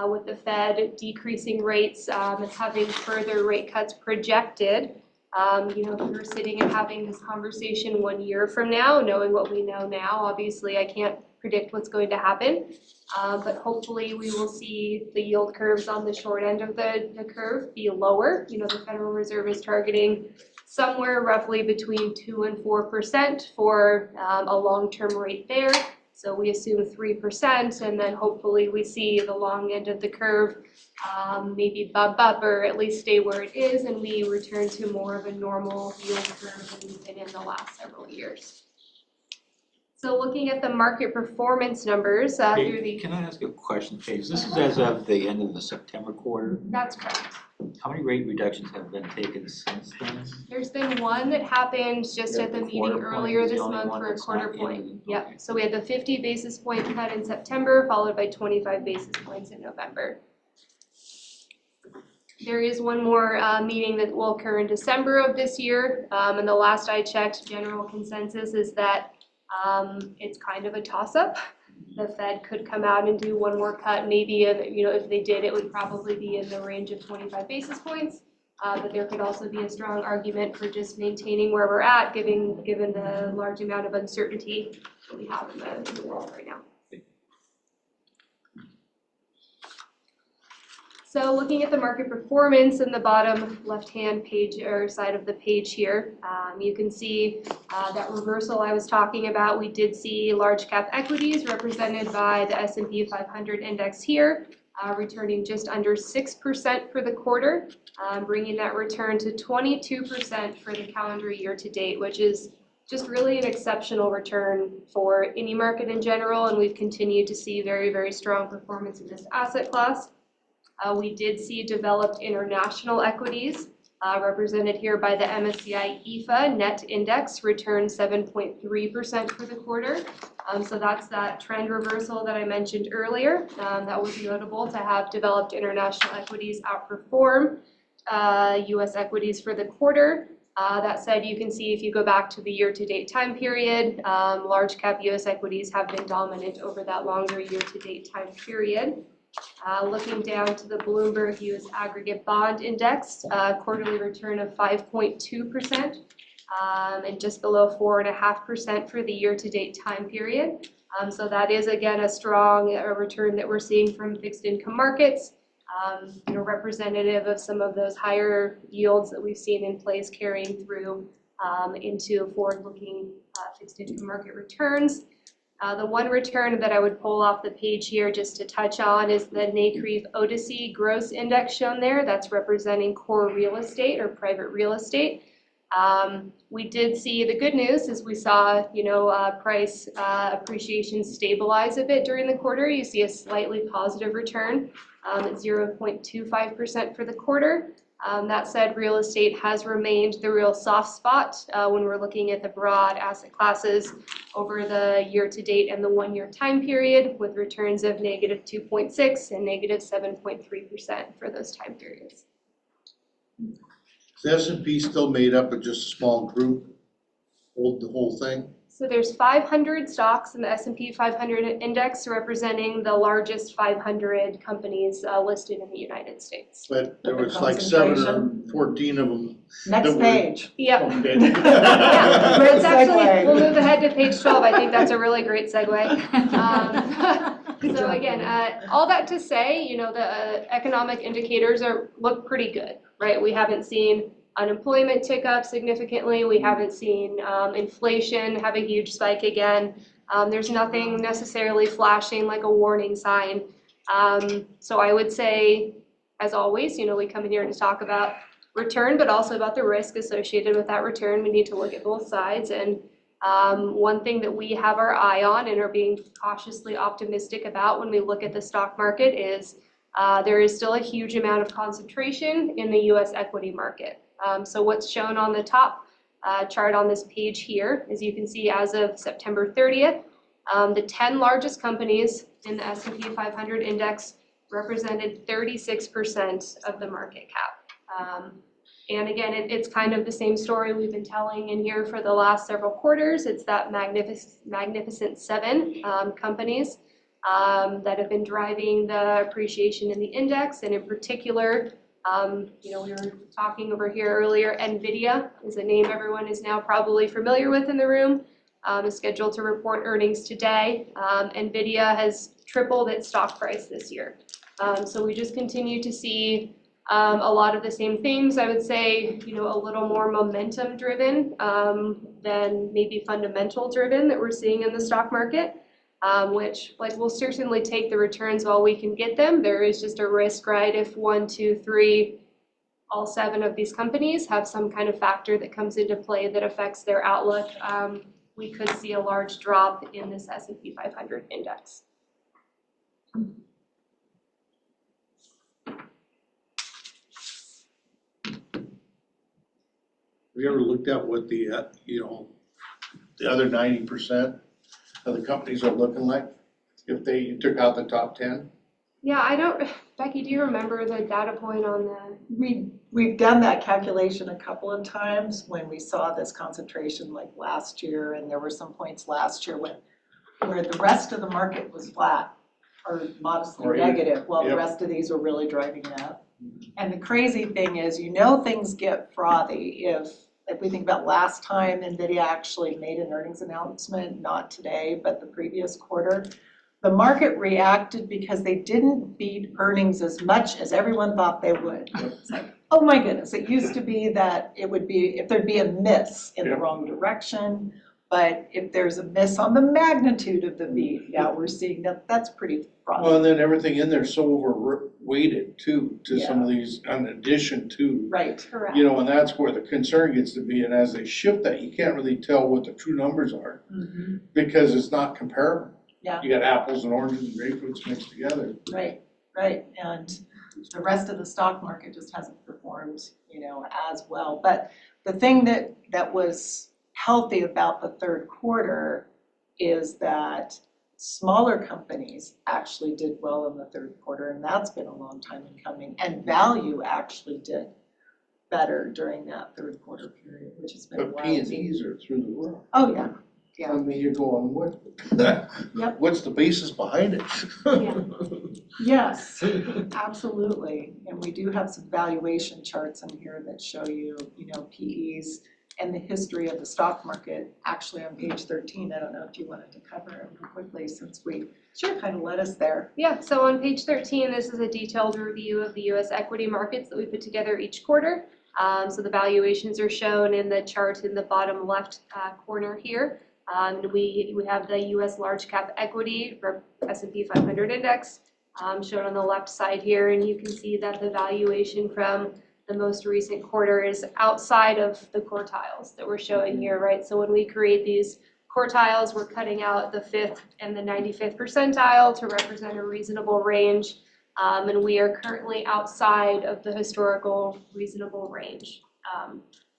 with the Fed decreasing rates and having further rate cuts projected. If we were sitting and having this conversation 1 year from now, knowing what we know now, obviously I can't predict what's going to happen, but hopefully we will see the yield curves on the short end of the curve be lower. The Federal Reserve is targeting somewhere roughly between 2 and 4% for a long-term rate there. So we assume 3%, and then hopefully we see the long end of the curve maybe bump up or at least stay where it is, and we return to more of a normal yield curve than we've been in the last several years. So looking at the market performance numbers through the... Can I ask a question, Paige? This is as of the end of the September quarter. That's correct. How many rate reductions have been taken since then? There's been one that happened just at the meeting earlier this month for a quarter point. Yep. So we had the 50 basis point cut in September, followed by 25 basis points in November. There is one more meeting that will occur in December of this year. And the last I checked, general consensus is that it's kind of a toss-up. The Fed could come out and do one more cut. Maybe if they did, it would probably be in the range of 25 basis points. But there could also be a strong argument for just maintaining where we're at, given the large amount of uncertainty that we have in the world right now. So looking at the market performance in the bottom left-hand page or side of the page here, you can see that reversal I was talking about. We did see large cap equities represented by the S&P 500 index here, returning just under 6% for the quarter, bringing that return to 22% for the calendar year to date, which is just really an exceptional return for any market in general, and we've continued to see very, very strong performance in this asset class. We did see developed international equities, represented here by the MSCI EAFE net index, return 7.3% for the quarter. So that's that trend reversal that I mentioned earlier. That was notable to have developed international equities outperform U.S. equities for the quarter. That said, you can see if you go back to the year-to-date time period, large cap U.S. equities have been dominant over that longer year-to-date time period. Looking down to the Bloomberg U.S. Aggregate Bond Index, quarterly return of 5.2%, and just below 4.5% for the year-to-date time period. So that is, again, a strong return that we're seeing from fixed income markets, representative of some of those higher yields that we've seen in place carrying through into forward-looking fixed income market returns. The one return that I would pull off the page here just to touch on is the NCREIF ODCE Gross Index shown there. That's representing core real estate or private real estate. We did see the good news is we saw, price appreciation stabilize a bit during the quarter. You see a slightly positive return at 0.25% for the quarter. That said, real estate has remained the real soft spot when we're looking at the broad asset classes over the year-to-date and the one-year time period, with returns of negative 2.6 and negative 7.3% for those time periods. Is the S&P still made up of just a small group, hold the whole thing? So there's 500 stocks in the S&P 500 index representing the largest 500 companies listed in the United States. But there was like 7 or 14 of them. Next page. Yep. Okay. Yeah, Great it's actually, segue. we'll move ahead to page 12. I think that's a really great segue. So again, all that to say, the economic indicators look pretty good, right? We haven't seen unemployment tick up significantly. We haven't seen inflation have a huge spike again. There's nothing necessarily flashing like a warning sign. So I would say, as always, we come in here to talk about return, but also about the risk associated with that return. We need to look at both sides. And one thing that we have our eye on and are being cautiously optimistic about when we look at the stock market is there is still a huge amount of concentration in the U.S. equity market. So what's shown on the top chart on this page here is you can see as of September 30th, the 10 largest companies in the S&P 500 index represented 36% of the market cap. And again, it's kind of the same story we've been telling in here for the last several quarters. It's that magnificent 7 companies that have been driving the appreciation in the index, and in particular, we were talking over here earlier, NVIDIA is a name everyone is now probably familiar with in the room, is scheduled to report earnings today. NVIDIA has tripled its stock price this year. So we just continue to see a lot of the same things. I would say, a little more momentum driven than maybe fundamental driven that we're seeing in the stock market, which we'll certainly take the returns while we can get them. There is just a risk, right? If 1, 2, 3, all 7 of these companies have some kind of factor that comes into play that affects their outlook, we could see a large drop in this S&P 500 index. Have you ever looked at what the other 90% of the companies are looking like? If you took out the top 10? Yeah, Becky, do you remember the data point on that? We've done that calculation a couple of times when we saw this concentration like last year, and there were some points last year where the rest of the market was flat or modestly negative, while the rest of these were really driving it up. And the crazy thing is, things get frothy if we think about last time NVIDIA actually made an earnings announcement, not today, but the previous quarter. The market reacted because they didn't beat earnings as much as everyone thought they would. It's like, oh my goodness, it used to be that it would be, if there'd be a miss in the wrong direction, but if there's a miss on the magnitude of the beat, we're seeing that's pretty frothy. Well, and then everything in there's so overweighted too, to some of these, in addition to. Right, correct. And that's where the concern gets to be, and as they shift that, you can't really tell what the true numbers are, because it's not comparable. Yeah. You got apples and oranges and grapefruits mixed together. Right, and the rest of the stock market just hasn't performed, as well. But the thing that was healthy about the third quarter is that smaller companies actually did well in the third quarter, and that's been a long time in coming. And value actually did better during that third quarter period, which has been a while. But P&Ds are through the roof. Oh, yeah. Yeah. I mean, you're going, what's the basis behind it? Yes, absolutely. And we do have some valuation charts in here that show you, PEs and the history of the stock market. Actually, on page 13, I don't know if you wanted to cover it real quickly since we kind of led us there. Yeah, so on page 13, this is a detailed review of the U.S. equity markets that we put together each quarter. So the valuations are shown in the chart in the bottom left corner here. We have the U.S. large cap equity or S&P 500 index shown on the left side here, and you can see that the valuation from the most recent quarter is outside of the quartiles that we're showing here, right? So when we create these quartiles, we're cutting out the 5th and the 95th percentile to represent a reasonable range, and we are currently outside of the historical reasonable range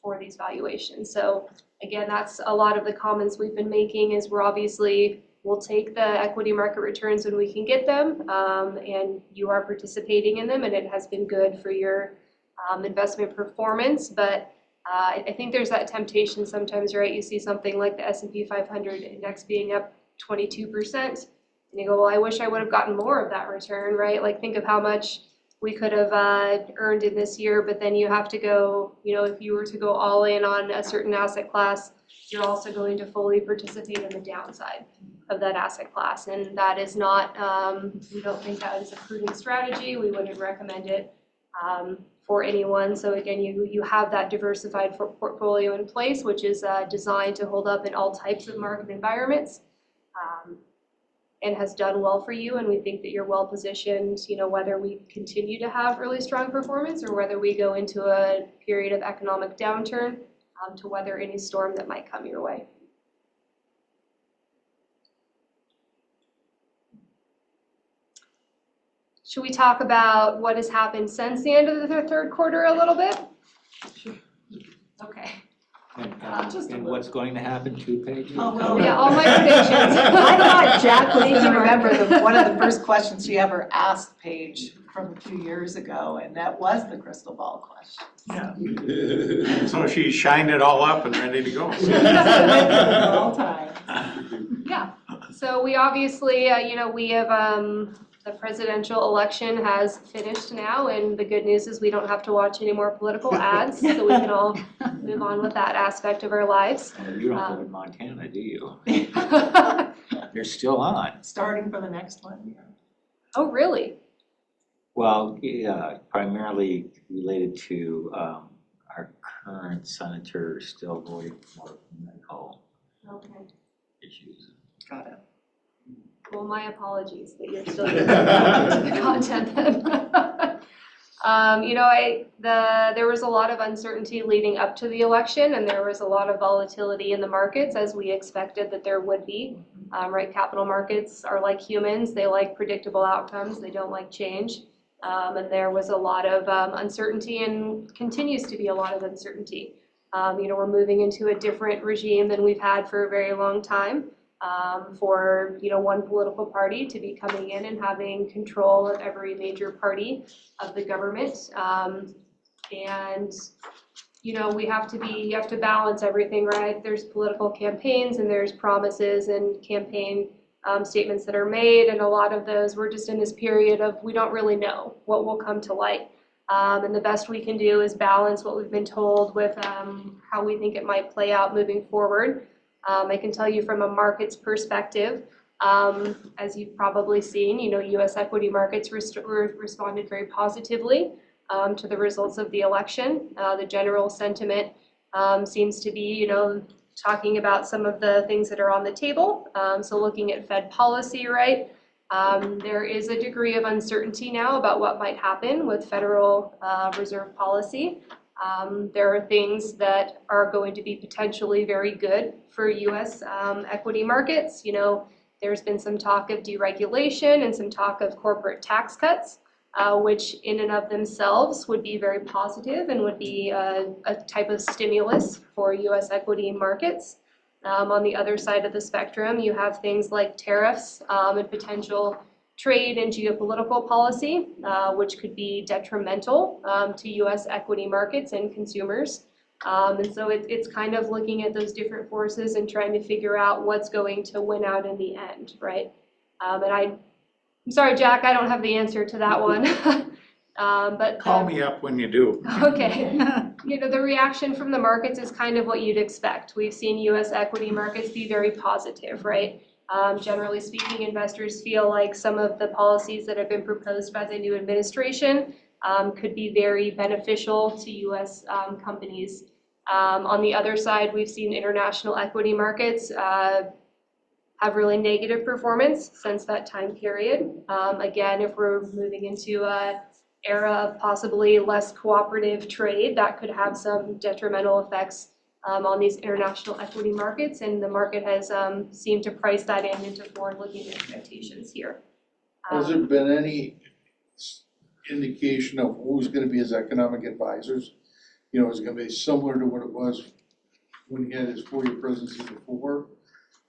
for these valuations. So again, that's a lot of the comments we've been making is we'll take the equity market returns when we can get them, and you are participating in them, and it has been good for your investment performance. But I think there's that temptation sometimes, right? You see something like the S&P 500 index being up 22%, and you go, well, I wish I would have gotten more of that return, right? Like, think of how much we could have earned in this year, but then you have to go, if you were to go all in on a certain asset class, you're also going to fully participate in the downside of that asset class. And that is not, we don't think that is a prudent strategy. We wouldn't recommend it for anyone. So again, you have that diversified portfolio in place, which is designed to hold up in all types of market environments. And has done well for you, and we think that you're well positioned, whether we continue to have really strong performance or whether we go into a period of economic downturn to weather any storm that might come your way. Should we talk about what has happened since the end of the third quarter a little bit? Okay. And what's going to happen 2 pages? Oh, well, yeah, all my predictions. I thought Jack was going to remember one of the first questions she ever asked Paige from a few years ago, and that was the crystal ball question. Yeah. So she shined it all up and ready to go. All time. Yeah. So we obviously, we have, the presidential election has finished now, and the good news is we don't have to watch any more political ads, so we can all move on with that aspect of our lives. You don't live in Montana, do you? They're still on. Starting for the next one, yeah. Oh, really? Well, yeah, primarily related to our current senator still voting for medical Okay. issues. Got it. Well, my apologies that you're still getting the content then. There was a lot of uncertainty leading up to the election, and there was a lot of volatility in the markets, as we expected that there would be. Right, capital markets are like humans; they like predictable outcomes. They don't like change. And there was a lot of uncertainty, and continues to be a lot of uncertainty. We're moving into a different regime than we've had for a very long time. For one political party to be coming in and having control of every major party of the government, and you have to balance everything, right? There's political campaigns and there's promises and campaign statements that are made, and a lot of those we're just in this period of we don't really know what will come to light, and the best we can do is balance what we've been told with how we think it might play out moving forward. I can tell you from a markets perspective, as you've probably seen, U.S. equity markets responded very positively to the results of the election. The general sentiment seems to be, talking about some of the things that are on the table. So looking at Fed policy, right? There is a degree of uncertainty now about what might happen with Federal Reserve policy. There are things that are going to be potentially very good for U.S. Equity markets. There's been some talk of deregulation and some talk of corporate tax cuts, which in and of themselves would be very positive and would be a type of stimulus for U.S. equity markets. On the other side of the spectrum, you have things like tariffs and potential trade and geopolitical policy, which could be detrimental to U.S. equity markets and consumers. And so it's kind of looking at those different forces and trying to figure out what's going to win out in the end, right? And I'm sorry, Jack, I don't have the answer to that one. But Call me up when you do. Okay. The reaction from the markets is kind of what you'd expect. We've seen U.S. equity markets be very positive, right? Generally speaking, investors feel like some of the policies that have been proposed by the new administration could be very beneficial to U.S. companies. On the other side, we've seen international equity markets have really negative performance since that time period. Again, if we're moving into an era of possibly less cooperative trade, that could have some detrimental effects on these international equity markets, and the market has seemed to price that into forward-looking expectations here. Has there been any indication of who's gonna be his economic advisors? Is it gonna be similar to what it was when he had his 4-year presidency before?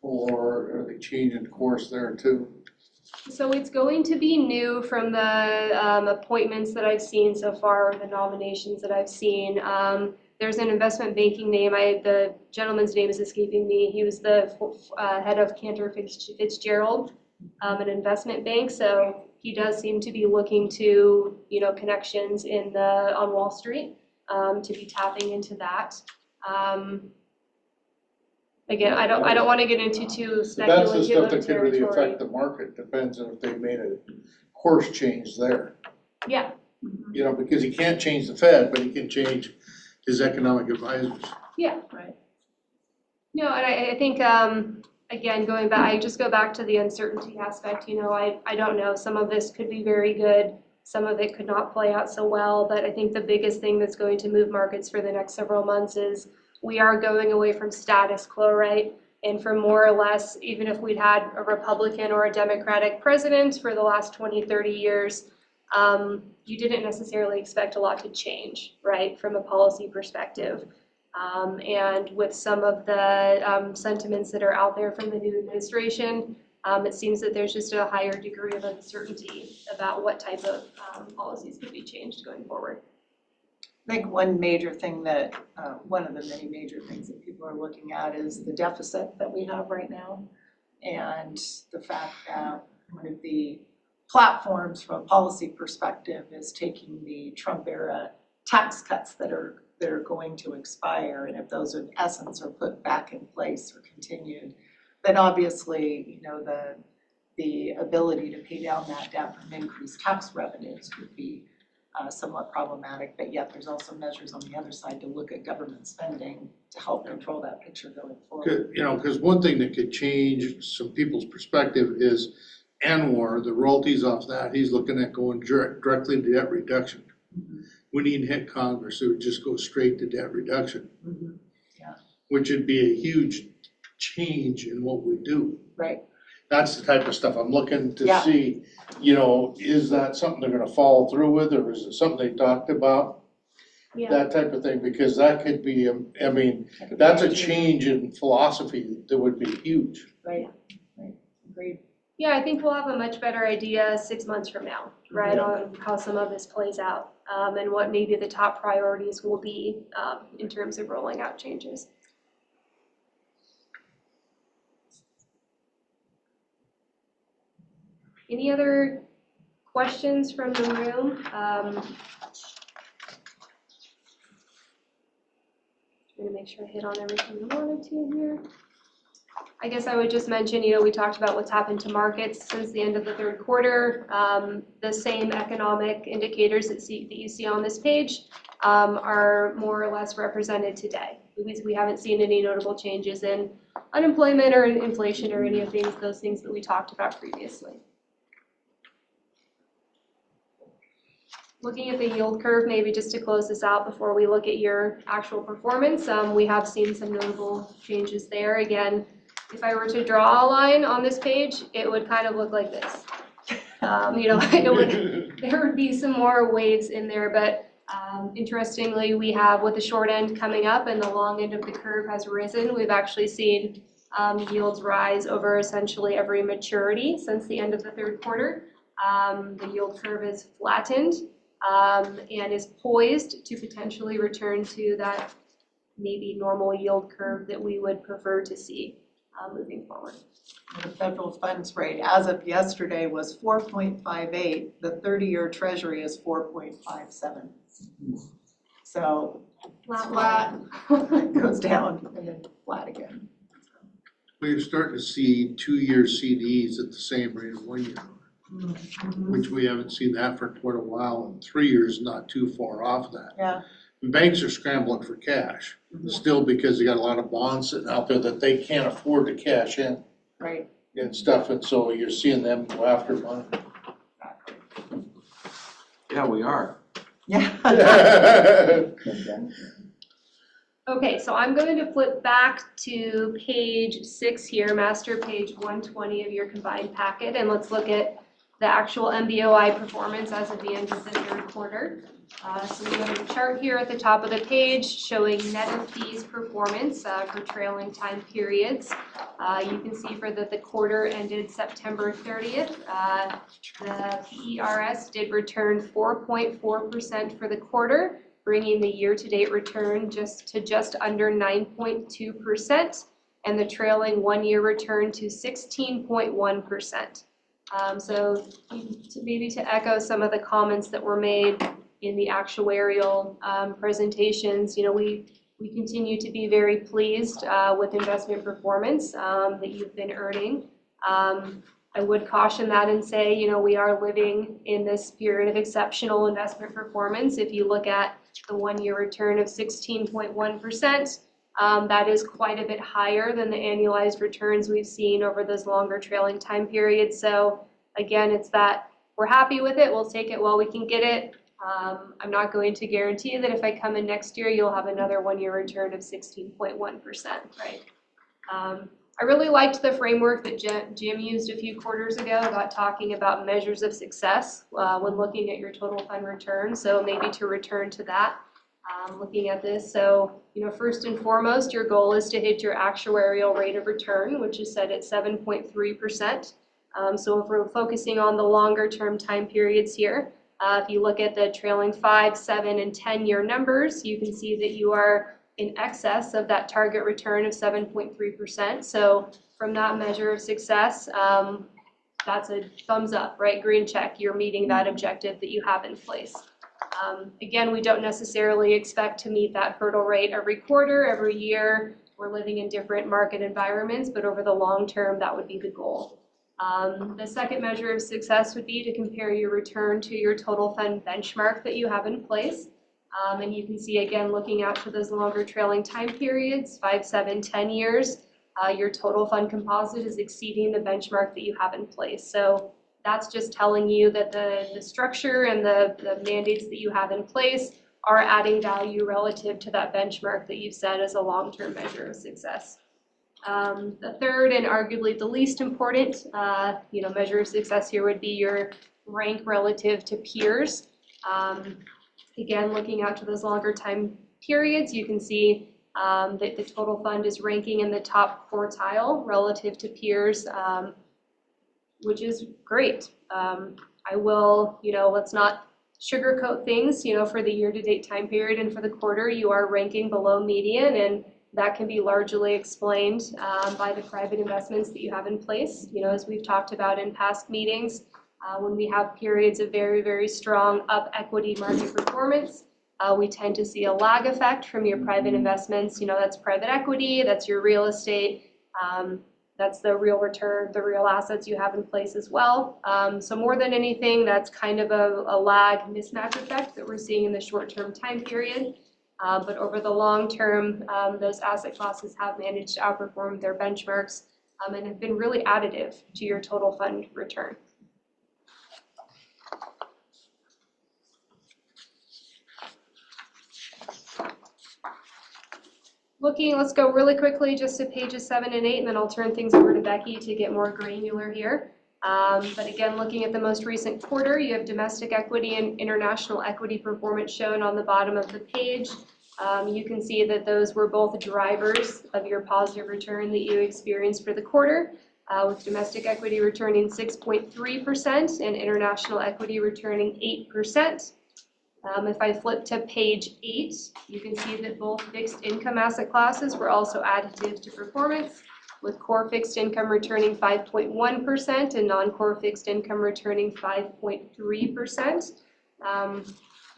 Or are they changing course there too? So it's going to be new from the appointments that I've seen so far, or the nominations that I've seen. There's an investment banking name. The gentleman's name is escaping me. He was the head of Cantor Fitzgerald, an investment bank. So he does seem to be looking to, connections on Wall Street, to be tapping into that. Again, I don't want to get into too speculative That's the stuff that could territory. really affect the market. Depends on if they made a course change there. Yeah. Because he can't change the Fed, but he can change his economic advisors. Yeah, right. No, and I think, again, going back, I just go back to the uncertainty aspect. I don't know. Some of this could be very good. Some of it could not play out so well. But I think the biggest thing that's going to move markets for the next several months is we are going away from status quo, right? And for more or less, even if we'd had a Republican or a Democratic president for the last 20, 30 years, you didn't necessarily expect a lot to change, right, from a policy perspective. And with some of the sentiments that are out there from the new administration, it seems that there's just a higher degree of uncertainty about what type of policies could be changed going forward. I think one major thing that, one of the many major things that people are looking at is the deficit that we have right now. And the fact that one of the platforms from a policy perspective is taking the Trump era tax cuts that are going to expire, and if those in essence are put back in place or continued, then obviously, the ability to pay down that debt from increased tax revenues would be somewhat problematic, but yet there's also measures on the other side to look at government spending to help control that picture going forward. Because one thing that could change some people's perspective is Anwar, the royalties off that, he's looking at going directly to debt reduction. We need to hit Congress, it would just go straight to debt reduction. Yeah. Which would be a huge change in what we do. Right. That's the type of stuff I'm looking to see, is that something they're gonna follow through with, or is it something they talked about? Yeah. That type of thing, because that could be, that's a change in philosophy that would be huge. Right, agreed. Yeah, I think we'll have a much better idea 6 months from now, right, on how some of this plays out, and what maybe the top priorities will be in terms of rolling out changes. Any other questions from the room? I'm going to make sure I hit on everything I wanted to here. I guess I would just mention, we talked about what's happened to markets since the end of the third quarter. The same economic indicators that you see on this page are more or less represented today. We haven't seen any notable changes in unemployment or in inflation or any of those things that we talked about previously. Looking at the yield curve, maybe just to close this out before we look at your actual performance, we have seen some notable changes there. Again, if I were to draw a line on this page, it would kind of look like this. There would be some more waves in there, but interestingly, we have with the short end coming up and the long end of the curve has risen. We've actually seen yields rise over essentially every maturity since the end of the third quarter. The yield curve is flattened and is poised to potentially return to that maybe normal yield curve that we would prefer to see moving forward. The federal funds rate as of yesterday was 4.58. The 30-year treasury is 4.57. So flat, goes down and then flat again. We're starting to see 2-year CDs at the same rate as 1 year, which we haven't seen that for quite a while, and 3 years not too far off that. Yeah. And banks are scrambling for cash, still because they got a lot of bonds sitting out there that they can't afford to cash in. Right. And stuff, and so you're seeing them go after money. Yeah, we are. Yeah. Okay, so I'm going to flip back to page 6 here, master page 120 of your combined packet, and let's look at the actual MBOI performance as of the end of the third quarter. So we have a chart here at the top of the page showing net of fees performance for trailing time periods. You can see for the quarter ended September 30th, the PERS did return 4.4% for the quarter, bringing the year-to-date return just under 9.2%, and the trailing one-year return to 16.1%. So maybe to echo some of the comments that were made in the actuarial presentations, we continue to be very pleased with investment performance that you've been earning. I would caution that and say, we are living in this period of exceptional investment performance. If you look at the one-year return of 16.1%, that is quite a bit higher than the annualized returns we've seen over those longer trailing time periods. So again, it's that we're happy with it. We'll take it while we can get it. I'm not going to guarantee that if I come in next year, you'll have another one-year return of 16.1%, right? I really liked the framework that Jim used a few quarters ago about talking about measures of success when looking at your total fund return. So maybe to return to that, looking at this. So, first and foremost, your goal is to hit your actuarial rate of return, which is set at 7.3%. So if we're focusing on the longer term time periods here, if you look at the trailing 5, 7, and 10-year numbers, you can see that you are in excess of that target return of 7.3%. So from that measure of success, that's a thumbs up, right? Green check, you're meeting that objective that you have in place. Again, we don't necessarily expect to meet that hurdle rate every quarter, every year. We're living in different market environments, but over the long term, that would be the goal. The second measure of success would be to compare your return to your total fund benchmark that you have in place. And you can see, again, looking out to those longer trailing time periods, 5, 7, 10 years, your total fund composite is exceeding the benchmark that you have in place. So that's just telling you that the structure and the mandates that you have in place are adding value relative to that benchmark that you've set as a long-term measure of success. The third and arguably the least important measure of success here would be your rank relative to peers. Again, looking out to those longer time periods, you can see that the total fund is ranking in the top quartile relative to peers, which is great. I will, let's not sugarcoat things, for the year-to-date time period and for the quarter, you are ranking below median, and that can be largely explained by the private investments that you have in place. As we've talked about in past meetings, when we have periods of very, very strong up equity market performance, we tend to see a lag effect from your private investments. That's private equity, that's your real estate, that's the real return, the real assets you have in place as well. So more than anything, that's kind of a lag mismatch effect that we're seeing in the short-term time period. But over the long term, those asset classes have managed to outperform their benchmarks and have been really additive to your total fund return. Let's go really quickly just to pages 7 and 8, and then I'll turn things over to Becky to get more granular here. But again, looking at the most recent quarter, you have domestic equity and international equity performance shown on the bottom of the page. You can see that those were both drivers of your positive return that you experienced for the quarter, with domestic equity returning 6.3% and international equity returning 8%. If I flip to page 8, you can see that both fixed income asset classes were also additive to performance, with core fixed income returning 5.1% and non-core fixed income returning 5.3%.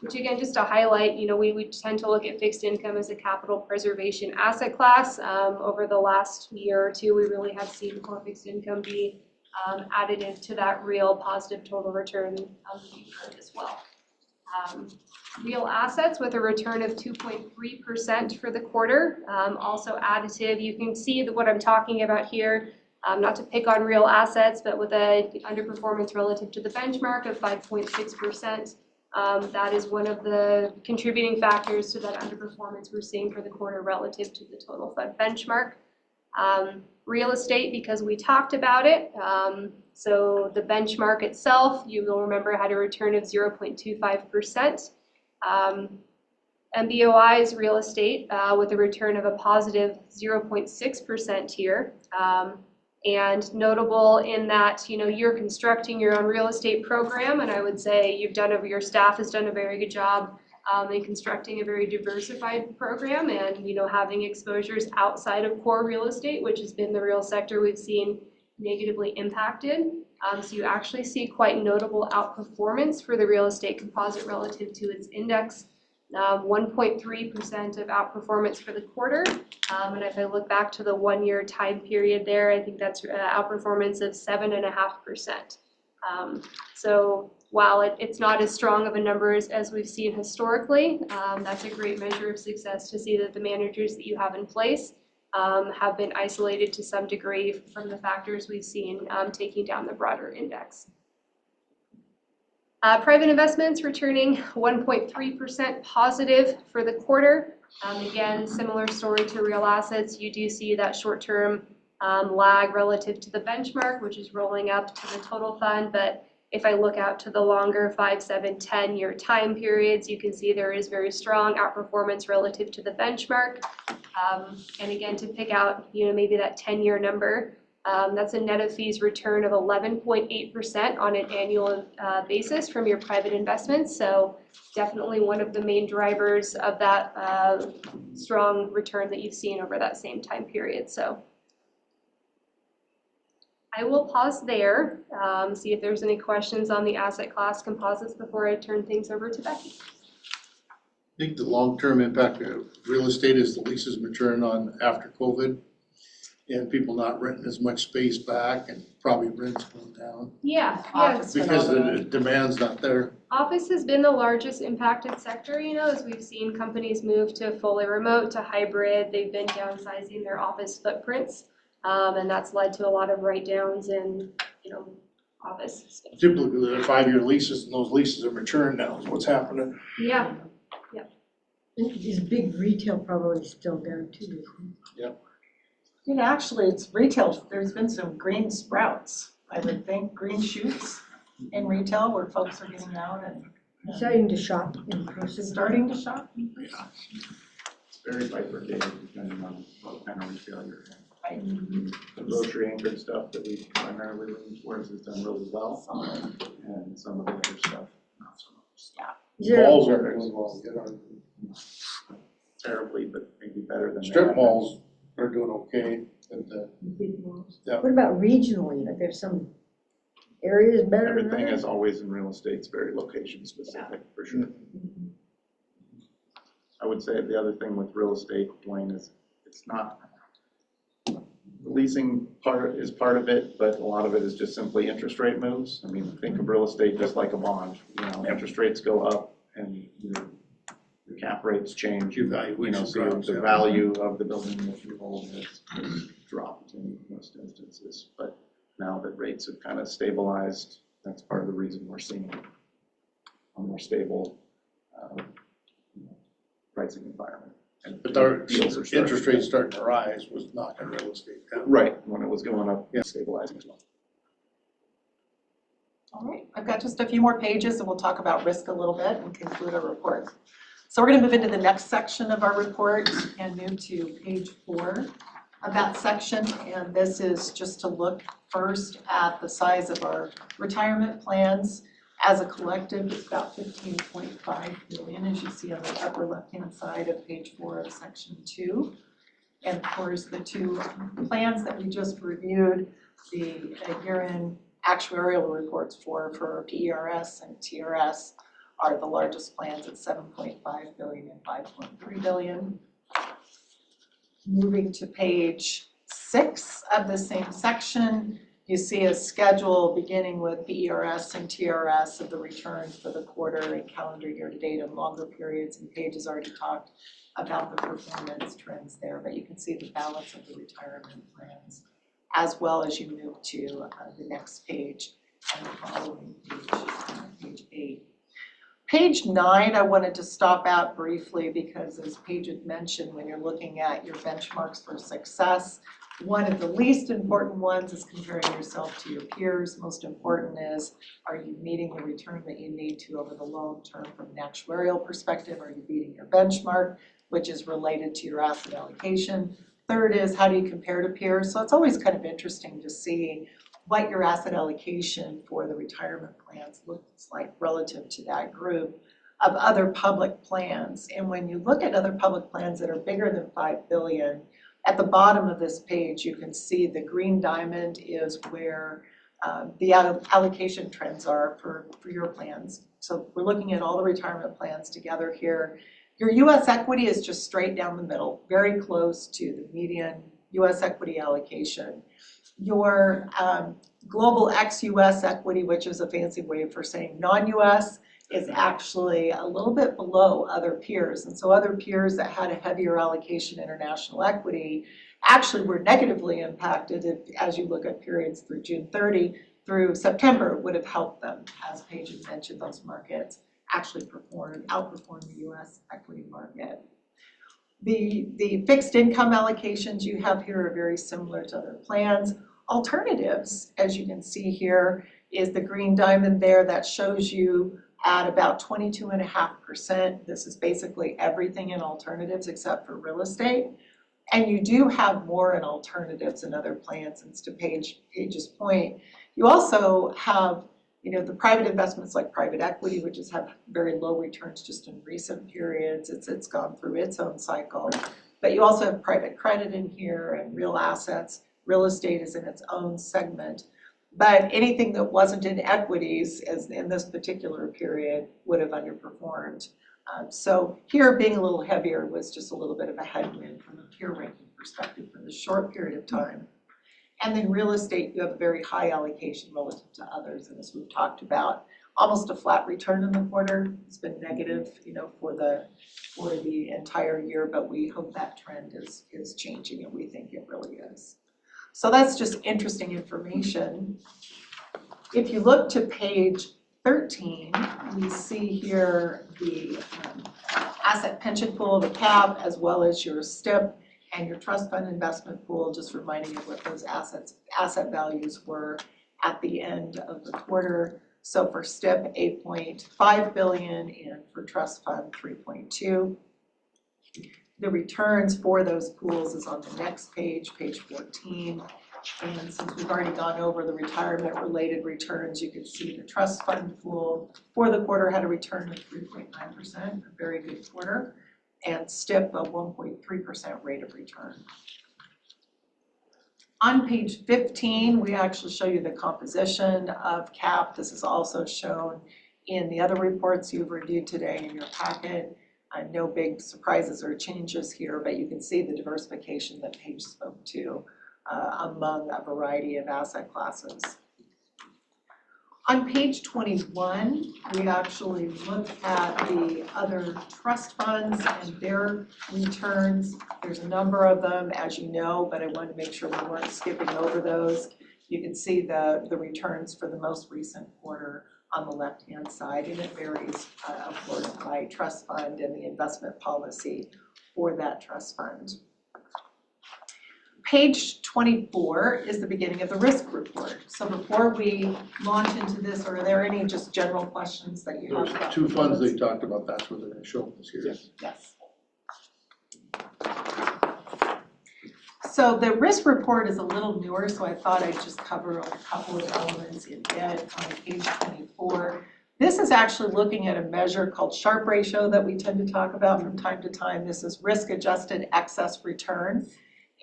Which again, just to highlight, we tend to look at fixed income as a capital preservation asset class. Over the last year or two, we really have seen core fixed income be additive to that real positive total return as well. Real assets with a return of 2.3% for the quarter, also additive. You can see that what I'm talking about here, not to pick on real assets, but with a underperformance relative to the benchmark of 5.6%. That is one of the contributing factors to that underperformance we're seeing for the quarter relative to the total fund benchmark. Real estate, because we talked about it, so the benchmark itself, you will remember, had a return of 0.25%. MBOI's real estate with a return of a positive 0.6% here. And notable in that, you're constructing your own real estate program, and I would say your staff has done a very good job in constructing a very diversified program and, having exposures outside of core real estate, which has been the real sector we've seen negatively impacted. So you actually see quite notable outperformance for the real estate composite relative to its index. 1.3% of outperformance for the quarter. And if I look back to the 1-year time period there, I think that's outperformance of 7.5%. So while it's not as strong of a number as we've seen historically, that's a great measure of success to see that the managers that you have in place have been isolated to some degree from the factors we've seen taking down the broader index. Private investments returning 1.3% positive for the quarter. Again, similar story to real assets. You do see that short-term lag relative to the benchmark, which is rolling up to the total fund. But if I look out to the longer 5, 7, 10-year time periods, you can see there is very strong outperformance relative to the benchmark. And again, to pick out, maybe that 10-year number, That's a net of fees return of 11.8% on an annual basis from your private investments. So definitely one of the main drivers of that strong return that you've seen over that same time period. So I will pause there, see if there's any questions on the asset class composites before I turn things over to Becky. I think the long-term impact of real estate is the leases maturing on after COVID and people not renting as much space back and probably rents going down. Yeah, Because the demand's not there. Office has been the largest impacted sector, as we've seen companies move to fully remote, to hybrid. They've been downsizing their office footprints, and that's led to a lot of write-downs in, office space. Typically, they're 5-year leases and those leases are maturing now is what's happening. Yeah. Is big retail probably still there too? Yep. Actually, it's retail. There's been some green sprouts, I would think, green shoots in retail where folks are getting out and Starting to shop in person. starting to shop. Yeah. It's very bifurcated depending on what kind of retail you're in. The grocery anchored stuff that we primarily lean towards has done really well, and some of the other stuff, not so much. Yeah. Malls aren't doing well, Terribly, but maybe better than. Strip malls are doing okay. Big malls. Yeah. What about regionally? Like there's some areas better than Everything, others? as always in real estate, is very location specific, for sure. I would say the other thing with real estate, Dwayne, is it's not, the leasing part is part of it, but a lot of it is just simply interest rate moves. I mean, think of real estate just like a bond. Interest rates go up and your cap rates change. So the value of the building that you hold has dropped in most instances. But now that rates have kind of stabilized, that's part of the reason we're seeing a more stable pricing environment. But our interest rates starting to rise was knocking real estate down. Right, when it was going up, stabilizing as well. All right, I've got just a few more pages and we'll talk about risk a little bit and conclude our report. So we're going to move into the next section of our report and move to page 4 of that section. And this is just to look first at the size of our retirement plans. As a collective, it's about $15.5 billion, as you see on the upper left-hand side of page 4 of section 2. And of course, the two plans that we just reviewed, the year-end actuarial reports for PERS and TRS are the largest plans at $7.5 billion and $5.3 billion. Moving to page 6 of the same section, you see a schedule beginning with PERS and TRS of the returns for the quarter and calendar year to date and longer periods, and Paige has already talked about the performance trends there, but you can see the balance of the retirement plans as well as you move to the next page and the following page, page 8. Page 9, I wanted to stop out briefly because as Paige had mentioned, when you're looking at your benchmarks for success, one of the least important ones is comparing yourself to your peers. Most important is, are you meeting the return that you need to over the long term from an actuarial perspective? Are you beating your benchmark, which is related to your asset allocation? Third is, how do you compare to peers? So it's always kind of interesting to see what your asset allocation for the retirement plans looks like relative to that group of other public plans. And when you look at other public plans that are bigger than $5 billion, at the bottom of this page, you can see the green diamond is where the allocation trends are for your plans. So we're looking at all the retirement plans together here. Your US equity is just straight down the middle, very close to the median US equity allocation. Your global ex-US equity, which is a fancy way for saying non-US, is actually a little bit below other peers. And so other peers that had a heavier allocation international equity actually were negatively impacted as you look at periods through June 30 through September would have helped them. As Paige had mentioned, those markets actually outperformed the US equity market. The fixed income allocations you have here are very similar to other plans. Alternatives, as you can see here, is the green diamond there that shows you at about 22.5%. This is basically everything in alternatives except for real estate. And you do have more in alternatives and other plans, and to Paige's point, you also have, you know, the private investments like private equity, which has had very low returns just in recent periods. It's gone through its own cycle. But you also have private credit in here and real assets. Real estate is in its own segment. But anything that wasn't in equities, as in this particular period, would have underperformed. So here being a little heavier was just a little bit of a headwind from a peer ranking perspective for the short period of time. And then real estate, you have a very high allocation relative to others. And as we've talked about, almost a flat return in the quarter. It's been negative, you know, for the entire year, but we hope that trend is changing, and we think it really is. So that's just interesting information. If you look to page 13, we see here the asset pension pool, the CAP, as well as your STIP and your trust fund investment pool, just reminding you what those asset values were at the end of the quarter. So for STIP, 8.5 billion, and for trust fund, 3.2. The returns for those pools is on the next page, page 14. And since we've already gone over the retirement-related returns, you can see the trust fund pool for the quarter had a return of 3.9%, a very good quarter, and STIP a 1.3% rate of return. On page 15, we actually show you the composition of CAP. This is also shown in the other reports you've reviewed today in your packet. No big surprises or changes here, but you can see the diversification that Paige spoke to among a variety of asset classes. On page 21, we actually look at the other trust funds and their returns. There's a number of them, as you know, but I wanted to make sure we weren't skipping over those. You can see the returns for the most recent quarter on the left-hand side, and it varies, of course, by trust fund and the investment policy for that trust fund. Page 24 is the beginning of the risk report. So before we launch into this, are there any just general questions that you have about There's two funds they talked about, that's where they're gonna show up this year. Yes. So the risk report is a little newer, so I thought I'd just cover a couple of elements in it on page 24. This is actually looking at a measure called Sharpe ratio that we tend to talk about from time to time. This is risk-adjusted excess return.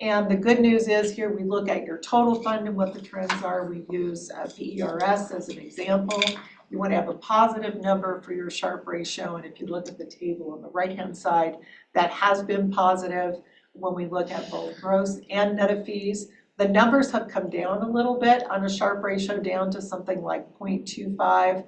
And the good news is here we look at your total fund and what the trends are. We use PERS as an example. You want to have a positive number for your Sharpe ratio, and if you look at the table on the right-hand side, that has been positive. When we look at both gross and net of fees, the numbers have come down a little bit on a Sharpe ratio, down to something like 0.25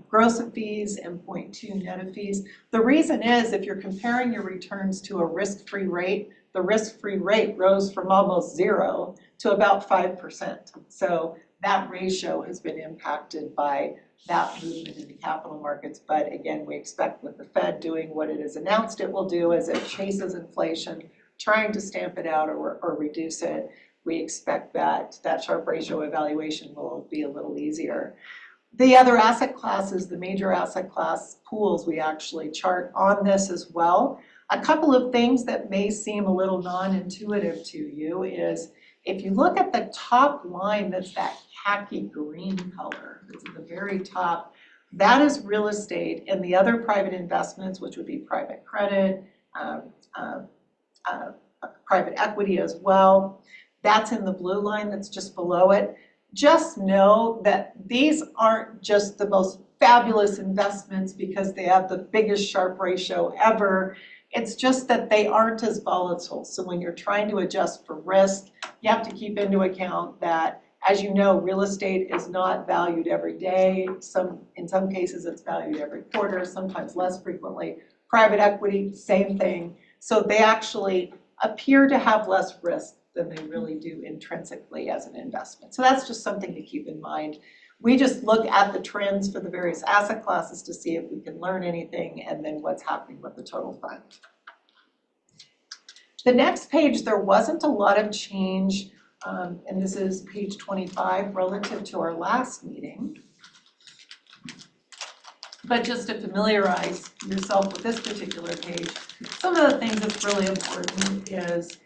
gross of fees and 0.2 net of fees. The reason is if you're comparing your returns to a risk-free rate, the risk-free rate rose from almost 0 to about 5%. So that ratio has been impacted by that movement in the capital markets. But again, we expect with the Fed doing what it has announced it will do as it chases inflation, trying to stamp it out or reduce it, we expect that Sharpe ratio evaluation will be a little easier. The other asset classes, the major asset class pools, we actually chart on this as well. A couple of things that may seem a little non-intuitive to you is if you look at the top line, that's that khaki green color, it's at the very top, that is real estate, and the other private investments, which would be private credit, private equity as well. That's in the blue line that's just below it. Just know that these aren't just the most fabulous investments because they have the biggest Sharpe ratio ever. It's just that they aren't as volatile. So when you're trying to adjust for risk, you have to keep into account that, as you know, real estate is not valued every day. In some cases, it's valued every quarter, sometimes less frequently. Private equity, same thing. So they actually appear to have less risk than they really do intrinsically as an investment. So that's just something to keep in mind. We just look at the trends for the various asset classes to see if we can learn anything and then what's happening with the total fund. The next page, there wasn't a lot of change, and this is page 25 relative to our last meeting. But just to familiarize yourself with this particular page, some of the things that's really important is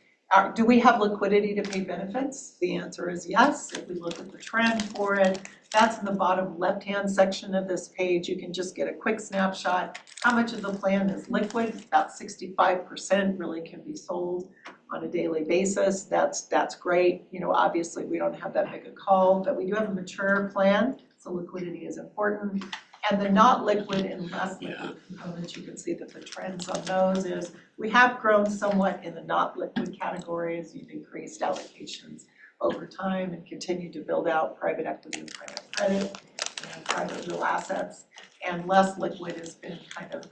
Do we have liquidity to pay benefits? The answer is yes. If we look at the trend for it, that's in the bottom left-hand section of this page. You can just get a quick snapshot. How much of the plan is liquid? About 65% really can be sold on a daily basis. That's great. You know, obviously we don't have that big a call, but we do have a mature plan, so liquidity is important. And the not liquid and less liquid components, you can see that the trends on those is we have grown somewhat in the not liquid categories. You've increased allocations over time and continue to build out private equity and private credit and private real assets. And less liquid has been kind of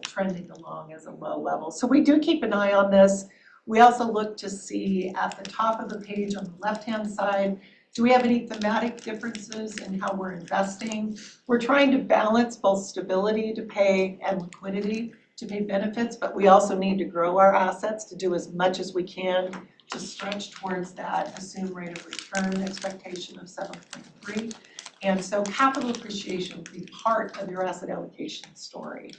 trending along as a low level. So we do keep an eye on this. We also look to see at the top of the page on the left-hand side, do we have any thematic differences in how we're investing? We're trying to balance both stability to pay and liquidity to pay benefits, but we also need to grow our assets to do as much as we can to stretch towards that assumed rate of return expectation of 7.3. And so capital appreciation will be part of your asset allocation story.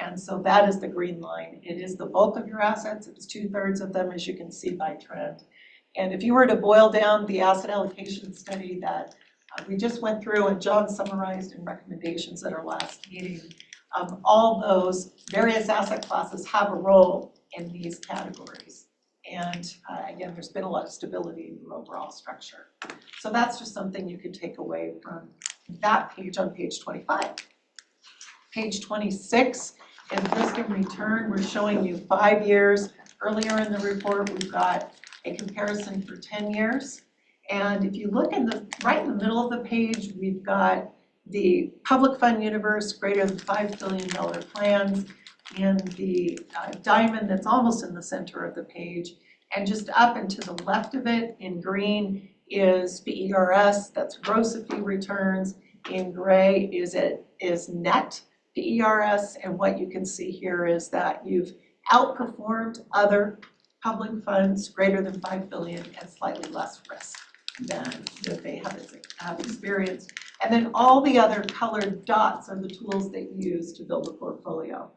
And so that is the green line. It is the bulk of your assets. It's 2/3 of them, as you can see by trend. And if you were to boil down the asset allocation study that we just went through and John summarized in recommendations at our last meeting, all those various asset classes have a role in these categories. And again, there's been a lot of stability in your overall structure. So that's just something you could take away from that page on page 25. Page 26 is risk and return. We're showing you 5 years. Earlier in the report, we've got a comparison for 10 years. And if you look in right in the middle of the page, we've got the public fund universe greater than $5 billion plans and the diamond that's almost in the center of the page. And just up and to the left of it in green is PERS, that's gross of fee returns. In gray is net PERS. And what you can see here is that you've outperformed other public funds greater than $5 billion and slightly less risk than that they have experienced. And then all the other colored dots are the tools that you use to build a portfolio.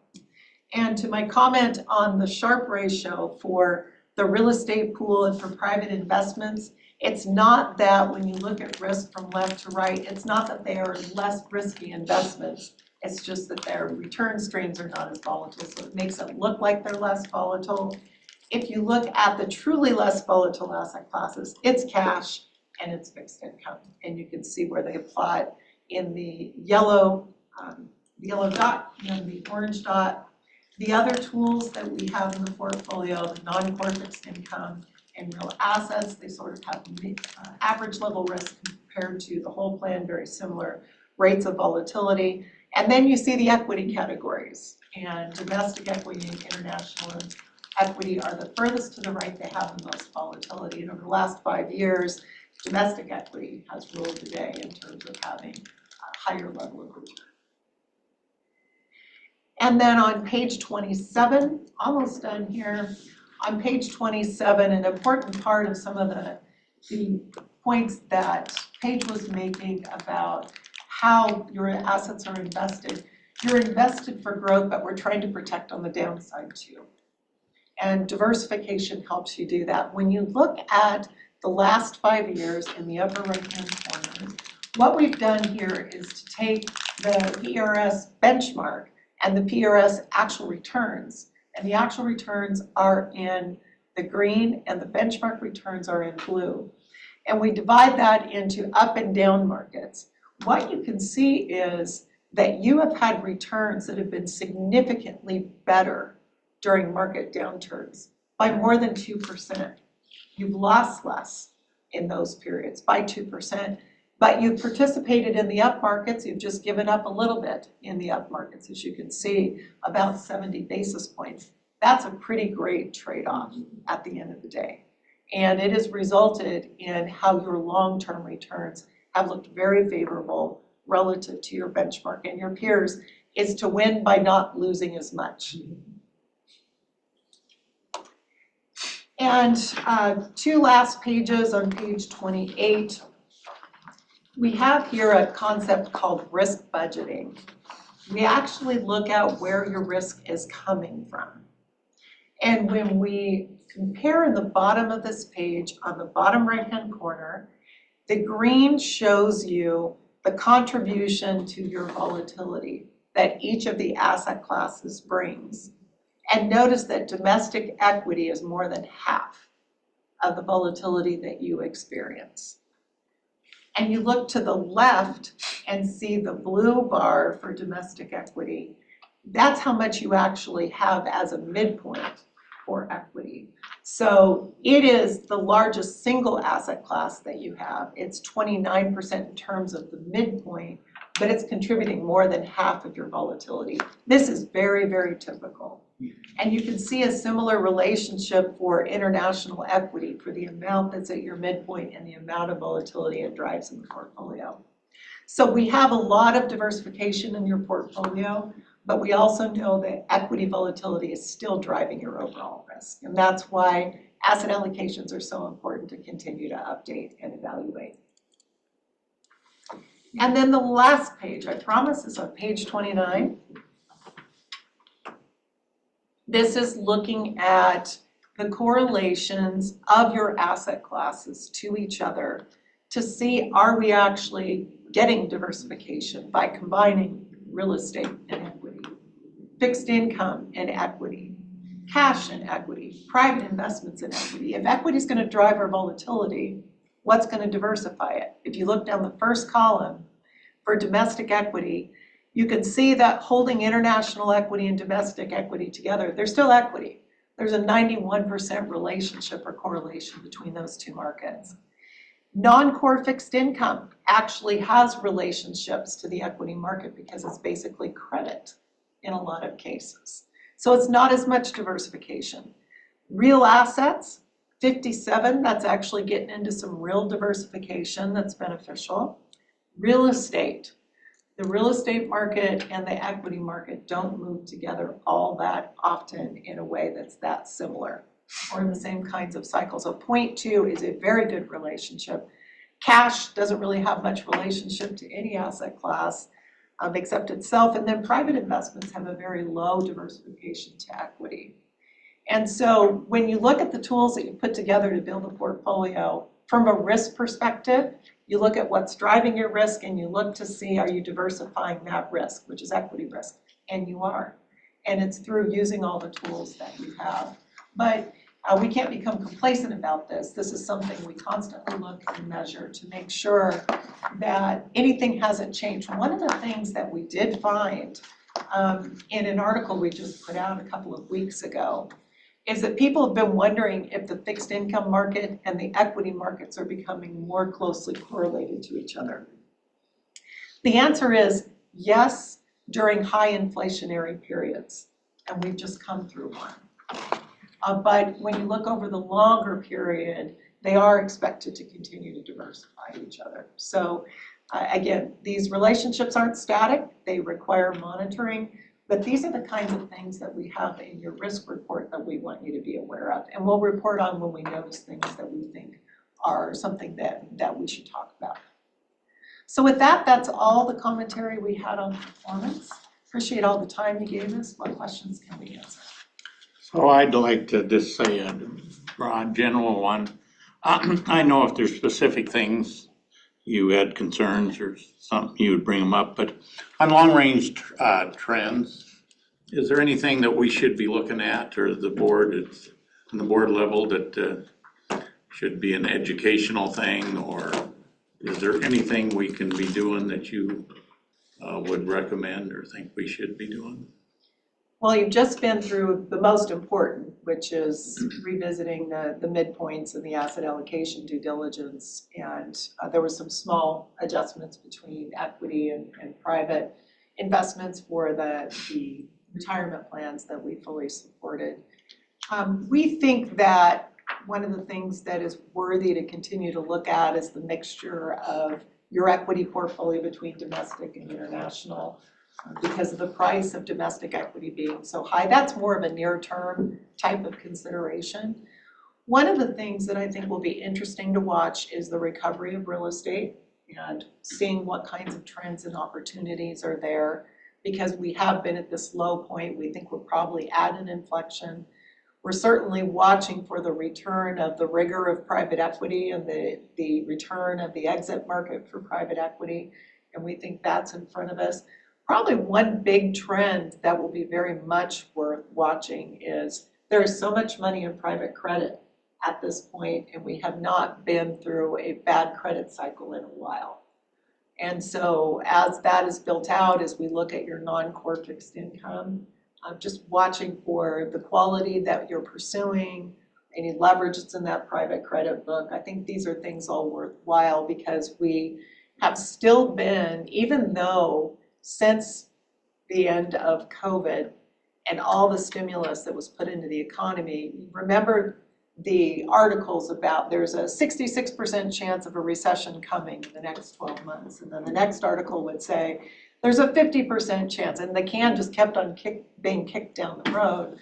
And to my comment on the Sharpe ratio for the real estate pool and for private investments, it's not that when you look at risk from left to right, it's not that they are less risky investments. It's just that their return streams are not as volatile. So it makes it look like they're less volatile. If you look at the truly less volatile asset classes, it's cash and it's fixed income. And you can see where they apply it in the yellow dot and the orange dot. The other tools that we have in the portfolio, the non-core fixed income and real assets, they sort of have average level risk compared to the whole plan, very similar rates of volatility. And then you see the equity categories, and domestic equity and international equity are the furthest to the right. They have the most volatility. And over the last 5 years, domestic equity has ruled the day in terms of having a higher level of return. And then on page 27, almost done here, on page 27, an important part of some of the points that Paige was making about how your assets are invested. You're invested for growth, but we're trying to protect on the downside too. And diversification helps you do that. When you look at the last 5 years in the upper right-hand corner, what we've done here is to take the PERS benchmark and the PERS actual returns. And the actual returns are in the green and the benchmark returns are in blue. And we divide that into up and down markets. What you can see is that you have had returns that have been significantly better during market downturns by more than 2%. You've lost less in those periods by 2, but you've participated in the up markets. You've just given up a little bit in the up markets, as you can see, about 70 basis points. That's a pretty great trade-off at the end of the day. And it has resulted in how your long-term returns have looked very favorable relative to your benchmark and your peers, is to win by not losing as much. And 2 last pages on page 28. We have here a concept called risk budgeting. We actually look at where your risk is coming from. And when we compare in the bottom of this page, on the bottom right-hand corner, the green shows you the contribution to your volatility that each of the asset classes brings. And notice that domestic equity is more than half of the volatility that you experience. And you look to the left and see the blue bar for domestic equity. That's how much you actually have as a midpoint for equity. So it is the largest single asset class that you have. It's 29% in terms of the midpoint, but it's contributing more than half of your volatility. This is very, very typical. And you can see a similar relationship for international equity for the amount that's at your midpoint and the amount of volatility it drives in the portfolio. So we have a lot of diversification in your portfolio, but we also know that equity volatility is still driving your overall risk. And that's why asset allocations are so important to continue to update and evaluate. And then the last page, I promise, is on page 29. This is looking at the correlations of your asset classes to each other to see, are we actually getting diversification by combining real estate and equity, fixed income and equity, cash and equity, private investments and equity. If equity is going to drive our volatility, what's going to diversify it? If you look down the first column for domestic equity, you can see that holding international equity and domestic equity together, there's still equity. There's a 91% relationship or correlation between those two markets. Non-core fixed income actually has relationships to the equity market because it's basically credit in a lot of cases. So it's not as much diversification. Real assets, 57, that's actually getting into some real diversification that's beneficial. Real estate. The real estate market and the equity market don't move together all that often in a way that's that similar or in the same kinds of cycles. So 0.2 is a very good relationship. Cash doesn't really have much relationship to any asset class except itself. And then private investments have a very low diversification to equity. And so when you look at the tools that you put together to build a portfolio, from a risk perspective, you look at what's driving your risk and you look to see, are you diversifying that risk, which is equity risk? And you are. And it's through using all the tools that you have. But we can't become complacent about this. This is something we constantly look and measure to make sure that anything hasn't changed. One of the things that we did find in an article we just put out a couple of weeks ago is that people have been wondering if the fixed income market and the equity markets are becoming more closely correlated to each other. The answer is yes, during high inflationary periods, and we've just come through one. But when you look over the longer period, they are expected to continue to diversify each other. So again, these relationships aren't static, they require monitoring. But these are the kinds of things that we have in your risk report that we want you to be aware of. And we'll report on when we notice things that we think are something that we should talk about. So with that, that's all the commentary we had on performance. Appreciate all the time you gave us. What questions can we answer? So I'd like to just say a broad general one. I know if there's specific things you had concerns or something, you would bring them up, but on long-range trends, is there anything that we should be looking at, or the board, it's on the board level, that should be an educational thing, or is there anything we can be doing that you would recommend or think we should be doing? Well, you've just been through the most important, which is revisiting the midpoints and the asset allocation due diligence. And there were some small adjustments between equity and private investments for the retirement plans that we fully supported. We think that one of the things that is worthy to continue to look at is the mixture of your equity portfolio between domestic and international. Because of the price of domestic equity being so high. That's more of a near-term type of consideration. One of the things that I think will be interesting to watch is the recovery of real estate and seeing what kinds of trends and opportunities are there, because we have been at this low point. We think we're probably at an inflection. We're certainly watching for the return of the rigor of private equity and the return of the exit market for private equity, and we think that's in front of us. Probably one big trend that will be very much worth watching is there is so much money in private credit at this point, and we have not been through a bad credit cycle in a while. And so as that is built out, as we look at your non-core fixed income, I'm just watching for the quality that you're pursuing, any leverage that's in that private credit book. I think these are things all worthwhile because we have still been, even though since the end of COVID and all the stimulus that was put into the economy, remember the articles about there's a 66% chance of a recession coming in the next 12 months. And then the next article would say, there's a 50% chance, and the can just kept on being kicked down the road.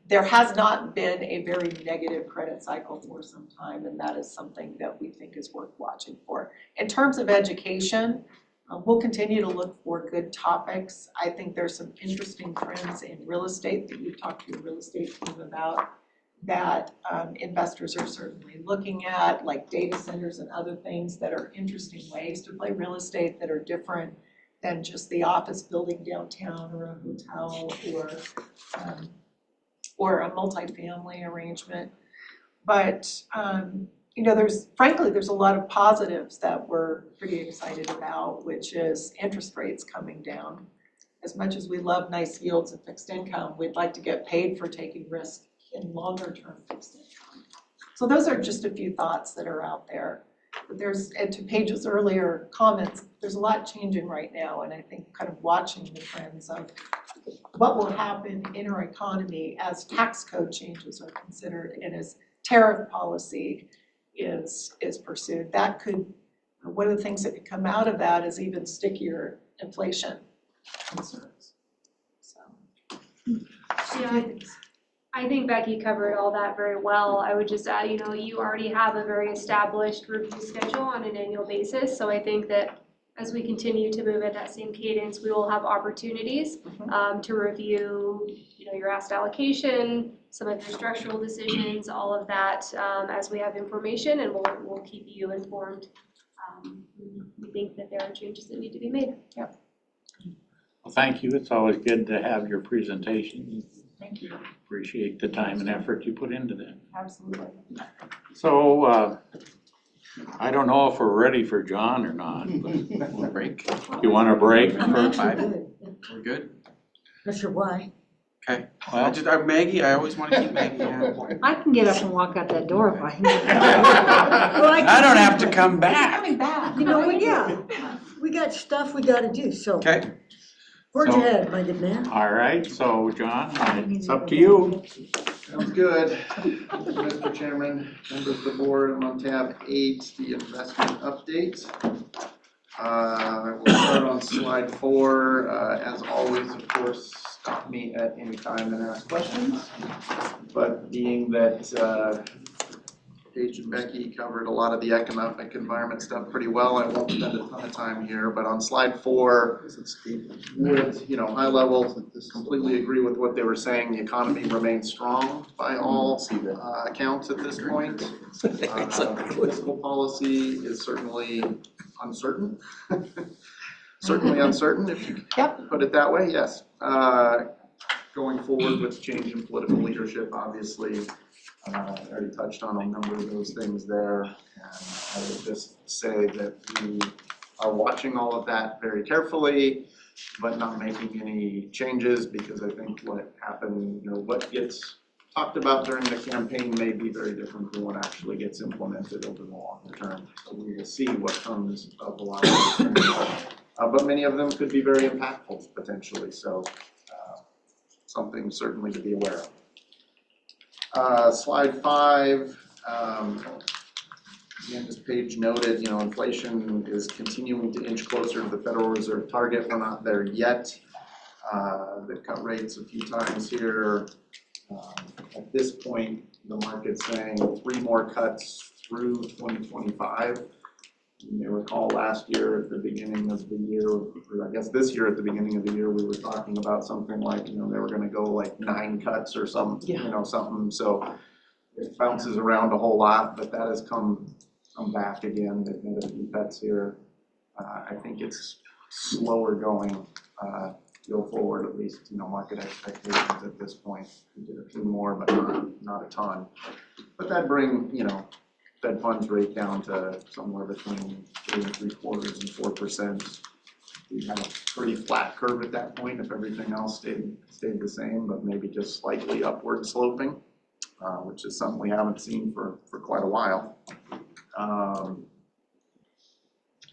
There has not been a very negative credit cycle for some time, and that is something that we think is worth watching for. In terms of education, we'll continue to look for good topics. I think there's some interesting trends in real estate that you've talked to your real estate team about that investors are certainly looking at, like data centers and other things that are interesting ways to play real estate that are different than just the office building downtown or a hotel or a multifamily arrangement. But there's a lot of positives that we're pretty excited about, which is interest rates coming down. As much as we love nice yields and fixed income, we'd like to get paid for taking risk in longer term fixed income. So those are just a few thoughts that are out there. But and to Paige's earlier comments, there's a lot changing right now, and I think kind of watching the trends of what will happen in our economy as tax code changes are considered and as tariff policy is pursued. That could, one of the things that could come out of that is even stickier inflation concerns. So. Yeah, I think Becky covered all that very well. I would just add, you already have a very established review schedule on an annual basis. So I think that as we continue to move at that same cadence, we will have opportunities to review, your asset allocation, some of your structural decisions, all of that as we have information, and we'll keep you informed. We think that there are changes that need to be made. Yep. Well, thank you. It's always good to have your presentation. Thank you. Appreciate the time and effort you put into that. Absolutely. So, I don't know if we're ready for John or not. But break. You want a break? We're good. Not sure why. Okay. Well, Maggie, I always want to keep Maggie on. I can get up and walk out that door if I can. I don't have to come back. Coming back. Yeah, we got stuff we gotta do, so. Okay. Forge ahead, my good man. All right, so John, it's up to you. Sounds good. Mr. Chairman, members of the board, I'm on tab 8, the investment update. We'll start on slide 4. As always, of course, stop me at any time and ask questions. But being that Paige and Becky covered a lot of the economic environment stuff pretty well, I won't spend a ton of time here. But on slide 4, would, high level, completely agree with what they were saying. The economy remains strong by all accounts at this point. Fiscal policy is certainly uncertain. Certainly uncertain, if you put it that way, yes. Going forward with change in political leadership, obviously, I already touched on a number of those things there. And I would just say that we are watching all of that very carefully, but not making any changes, because I think what happened, what gets talked about during the campaign may be very different than what actually gets implemented over the longer term. So we will see what comes of a lot of those things. But many of them could be very impactful potentially. So something certainly to be aware of. Slide 5, again, as Paige noted, inflation is continuing to inch closer to the Federal Reserve target. We're not there yet. They've cut rates a few times here. At this point, the market's saying 3 more cuts through 2025. You may recall last year at the beginning of the year, or I guess this year at the beginning of the year, we were talking about something like, they were gonna go like 9 cuts or something, something, so it bounces around a whole lot, but that has come back again. They've made a few cuts here. I think it's slower going, go forward, at least, market expectations at this point. We did a few more, but not a ton. But that bring, Fed funds rate down to somewhere between 3 3/4 and 4%. We had a pretty flat curve at that point if everything else stayed the same, but maybe just slightly upward sloping, which is something we haven't seen for quite a while.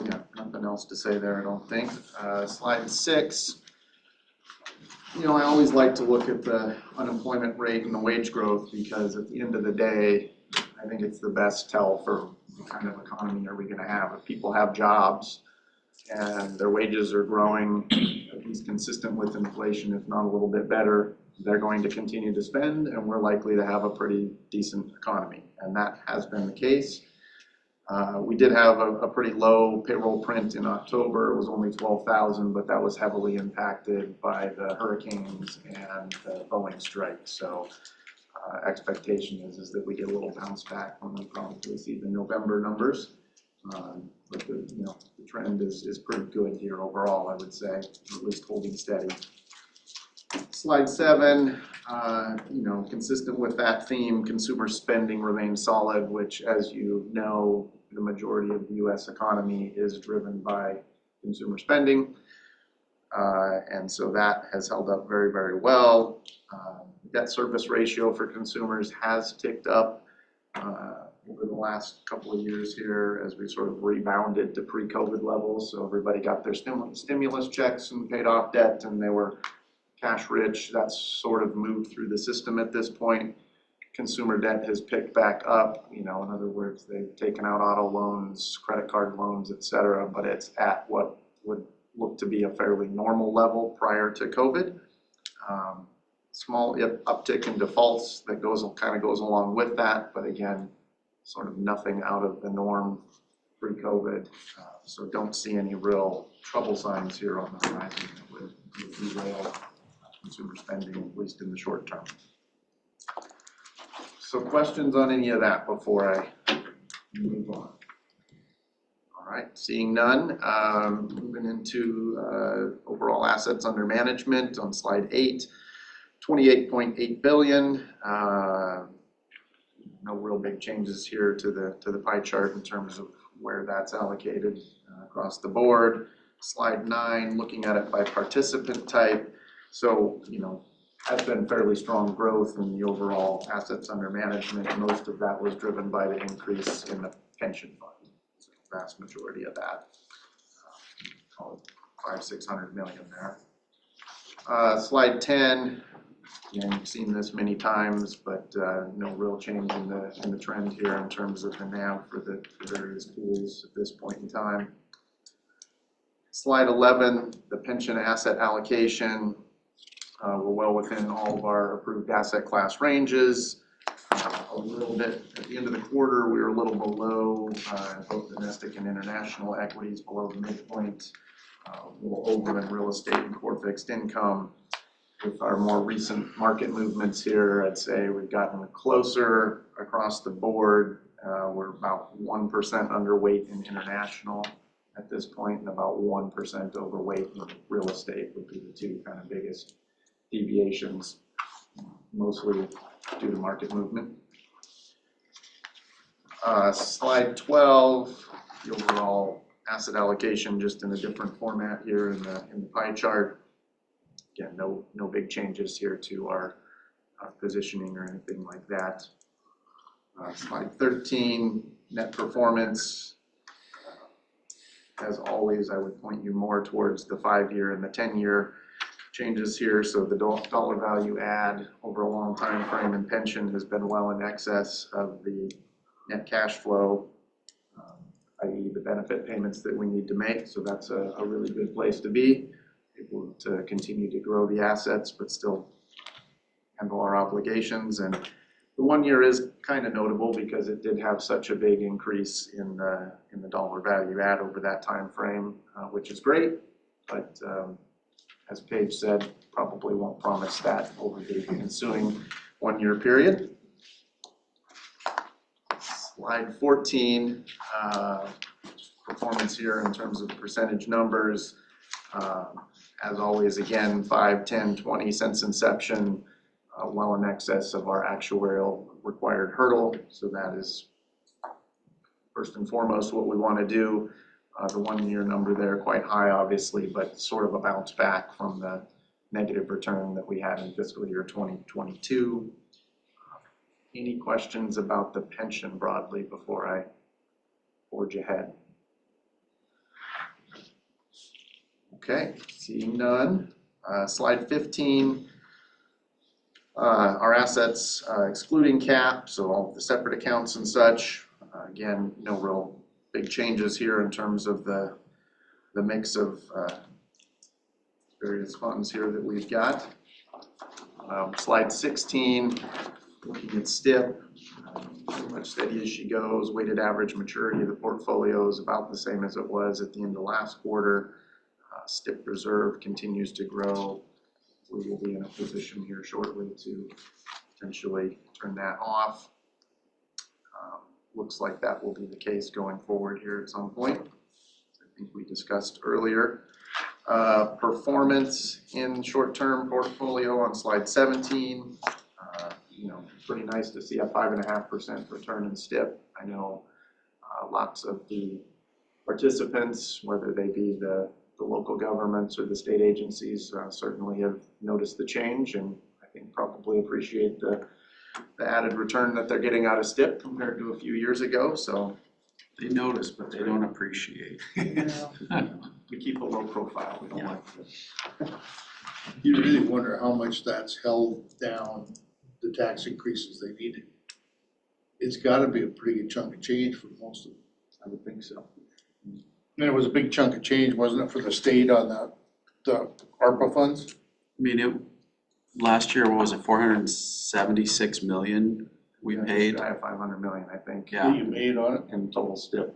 Yeah, nothing else to say there, I don't think. Slide 6. I always like to look at the unemployment rate and the wage growth because at the end of the day, I think it's the best tell for what kind of economy are we going to have. If people have jobs and their wages are growing at least consistent with inflation, if not a little bit better, they're going to continue to spend and we're likely to have a pretty decent economy. And that has been the case. We did have a pretty low payroll print in October. It was only 12,000, but that was heavily impacted by the hurricanes and the Boeing strike. So expectation is that we get a little bounce back when we probably see the November numbers. But the trend is pretty good here overall, I would say, or at least holding steady. Slide 7, consistent with that theme, consumer spending remains solid, which, as you know, the majority of the U.S. economy is driven by consumer spending. And so that has held up very, very well. Debt service ratio for consumers has ticked up over the last couple of years here as we sort of rebounded to pre-COVID levels. So everybody got their stimulus checks and paid off debt and they were cash rich. That's sort of moved through the system at this point. Consumer debt has picked back up. In other words, they've taken out auto loans, credit card loans, et cetera, but it's at what would look to be a fairly normal level prior to COVID. Small uptick in defaults that kind of goes along with that, but again, sort of nothing out of the norm pre-COVID. So don't see any real trouble signs here on the horizon that would derail consumer spending, at least in the short term. So questions on any of that before I move on? All right, seeing none, moving into overall assets under management on slide 8. 28.8 billion. No real big changes here to the pie chart in terms of where that's allocated across the board. Slide 9, looking at it by participant type. So, has been fairly strong growth in the overall assets under management. Most of that was driven by the increase in the pension fund. So the vast majority of that, call it 500-600 million there. Slide 10. Again, you've seen this many times, but no real change in the trend here in terms of the NAV for the various pools at this point in time. Slide 11, the pension asset allocation. We're well within all of our approved asset class ranges. A little bit at the end of the quarter, we were a little below both domestic and international equities, below the midpoint, a little over in real estate and core fixed income. With our more recent market movements here, I'd say we've gotten closer across the board. We're about 1% underweight in international at this point and about 1% overweight in real estate would be the two kind of biggest deviations, mostly due to market movement. Slide 12, the overall asset allocation just in a different format here in the pie chart. Again, no big changes here to our positioning or anything like that. Slide 13, net performance. As always, I would point you more towards the 5-year and the 10-year changes here. So the dollar value add over a long time frame in pension has been well in excess of the net cash flow, i.e. the benefit payments that we need to make. So that's a really good place to be. Able to continue to grow the assets, but still handle our obligations. And the 1 year is kind of notable because it did have such a big increase in the the dollar value add over that time frame, which is great. But as Paige said, probably won't promise that over the ensuing one-year period. Slide 14, performance here in terms of percentage numbers. As always, again, 5, 10, 20 since inception, well in excess of our actuarial required hurdle. So that is first and foremost what we want to do. The one-year number there quite high, obviously, but sort of a bounce back from the negative return that we had in fiscal year 2022. Any questions about the pension broadly before I forge ahead? Okay, seeing none. Slide 15. Our assets excluding cap, so all the separate accounts and such. Again, no real big changes here in terms of the mix of various funds here that we've got. Slide 16, looking at STIP, pretty much steady as she goes. Weighted average maturity of the portfolio is about the same as it was at the end of last quarter. STIP reserve continues to grow. We will be in a position here shortly to potentially turn that off. Looks like that will be the case going forward here at some point. I think we discussed earlier. Performance in short-term portfolio on slide 17. Pretty nice to see a 5.5% return in STIP. I know lots of the participants, whether they be the local governments or the state agencies, certainly have noticed the change, and I think probably appreciate the added return that they're getting out of STIP compared to a few years ago. So They notice, but they don't appreciate. we keep a low profile. We don't like it. You really wonder how much that's held down the tax increases they needed. It's gotta be a pretty good chunk of change for most of them. I would think so. And it was a big chunk of change, wasn't it, for the state on the ARPA funds? I mean, last year, what was it, 476 million we paid? I have 500 million, I think. Yeah. You paid on it? In total STIP.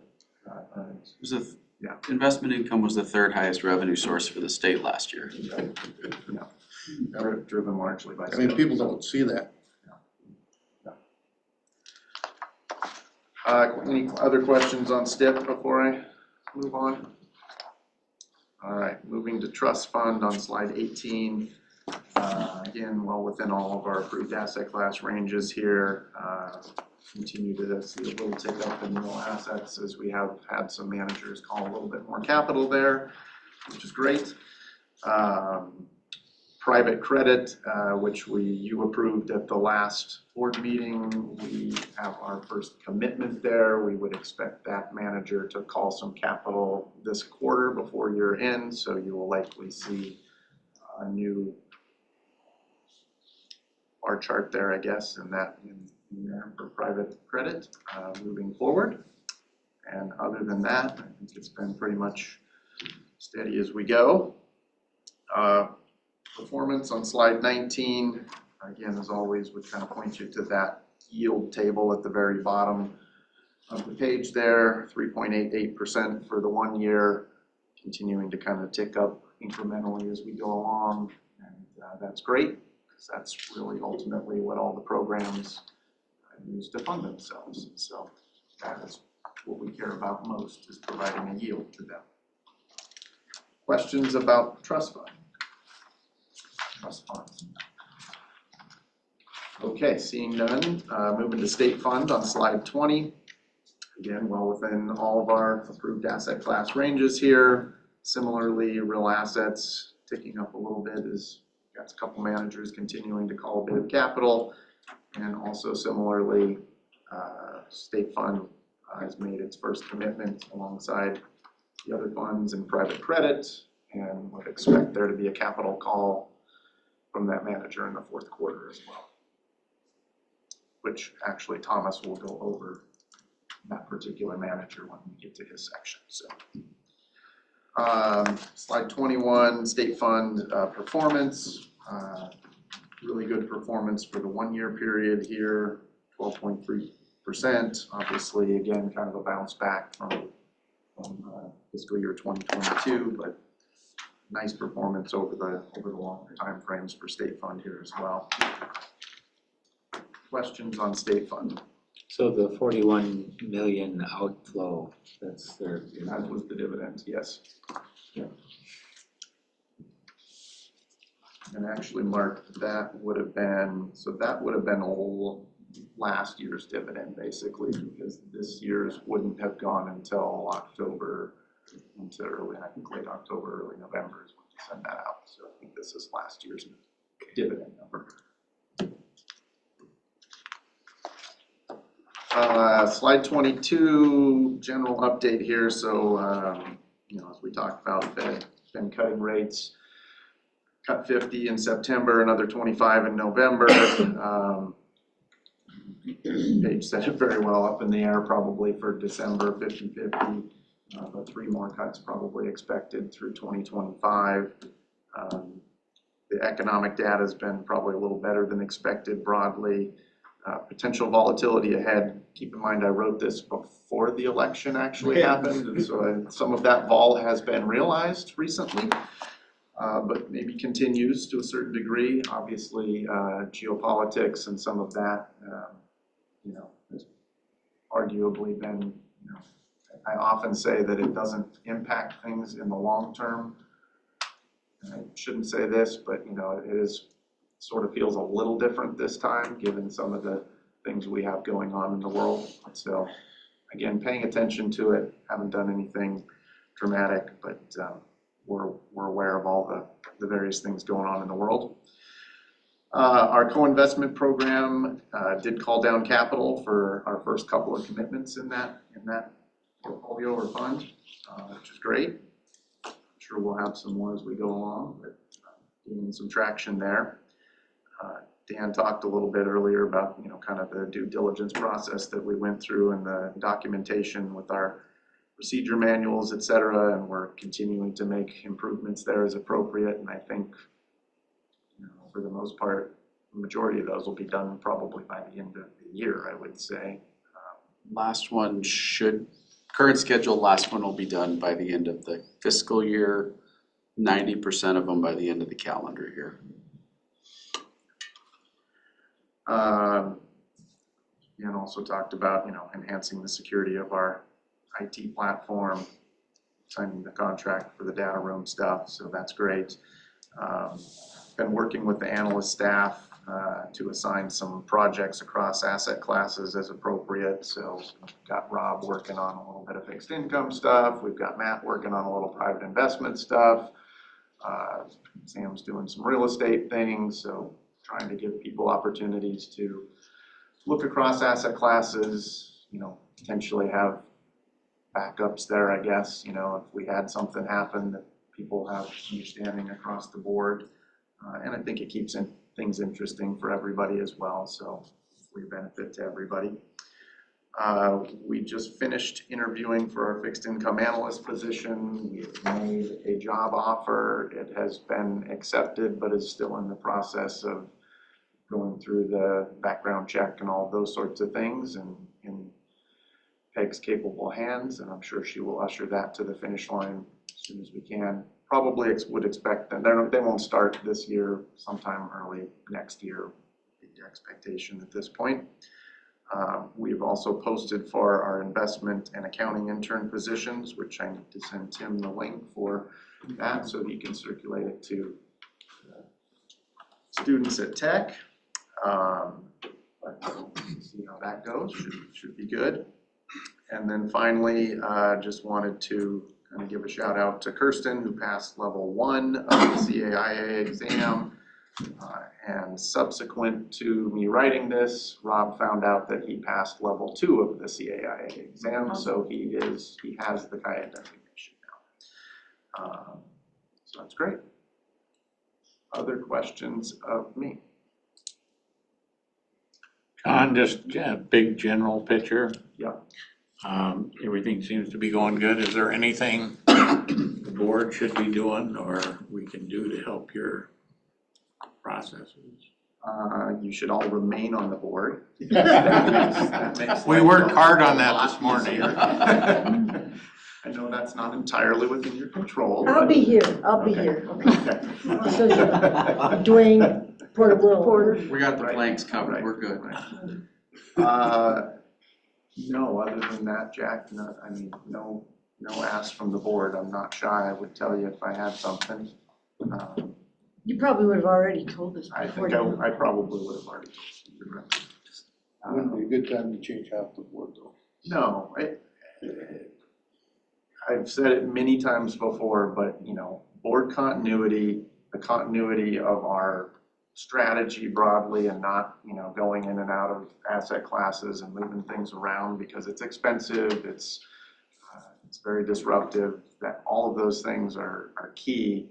Investment income was the third highest revenue source for the state last year. Driven largely by I mean, people don't see that. Any other questions on STIP before I move on? All right, moving to trust fund on slide 18. Again, well within all of our approved asset class ranges here. Continue to see a little tick up in real assets as we have had some managers call a little bit more capital there, which is great. Private credit, which you approved at the last board meeting. We have our first commitment there. We would expect that manager to call some capital this quarter before year end, so you will likely see a new bar chart there, I guess, in there for private credit moving forward. And other than that, I think it's been pretty much steady as we go. Performance on slide 19, again, as always, would kind of point you to that yield table at the very bottom of the page there, 3.88% for the 1 year, continuing to kind of tick up incrementally as we go along, and that's great, because that's really ultimately what all the programs use to fund themselves. So that is what we care about most, is providing a yield to them. Questions about trust fund? Trust funds. Okay, seeing none, moving to state fund on slide 20. Again, well within all of our approved asset class ranges here. Similarly, real assets ticking up a little bit as got a couple managers continuing to call a bit of capital. And also similarly, state fund has made its first commitment alongside the other funds in private credit, and would expect there to be a capital call from that manager in the fourth quarter as well, which actually Thomas will go over that particular manager when we get to his section. So, slide 21, state fund performance. Really good performance for the 1 year period here, 12.3%. Obviously, again, kind of a bounce back from fiscal year 2022, but nice performance over the longer timeframes for state fund here as well. Questions on state fund? So the 41 million outflow, that's their. That was the dividend, yes. Yeah. And actually, Mark, that would have been all last year's dividend, basically, because this year's wouldn't have gone until October, into early, I think late October, early November is when you send that out. So I think this is last year's dividend number. Slide 22, general update here. So, as we talked about, Fed been cutting rates, cut 50 in September, another 25 in November. Paige said it very well, up in the air probably for December, 50-50. But 3 more cuts probably expected through 2025. The economic data has been probably a little better than expected broadly. Potential volatility ahead. Keep in mind, I wrote this before the election actually happened, and so some of that vol has been realized recently, but maybe continues to a certain degree. Obviously, geopolitics and some of that, has arguably been, I often say that it doesn't impact things in the long term. And I shouldn't say this, but it is sort of feels a little different this time, given some of the things we have going on in the world. So again, paying attention to it, haven't done anything dramatic, but we're aware of all the various things going on in the world. Our co-investment program did call down capital for our first couple of commitments in that portfolio or fund, which is great. I'm sure we'll have some more as we go along, but gaining some traction there. Dan talked a little bit earlier about, kind of the due diligence process that we went through and the documentation with our procedure manuals, et cetera, and we're continuing to make improvements there as appropriate. And I think, for the most part, the majority of those will be done probably by the end of the year, I would say. Current schedule, last one will be done by the end of the fiscal year, 90% of them by the end of the calendar year. And also talked about, enhancing the security of our IT platform, signing the contract for the data room stuff, so that's great. Been working with the analyst staff to assign some projects across asset classes as appropriate. So we've got Rob working on a little bit of fixed income stuff. We've got Matt working on a little private investment stuff. Sam's doing some real estate things. So trying to give people opportunities to look across asset classes, potentially have backups there, I guess, if we had something happen that people have understanding across the board. And I think it keeps things interesting for everybody as well, so we benefit to everybody. We just finished interviewing for our fixed income analyst position. We've made a job offer. It has been accepted, but is still in the process of going through the background check and all those sorts of things, and in Peg's capable hands, and I'm sure she will usher that to the finish line as soon as we can. Probably would expect that they won't start this year, sometime early next year, the expectation at this point. We've also posted for our investment and accounting intern positions, which I need to send Tim the link for that so he can circulate it to students at Tech. See how that goes, should be good. And then finally, just wanted to kind of give a shout out to Kirsten, who passed level 1 of the CAIA exam. And subsequent to me writing this, Rob found out that he passed level 2 of the CAIA exam, so he has the CAIA designation now. So that's great. Other questions of me? John, just big general picture. Yeah. Everything seems to be going good. Is there anything the board should be doing or we can do to help your processes? You should all remain on the board. We worked hard on that this morning. I know that's not entirely within your control. I'll but- be here, I'll be Okay. here. Okay. So, Dwayne Porter. We got the Right. flanks covered, Right. we're good. No, other than that, Jack, no, I mean, no ask from the board. I'm not shy. I would tell you if I had something. You probably would have already told us I before. think I probably would have already told you. Wouldn't be a good time to change half the board though. No, I've said it many times before, but board continuity, the continuity of our strategy broadly and not, going in and out of asset classes and moving things around because it's expensive, it's very disruptive, that all of those things are key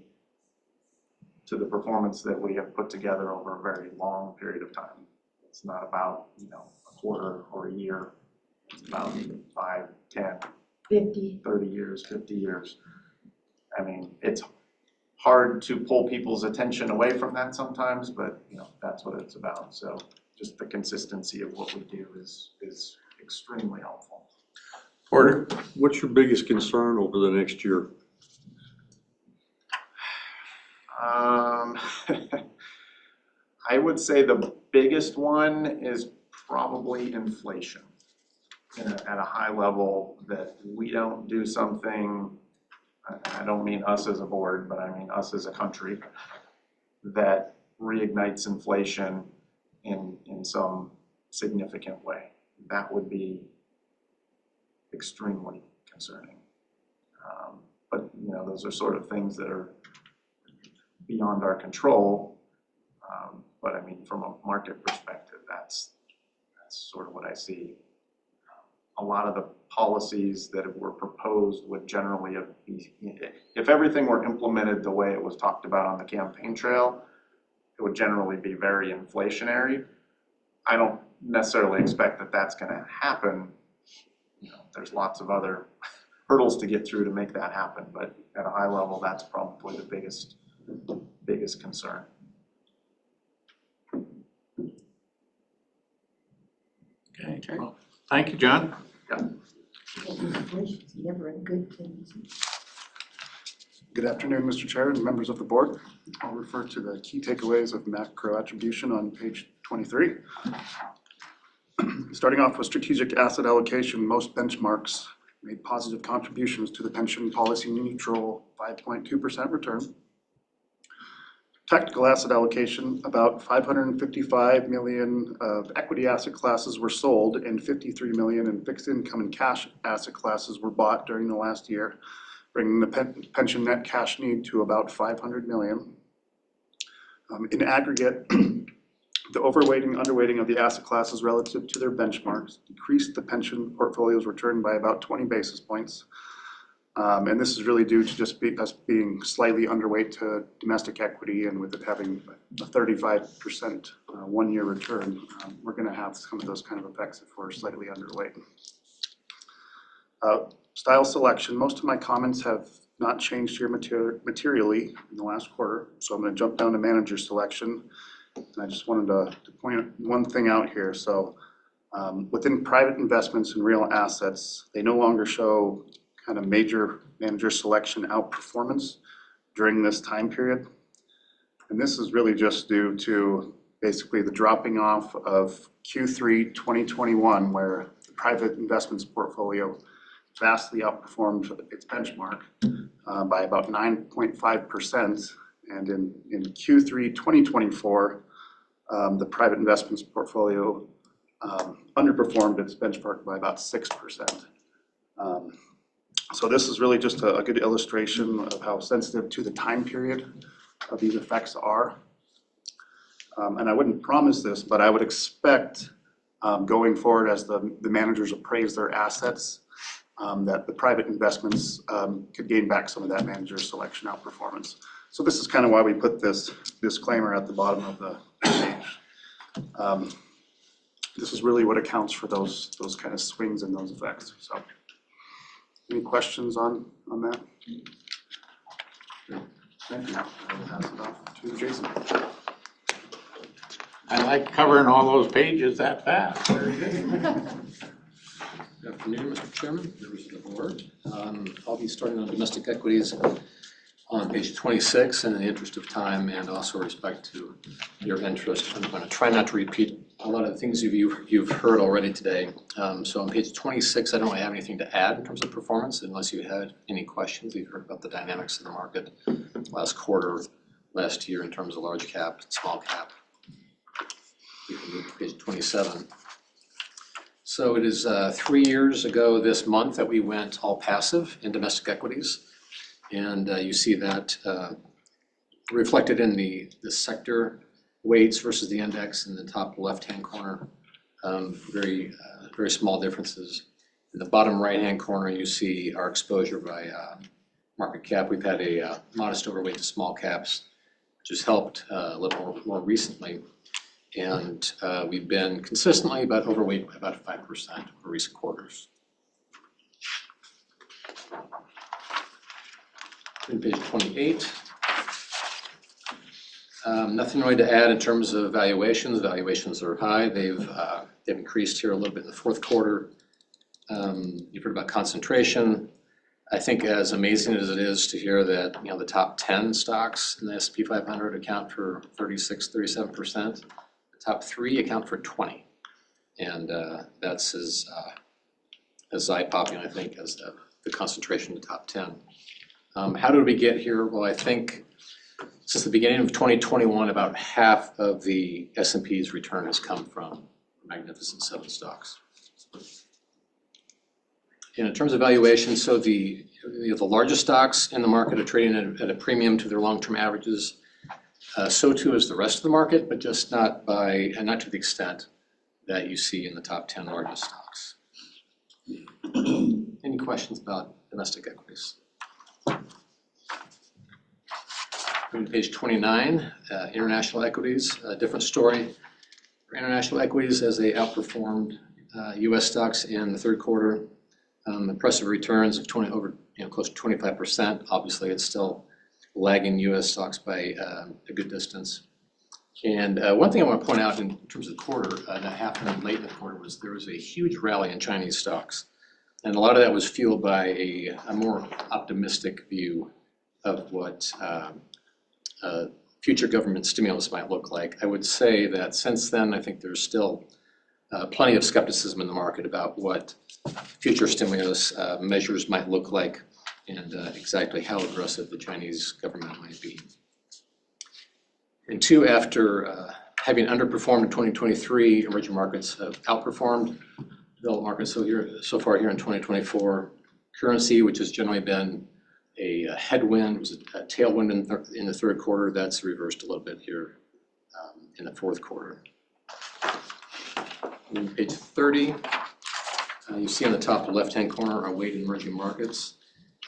to the performance that we have put together over a very long period of time. It's not about, a quarter or a year. It's about 5, 10, 50. 30 years, 50 years. I mean, it's hard to pull people's attention away from that sometimes, but that's what it's about. So just the consistency of what we do is extremely helpful. Porter, what's your biggest concern over the next year? I would say the biggest one is probably inflation. At a high level, that we don't do something, I don't mean us as a board, but I mean us as a country, that reignites inflation in some significant way. That would be extremely concerning. But those are sort of things that are beyond our control. But I mean, from a market perspective, that's sort of what I see. A lot of the policies that were proposed would generally be, if everything were implemented the way it was talked about on the campaign trail, it would generally be very inflationary. I don't necessarily expect that that's going to happen. There's lots of other hurdles to get through to make that happen, but at a high level, that's probably the biggest concern. Okay. Well, thank you, John. Yeah. Inflation's never a good thing. Good afternoon, Mr. Chair and members of the board. I'll refer to the key takeaways of macro attribution on page 23. Starting off with strategic asset allocation, most benchmarks made positive contributions to the pension policy neutral 5.2% return. Technical asset allocation, about 555 million of equity asset classes were sold and 53 million in fixed income and cash asset classes were bought during the last year, bringing the pension net cash need to about 500 million. In aggregate, the overweighting, underweighting of the asset classes relative to their benchmarks decreased the pension portfolio's return by about 20 basis points. And this is really due to just us being slightly underweight to domestic equity, and with it having a 35% one-year return, we're going to have some of those kind of effects if we're slightly underweight. Style selection, most of my comments have not changed here materially in the last quarter, so I'm going to jump down to manager selection. And I just wanted to point one thing out here. So within private investments and real assets, they no longer show kind of major manager selection outperformance during this time period. And this is really just due to basically the dropping off of Q3 2021, where the private investments portfolio vastly outperformed its benchmark by about 9.5%. And in Q3 2024, the private investments portfolio underperformed its benchmark by about 6%. So this is really just a good illustration of how sensitive to the time period of these effects are. And I wouldn't promise this, but I would expect going forward as the managers appraise their assets, that the private investments could gain back some of that manager selection outperformance. So this is kind of why we put this disclaimer at the bottom of the page. This is really what accounts for those kind of swings and those effects. So any questions on that? Thank you. I'll pass it off to Jason. I like covering all those pages that fast. Very good. Good afternoon, Mr. Chairman, members of the board. I'll be starting on domestic equities on page 26, and in the interest of time and also respect to your interest, I'm going to try not to repeat a lot of the things you've heard already today. So on page 26, I don't really have anything to add in terms of performance, unless you had any questions. You've heard about the dynamics of the market last quarter, last year in terms of large cap and small cap. We can move to page 27. So it is 3 years ago this month that we went all passive in domestic equities. And you see that reflected in the sector weights versus the index in the top left-hand corner. Very small differences. In the bottom right-hand corner, you see our exposure by market cap. We've had a modest overweight to small caps, which has helped a little more recently. And we've been consistently about overweight by about 5% over recent quarters. In page 28, nothing really to add in terms of valuations. Valuations are high. They've increased here a little bit in the fourth quarter. You've heard about concentration. I think as amazing as it is to hear that the top 10 stocks in the S&P 500 account for 36-37%. Top 3 account for 20, and that's as eye-popping, I think, as the concentration in the top 10. How did we get here? Well, I think since the beginning of 2021, about half of the S&P's return has come from Magnificent Seven stocks. And in terms of valuation, so the largest stocks in the market are trading at a premium to their long-term averages. So too is the rest of the market, but just not to the extent that you see in the top 10 largest stocks. Any questions about domestic equities? Going to page 29, international equities, a different story. For international equities, as they outperformed U.S. stocks in the third quarter, impressive returns of close to 25%. Obviously, it's still lagging U.S. stocks by a good distance. And one thing I want to point out in terms of the quarter that happened late in the quarter was there was a huge rally in Chinese stocks. And a lot of that was fueled by a more optimistic view of what future government stimulus might look like. I would say that since then, I think there's still plenty of skepticism in the market about what future stimulus measures might look like, and exactly how aggressive the Chinese government might be. And two, after having underperformed in 2023, emerging markets have outperformed developed markets so far here in 2024. Currency, which has generally been a headwind, was a tailwind in the third quarter. That's reversed a little bit here in the fourth quarter. On page 30, you see on the top left-hand corner our weight in emerging markets.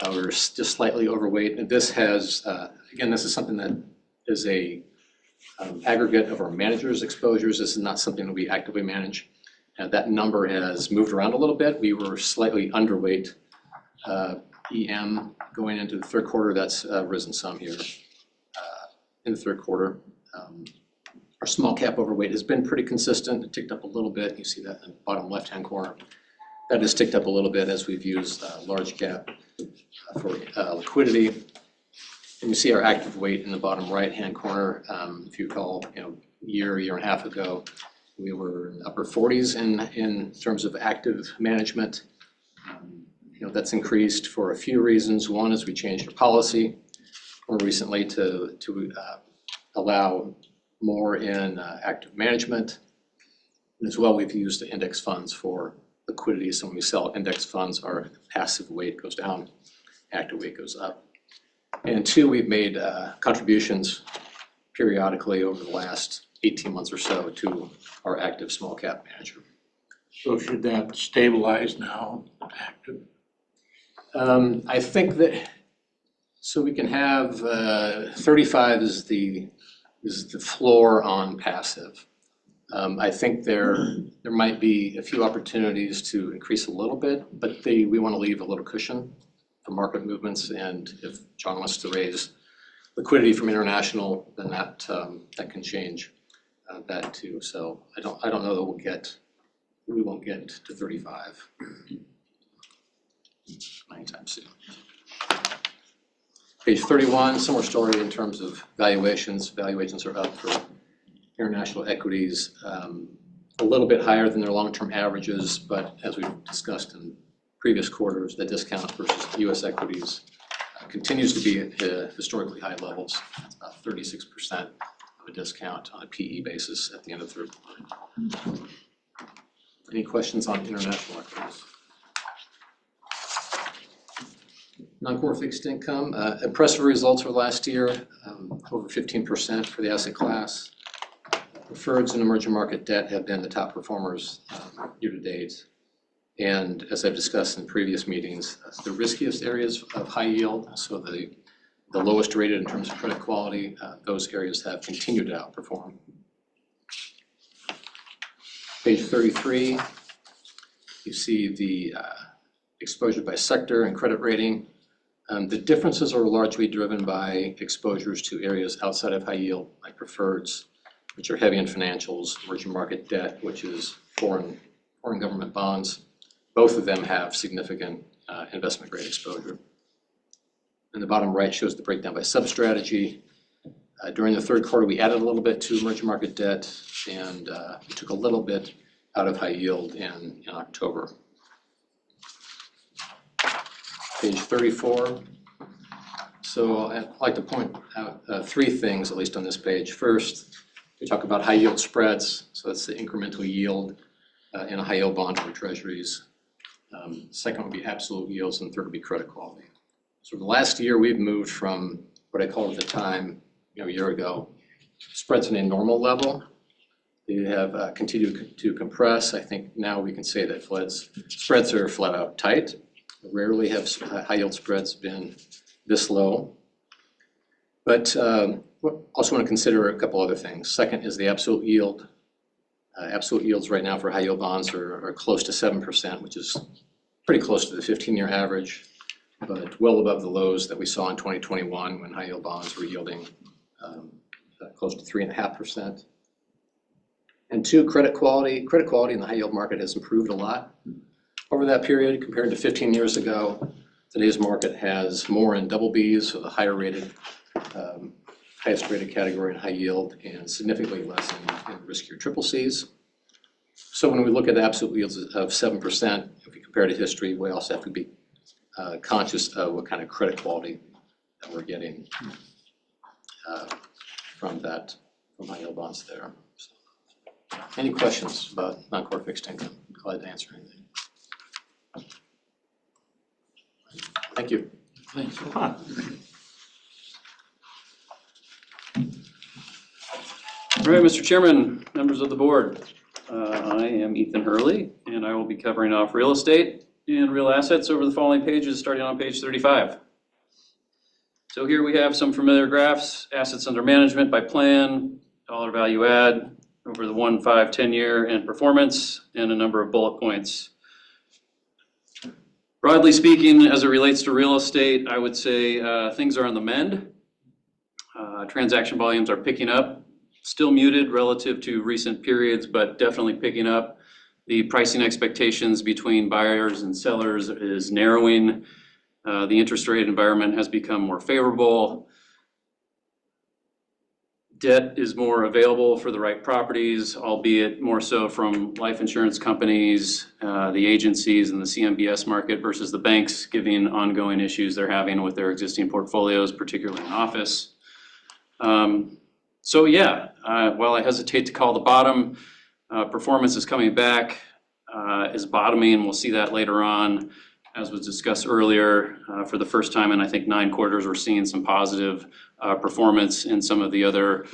We're just slightly overweight. And this has, again, this is something that is a aggregate of our managers' exposures. This is not something that we actively manage. That number has moved around a little bit. We were slightly underweight EM going into the third quarter. That's risen some here in the third quarter. Our small cap overweight has been pretty consistent. It ticked up a little bit. You see that in the bottom left-hand corner. That has ticked up a little bit as we've used large cap for liquidity. And you see our active weight in the bottom right-hand corner. If you recall, year and a half ago, we were in the upper 40s in terms of active management. That's increased for a few reasons. One is we changed our policy more recently to allow more in active management. And as well, we've used the index funds for liquidity. So when we sell index funds, our passive weight goes down, active weight goes up. And two, we've made contributions periodically over the last 18 months or so to our active small cap manager. So should that stabilize now, active? I think that, so we can have 35 is the floor on passive. I think there might be a few opportunities to increase a little bit, but we want to leave a little cushion for market movements. And if John wants to raise liquidity from international, then that can change that too. So I don't know that we'll get we won't get to 35 anytime soon. Page 31, similar story in terms of valuations. Valuations are up for international equities, a little bit higher than their long-term averages, but as we've discussed in previous quarters, the discount versus US equities continues to be at historically high levels, 36% of a discount on a PE basis at the end of third quarter. Any questions on international equities? Non-core fixed income, impressive results for last year, over 15% for the asset class. Preferreds and emerging market debt have been the top performers year to date. And as I've discussed in previous meetings, the riskiest areas of high yield, so the lowest rated in terms of credit quality, those areas have continued to outperform. Page 33, you see the exposure by sector and credit rating. The differences are largely driven by exposures to areas outside of high yield, like preferreds, which are heavy in financials, emerging market debt, which is foreign government bonds. Both of them have significant investment grade exposure. And the bottom right shows the breakdown by sub-strategy. During the third quarter, we added a little bit to emerging market debt, and we took a little bit out of high yield in October. Page 34. So I'd like to point out three things, at least on this page. First, we talk about high yield spreads, so that's the incremental yield in a high yield bond or treasuries. Second would be absolute yields, and third would be credit quality. So the last year, we've moved from what I called at the time, a year ago, spreads in a normal level. They have continued to compress. I think now we can say that spreads are flat out tight. Rarely have high yield spreads been this low. But also want to consider a couple other things. Second is the absolute yield. Absolute yields right now for high yield bonds are close to 7%, which is pretty close to the 15-year average, but well above the lows that we saw in 2021 when high yield bonds were yielding close to 3.5%. And two, credit quality. Credit quality in the high yield market has improved a lot over that period compared to 15 years ago. Today's market has more in double Bs, so the higher rated, highest rated category in high yield, and significantly less in riskier triple Cs. So when we look at absolute yields of 7%, if we compare to history, we also have to be conscious of what kind of credit quality that we're getting from high yield bonds there. So, any questions about non-core fixed income? Glad to answer anything. Thank you. Thanks a lot. All right, Mr. Chairman, members of the board, I am Ethan Hurley, and I will be covering off real estate and real assets over the following pages, starting on page 35. So here we have some familiar graphs: assets under management by plan, dollar value add over the 1, 5, 10-year, and performance, and a number of bullet points. Broadly speaking, as it relates to real estate, I would say things are on the mend. Transaction volumes are picking up, still muted relative to recent periods, but definitely picking up. The pricing expectations between buyers and sellers is narrowing. The interest rate environment has become more favorable. Debt is more available for the right properties, albeit more so from life insurance companies, the agencies, and the CMBS market versus the banks, given ongoing issues they're having with their existing portfolios, particularly in office. So yeah, while I hesitate to call the bottom, performance is coming back, is bottoming. We'll see that later on. As was discussed earlier, for the first time in I think 9 quarters, we're seeing some positive performance in some of the other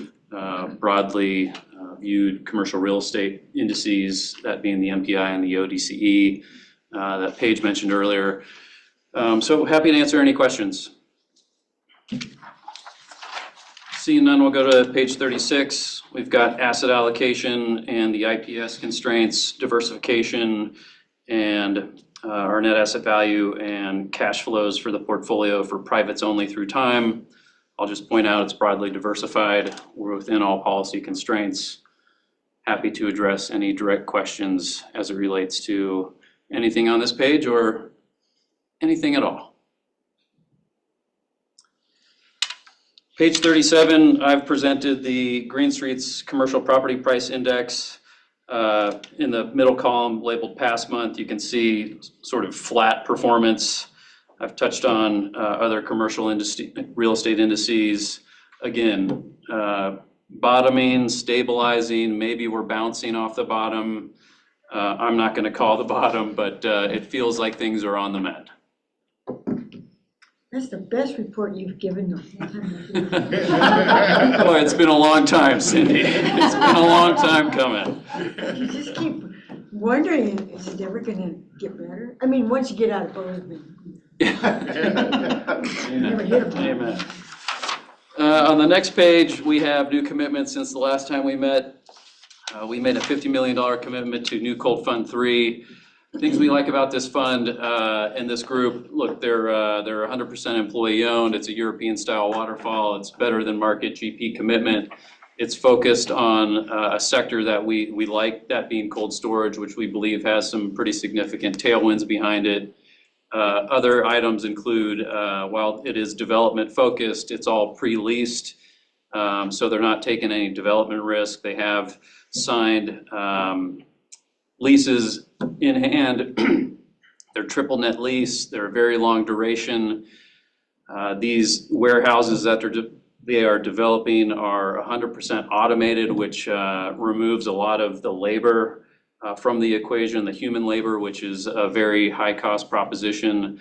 broadly viewed commercial real estate indices, that being the MPI and the ODCE that Paige mentioned earlier. So happy to answer any questions. Seeing none, we'll go to page 36. We've got asset allocation and the IPS constraints, diversification, and our net asset value and cash flows for the portfolio for privates only through time. I'll just point out it's broadly diversified. We're within all policy constraints. happy to address any direct questions as it relates to anything on this page or anything at all. Page 37, I've presented the Green Street's Commercial Property Price Index. In the middle column labeled past month, you can see sort of flat performance. I've touched on other commercial industry, real estate indices. Again, bottoming, stabilizing, maybe we're bouncing off the bottom. I'm not going to call the bottom, but it feels like things are on the mend. That's the best report you've given the whole time. Boy, it's been a long time, Cindy. It's been a long time coming. You just keep wondering, is it ever gonna get better? I mean, once you get out of Bozeman. Never hit 'em. Amen. On the next page, we have new commitments since the last time we met. We made a $50 million commitment to New Cold Fund 3. Things we like about this fund and this group, look, they're 100% employee owned. It's a European style waterfall. It's better than market GP commitment. It's focused on a sector that we like, that being cold storage, which we believe has some pretty significant tailwinds behind it. Other items include, while it is development focused, it's all pre-leased. So they're not taking any development risk. They have signed leases in hand. They're triple net lease. They're a very long duration. These warehouses that they are developing are 100% automated, which removes a lot of the labor from the equation, the human labor, which is a very high cost proposition.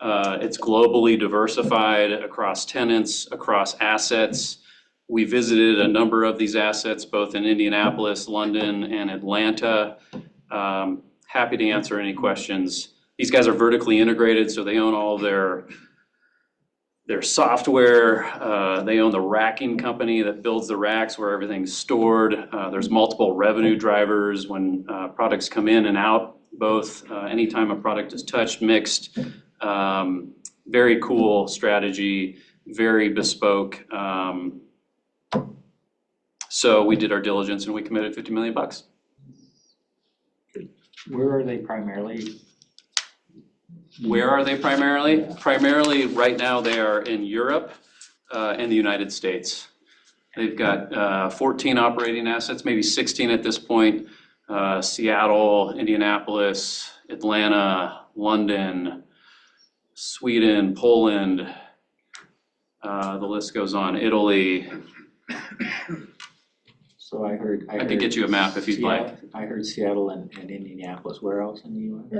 It's globally diversified across tenants, across assets. We visited a number of these assets, both in Indianapolis, London, and Atlanta. Happy to answer any questions. These guys are vertically integrated, so they own all of their software. They own the racking company that builds the racks where everything's stored. There's multiple revenue drivers when products come in and out, both anytime a product is touched, mixed. Very cool strategy, very bespoke. So we did our diligence and we committed $50 million. Where are they primarily? Where are they primarily? Primarily, right now, they are in Europe and the United States. They've got 14 operating assets, maybe 16 at this point. Seattle, Indianapolis, Atlanta, London, Sweden, Poland. The list goes on. Italy. So I could get you a map if you'd like. I heard Seattle and Indianapolis. Where else in the U.S.?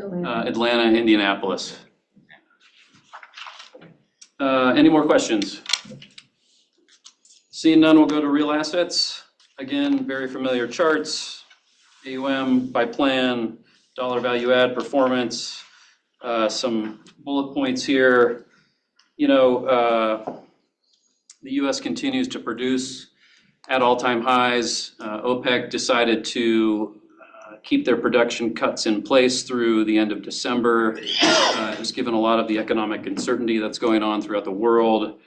Atlanta, Indianapolis. Any more questions? Seeing none, we'll go to real assets. Again, very familiar charts. AUM by plan, dollar value add, performance. Some bullet points here. You know, the U.S. continues to produce at all-time highs. OPEC decided to keep their production cuts in place through the end of December, just given a lot of the economic uncertainty that's going on throughout the world.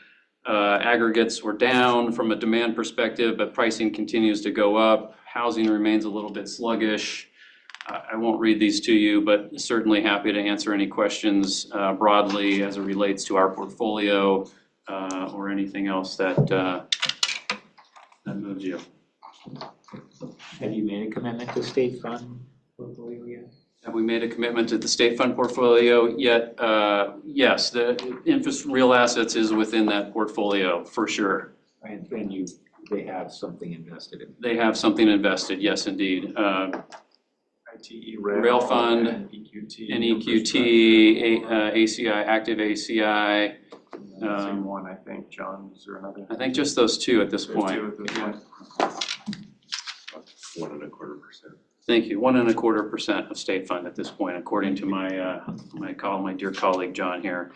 Aggregates were down from a demand perspective, but pricing continues to go up. Housing remains a little bit sluggish. I won't read these to you, but certainly happy to answer any questions broadly as it relates to our portfolio or anything else that moves you. Have you made a commitment to state fund portfolio yet? Have we made a commitment to the state fund portfolio yet? Yes, the real assets is within that portfolio for sure. And they have something invested in. They have something invested, yes, indeed. ITE Rail Fund, NEQT, ACI, Active ACI. Same one, I think. John, is there another? I think just those two at this point. 1.25%. Thank you. 1.25% of state fund at this point, according to my dear colleague John here.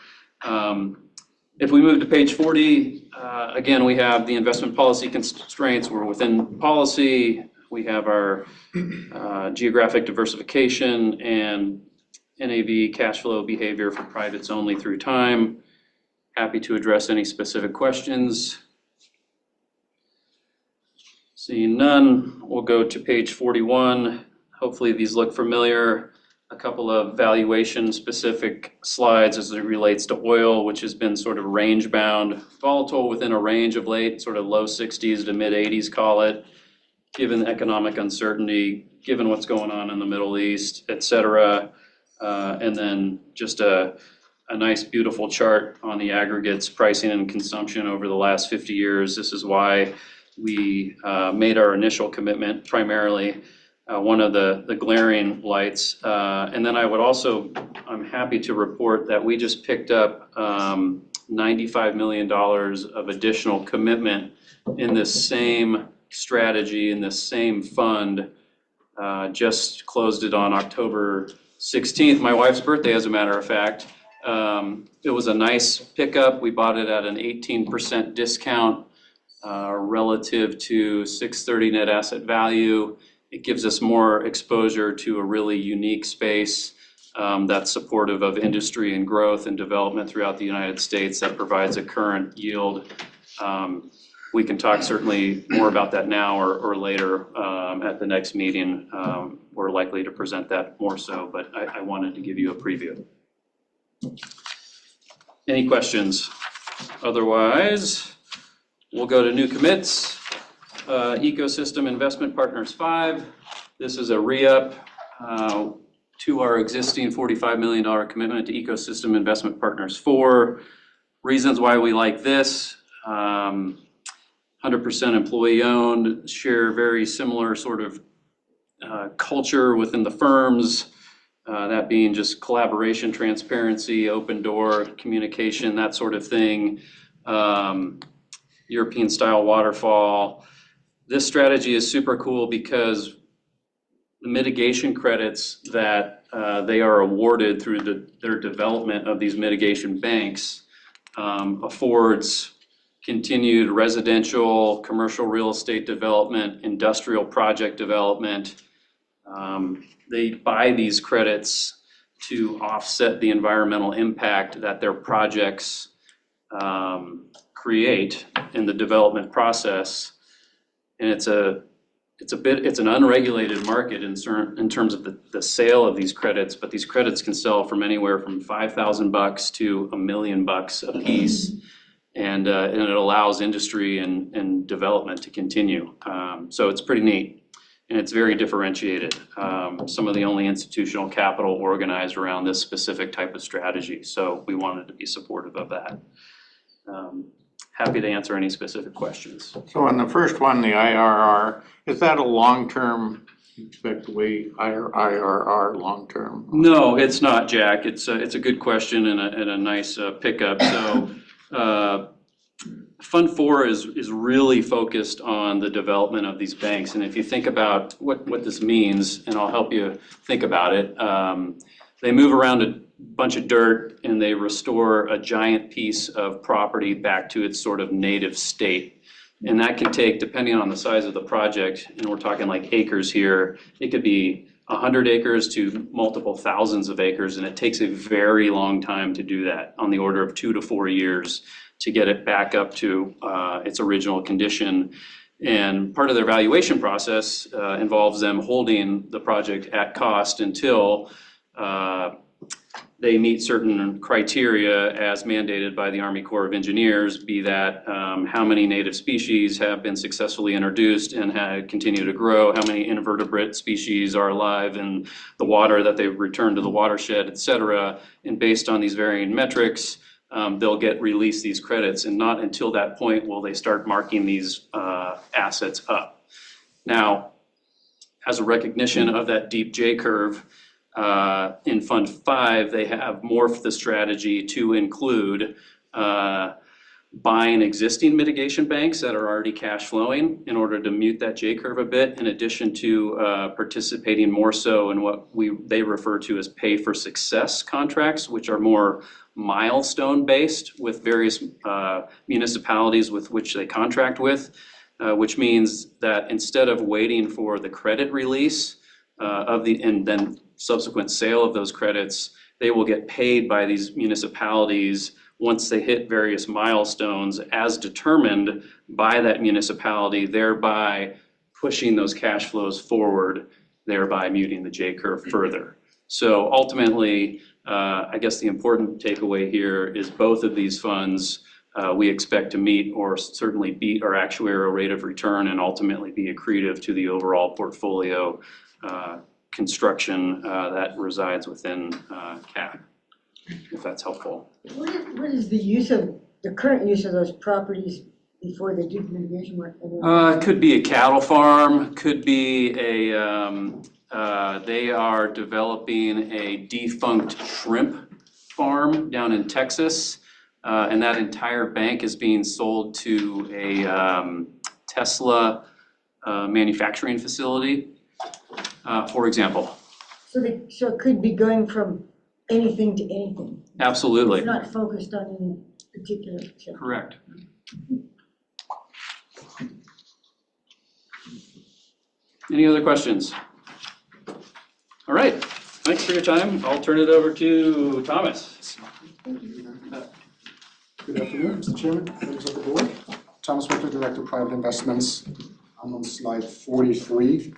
If we move to page 40, again, we have the investment policy constraints. We're within policy. We have our geographic diversification and NAV cash flow behavior for privates only through time. Happy to address any specific questions. Seeing none, we'll go to page 41. Hopefully these look familiar. A couple of valuation-specific slides as it relates to oil, which has been sort of range-bound, volatile within a range of late, sort of low 60s to mid 80s, call it, given economic uncertainty, given what's going on in the Middle East, et cetera. And then just a nice, beautiful chart on the aggregates pricing and consumption over the last 50 years. This is why we made our initial commitment primarily. One of the glaring lights. And then I would also, I'm happy to report that we just picked up $95 million of additional commitment in this same strategy, in this same fund. Just closed it on October 16th, my wife's birthday, as a matter of fact. It was a nice pickup. We bought it at an 18% discount relative to 630 net asset value. It gives us more exposure to a really unique space that's supportive of industry and growth and development throughout the United States that provides a current yield. We can talk certainly more about that now or later at the next meeting. We're likely to present that more so, but I wanted to give you a preview. Any questions? Otherwise, we'll go to new commits. Ecosystem Investment Partners 5. This is a re-up to our existing $45 million commitment to Ecosystem Investment Partners 4. Reasons why we like this: 100% employee owned, share very similar sort of culture within the firms, that being just collaboration, transparency, open door communication, that sort of thing. European style waterfall. This strategy is super cool because the mitigation credits that they are awarded through their development of these mitigation banks affords continued residential, commercial real estate development, industrial project development. They buy these credits to offset the environmental impact that their projects create in the development process. And it's an unregulated market in terms of the sale of these credits, but these credits can sell from anywhere from $5,000 to $1 million a piece. And it allows industry and development to continue. So it's pretty neat, and it's very differentiated. Some of the only institutional capital organized around this specific type of strategy. So we wanted to be supportive of that. Happy to answer any specific questions. So on the first one, the IRR, is that a long-term, expectedly higher IRR long-term? No, it's not, Jack. It's a good question and a nice pickup. So Fund 4 is really focused on the development of these banks. And if you think about what this means, and I'll help you think about it, they move around a bunch of dirt and they restore a giant piece of property back to its sort of native state. And that can take, depending on the size of the project, and we're talking like acres here, it could be 100 acres to multiple thousands of acres, and it takes a very long time to do that, on the order of 2 to 4 years, to get it back up to its original condition. And part of their valuation process involves them holding the project at cost until they meet certain criteria as mandated by the Army Corps of Engineers, be that how many native species have been successfully introduced and continue to grow, how many invertebrate species are alive in the water that they've returned to the watershed, et cetera. And based on these varying metrics, they'll get released these credits, and not until that point will they start marking these assets up. Now, as a recognition of that deep J curve, in Fund 5, they have morphed the strategy to include buying existing mitigation banks that are already cash flowing in order to mute that J curve a bit, in addition to participating more so in what they refer to as pay for success contracts, which are more milestone based with various municipalities with which they contract with, which means that instead of waiting for the credit release and then subsequent sale of those credits, they will get paid by these municipalities once they hit various milestones as determined by that municipality, thereby pushing those cash flows forward, thereby muting the J curve further. So ultimately, I guess the important takeaway here is both of these funds we expect to meet or certainly beat our actuarial rate of return and ultimately be accretive to the overall portfolio construction that resides within CAP, if that's helpful. What is the current use of those properties before they do the mitigation work? It could be a cattle farm, could be they are developing a defunct shrimp farm down in Texas. And that entire bank is being sold to a Tesla manufacturing facility, for example. So it could be going from anything to anything. Absolutely. It's not focused on any particular. Correct. Any other questions? All right, thanks for your time. I'll turn it over to Thomas. Good afternoon, Mr. Chairman, members of the board. Thomas Wickler, Director of Private Investments. I'm on slide 43,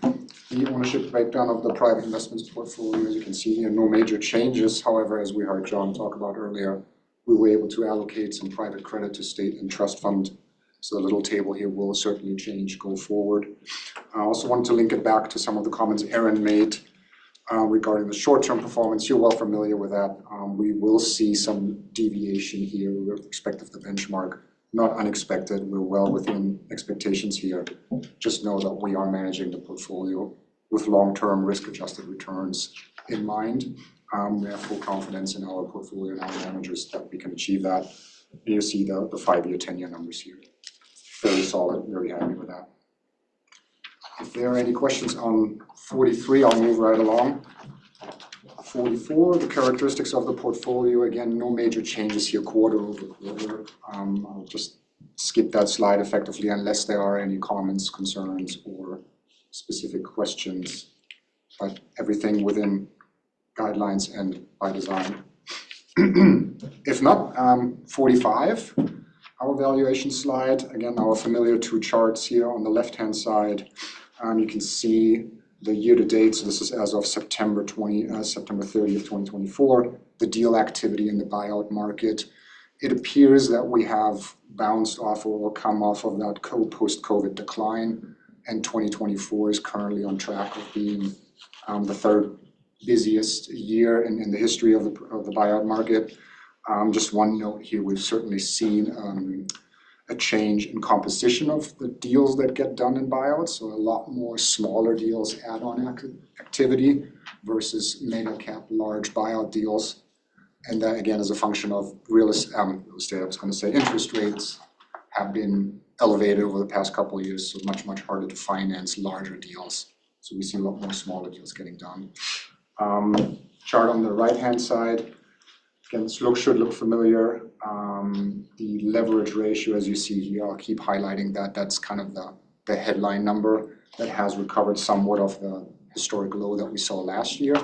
the ownership breakdown of the private investments portfolio. As you can see here, no major changes. However, as we heard John talk about earlier, we were able to allocate some private credit to state and trust fund. So the little table here will certainly change going forward. I also wanted to link it back to some of the comments Aaron made regarding the short-term performance. You're well familiar with that. We will see some deviation here with respect to the benchmark. Not unexpected. We're well within expectations here. Just know that we are managing the portfolio with long-term risk-adjusted returns in mind. We have full confidence in our portfolio and our managers that we can achieve that. And you see the 5-year, 10-year numbers here. Very solid, very happy with that. If there are any questions on 43, I'll move right along. 44, the characteristics of the portfolio. Again, no major changes here quarter over quarter. I'll just skip that slide effectively unless there are any comments, concerns, or specific questions. But everything within guidelines and by design. If not, 45, our valuation slide. Again, our familiar two charts here on the left-hand side. You can see the year-to-date, so this is as of September 30th, 2024, the deal activity in the buyout market. It appears that we have bounced off or come off of that post-COVID decline, and 2024 is currently on track of being the third busiest year in the history of the buyout market. Just one note here, we've certainly seen a change in composition of the deals that get done in buyouts. So a lot more smaller deals, add-on activity versus mega cap large buyout deals. And that again is a function of real estate, I was going to say interest rates have been elevated over the past couple of years, so much harder to finance larger deals. So we see a lot more smaller deals getting done. Chart on the right-hand side, again, this should look familiar. The leverage ratio, as you see here, I'll keep highlighting that. That's kind of the headline number that has recovered somewhat of the historic low that we saw last year.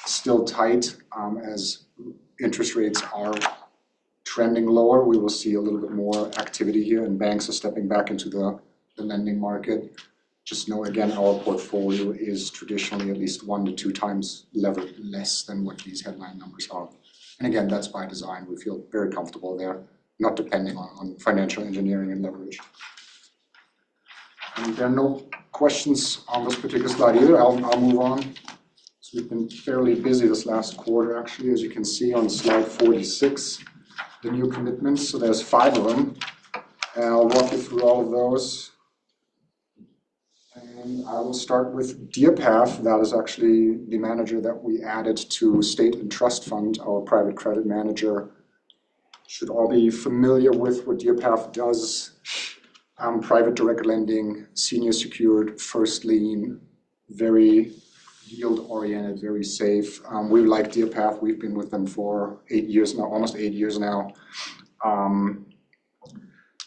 Still tight as interest rates are trending lower. We will see a little bit more activity here, and banks are stepping back into the lending market. Just know, again, our portfolio is traditionally at least 1 to 2 times levered less than what these headline numbers are. And again, that's by design. We feel very comfortable there, not depending on financial engineering and leverage. And there are no questions on this particular slide either. I'll move on. So we've been fairly busy this last quarter, actually, as you can see on slide 46, the new commitments. So there's 5 of them, and I'll walk you through all of those. And I will start with Deerpath. That is actually the manager that we added to State and Trust Fund, our private credit manager. Should all be familiar with what Deerpath does. Private direct lending, senior secured, first lien, very yield-oriented, very safe. We like Deerpath. We've been with them for 8 years now, almost 8 years now.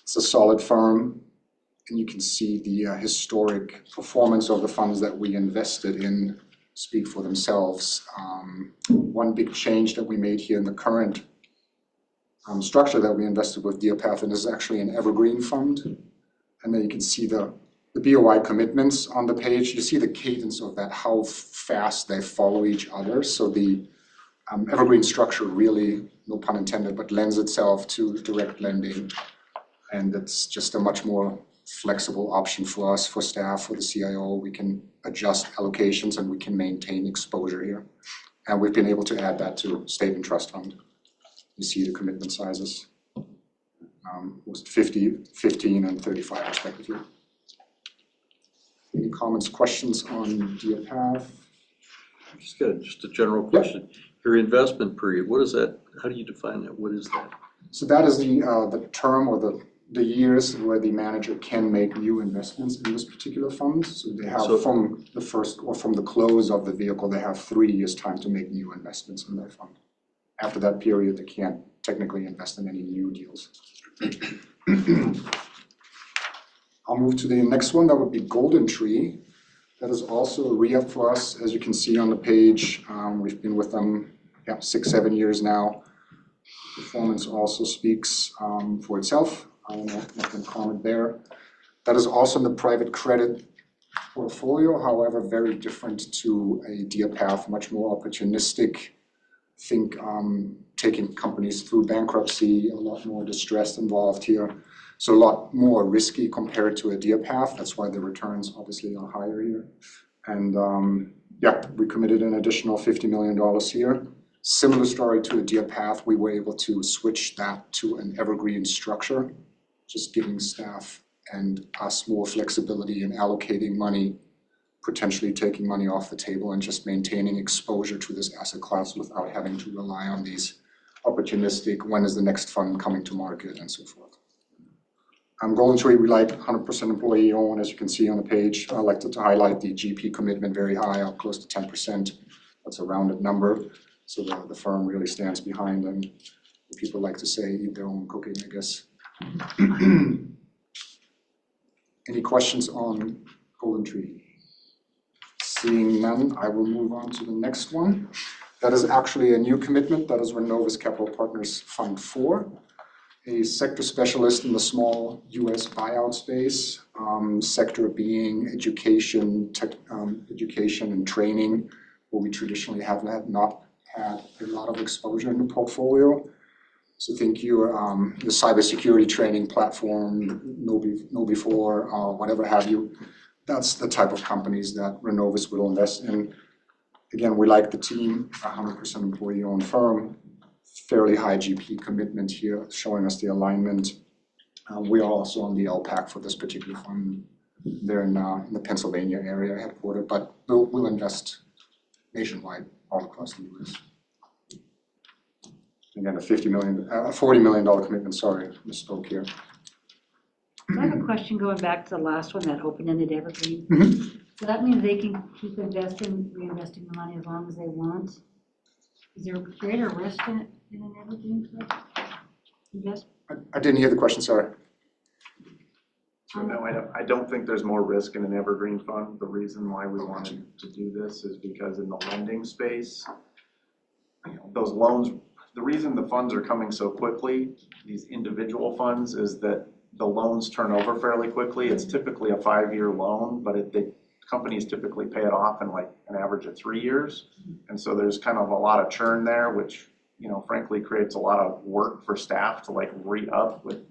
It's a solid firm. And you can see the historic performance of the funds that we invested in speak for themselves. One big change that we made here in the current structure that we invested with Deerpath, and this is actually an evergreen fund. And then you can see the the BOI commitments on the page. You see the cadence of that, how fast they follow each other. So the evergreen structure really, no pun intended, but lends itself to direct lending. And it's just a much more flexible option for us, for staff, for the CIO. We can adjust allocations and we can maintain exposure here. And we've been able to add that to state and trust fund. You see the commitment sizes. Was 50, 15, and 35 respectively. Any comments, questions on DealPath? Just got just a general question. Your investment period, what is that? How do you define that? What is that? So that is the term or the years where the manager can make new investments in this particular fund. So they have from the first or from the close of the vehicle, they have 3 years time to make new investments in their fund. After that period, they can't technically invest in any new deals. I'll move to the next one. That would be Golden Tree. That is also a re-up for us. As you can see on the page, we've been with them 6, 7 years now. Performance also speaks for itself. I will not comment there. That is also in the private credit portfolio, however, very different to a DealPath, much more opportunistic. Think taking companies through bankruptcy, a lot more distress involved here. So a lot more risky compared to a DealPath. That's why the returns obviously are higher here. And we committed an additional $50 million here. Similar story to a DealPath, we were able to switch that to an evergreen structure, just giving staff and us more flexibility in allocating money, potentially taking money off the table and just maintaining exposure to this asset class without having to rely on these opportunistic, when is the next fund coming to market and so forth. Golden Tree, we like 100% employee owned, as you can see on the page. I like to highlight the GP commitment very high, up close to 10%. That's a rounded number. So the firm really stands behind them. People like to say, eat their own cooking, I guess. Any questions on Golden Tree? Seeing none, I will move on to the next one. That is actually a new commitment. That is Renovus Capital Partners Fund 4, a sector specialist in the small US buyout space, sector being education, education and training, where we traditionally have not had a lot of exposure in the portfolio. So think your cybersecurity training platform, KnowBe4, whatever have you. That's the type of companies that Renovus will invest in. Again, we like the team, 100% employee-owned firm, fairly high GP commitment here, showing us the alignment. We are also on the LPAC for this particular fund. They're in the Pennsylvania area headquartered, but we'll invest nationwide all across the US. Again, a $40 million commitment, sorry, misspoke here. I have a question going back to the last one, that open-ended evergreen. So that means they can keep reinvesting the money as long as they want? Is there greater risk in an evergreen investment? I didn't hear the question, sorry. So no, I don't think there's more risk in an evergreen fund. The reason why we wanted to do this is because in the lending space, those loans, the reason the funds are coming so quickly, these individual funds, is that the loans turn over fairly quickly. It's typically a 5-year loan, but the companies typically pay it off in like an average of 3 years. And so there's kind of a lot of churn there, which, frankly creates a lot of work for staff to like re-up with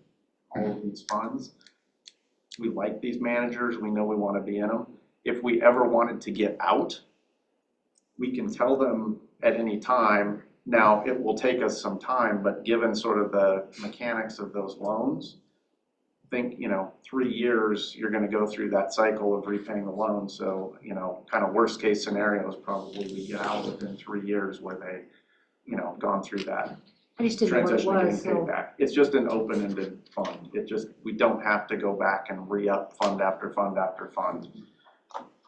all of these funds. We like these managers. We know we want to be in them. If we ever wanted to get out, we can tell them at any time. Now, it will take us some time, but given sort of the mechanics of those loans, think, 3 years, you're going to go through that cycle of repaying the loan. So, kind of worst case scenarios, probably we get out within 3 years where they, gone through that transition and getting paid back. It's just an open-ended fund. We don't have to go back and re-up fund after fund after fund.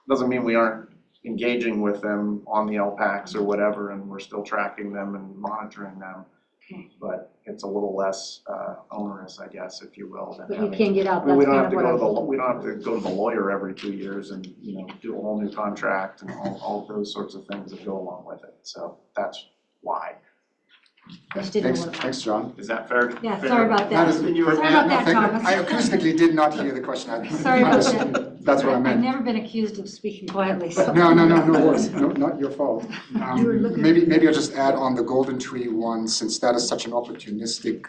Doesn't mean we aren't engaging with them on the LPACs or whatever, and we're still tracking them and monitoring them. But it's a little less onerous, I guess, if you will. But you can't get out. We don't have to go to the lawyer every 2 years and do a whole new contract and all of those sorts of things that go along with it. So that's why. Thanks, John. Is that fair? Yeah, sorry about that. Sorry about that, Thomas. I acoustically did not hear the question. Sorry about that. That's what I I've meant. never been accused of speaking quietly, so. No worries, no, not your fault. Maybe I'll just add on the Golden Tree one, since that is such an opportunistic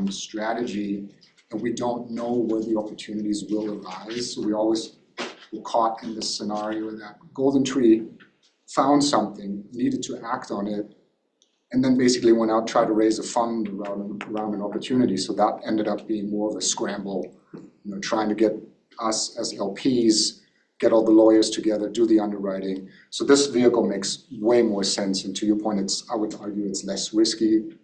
strategy, and we don't know where the opportunities will arise, so we always were caught in this scenario that Golden Tree found something, needed to act on it, and then basically went out, tried to raise a fund around an opportunity, so that ended up being more of a scramble, trying to get us as LPs, get all the lawyers together, do the underwriting. So this vehicle makes way more sense, and to your point, I would argue it's less risky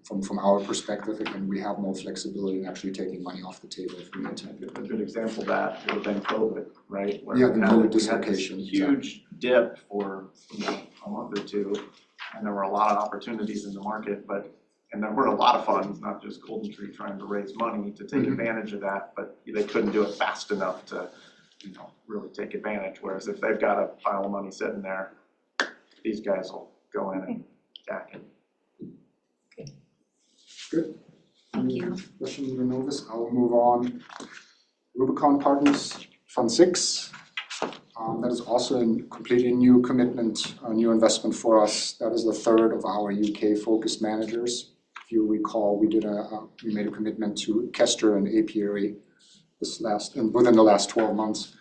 from our perspective, and we have more flexibility in actually taking money off the table if we need to. A good example of that would have been COVID, right? Where Yeah, we the had- COVID we had this dislocation, huge dip for, a month or two, and there were a lot of opportunities in the market, and there were a lot of funds, not just Golden Tree, trying to raise money to take advantage of that, but they couldn't do it fast enough to, really take advantage. Whereas if they've got a pile of money sitting there, these guys will go in and attack it. Good. Thank you. Questions, Renovus? I will move on. Rubicon Partners Fund 6. That is also a completely new commitment, a new investment for us. That is the third of our UK-focused managers. If you recall, we made a commitment to Kester and Apiary within the last 12 months.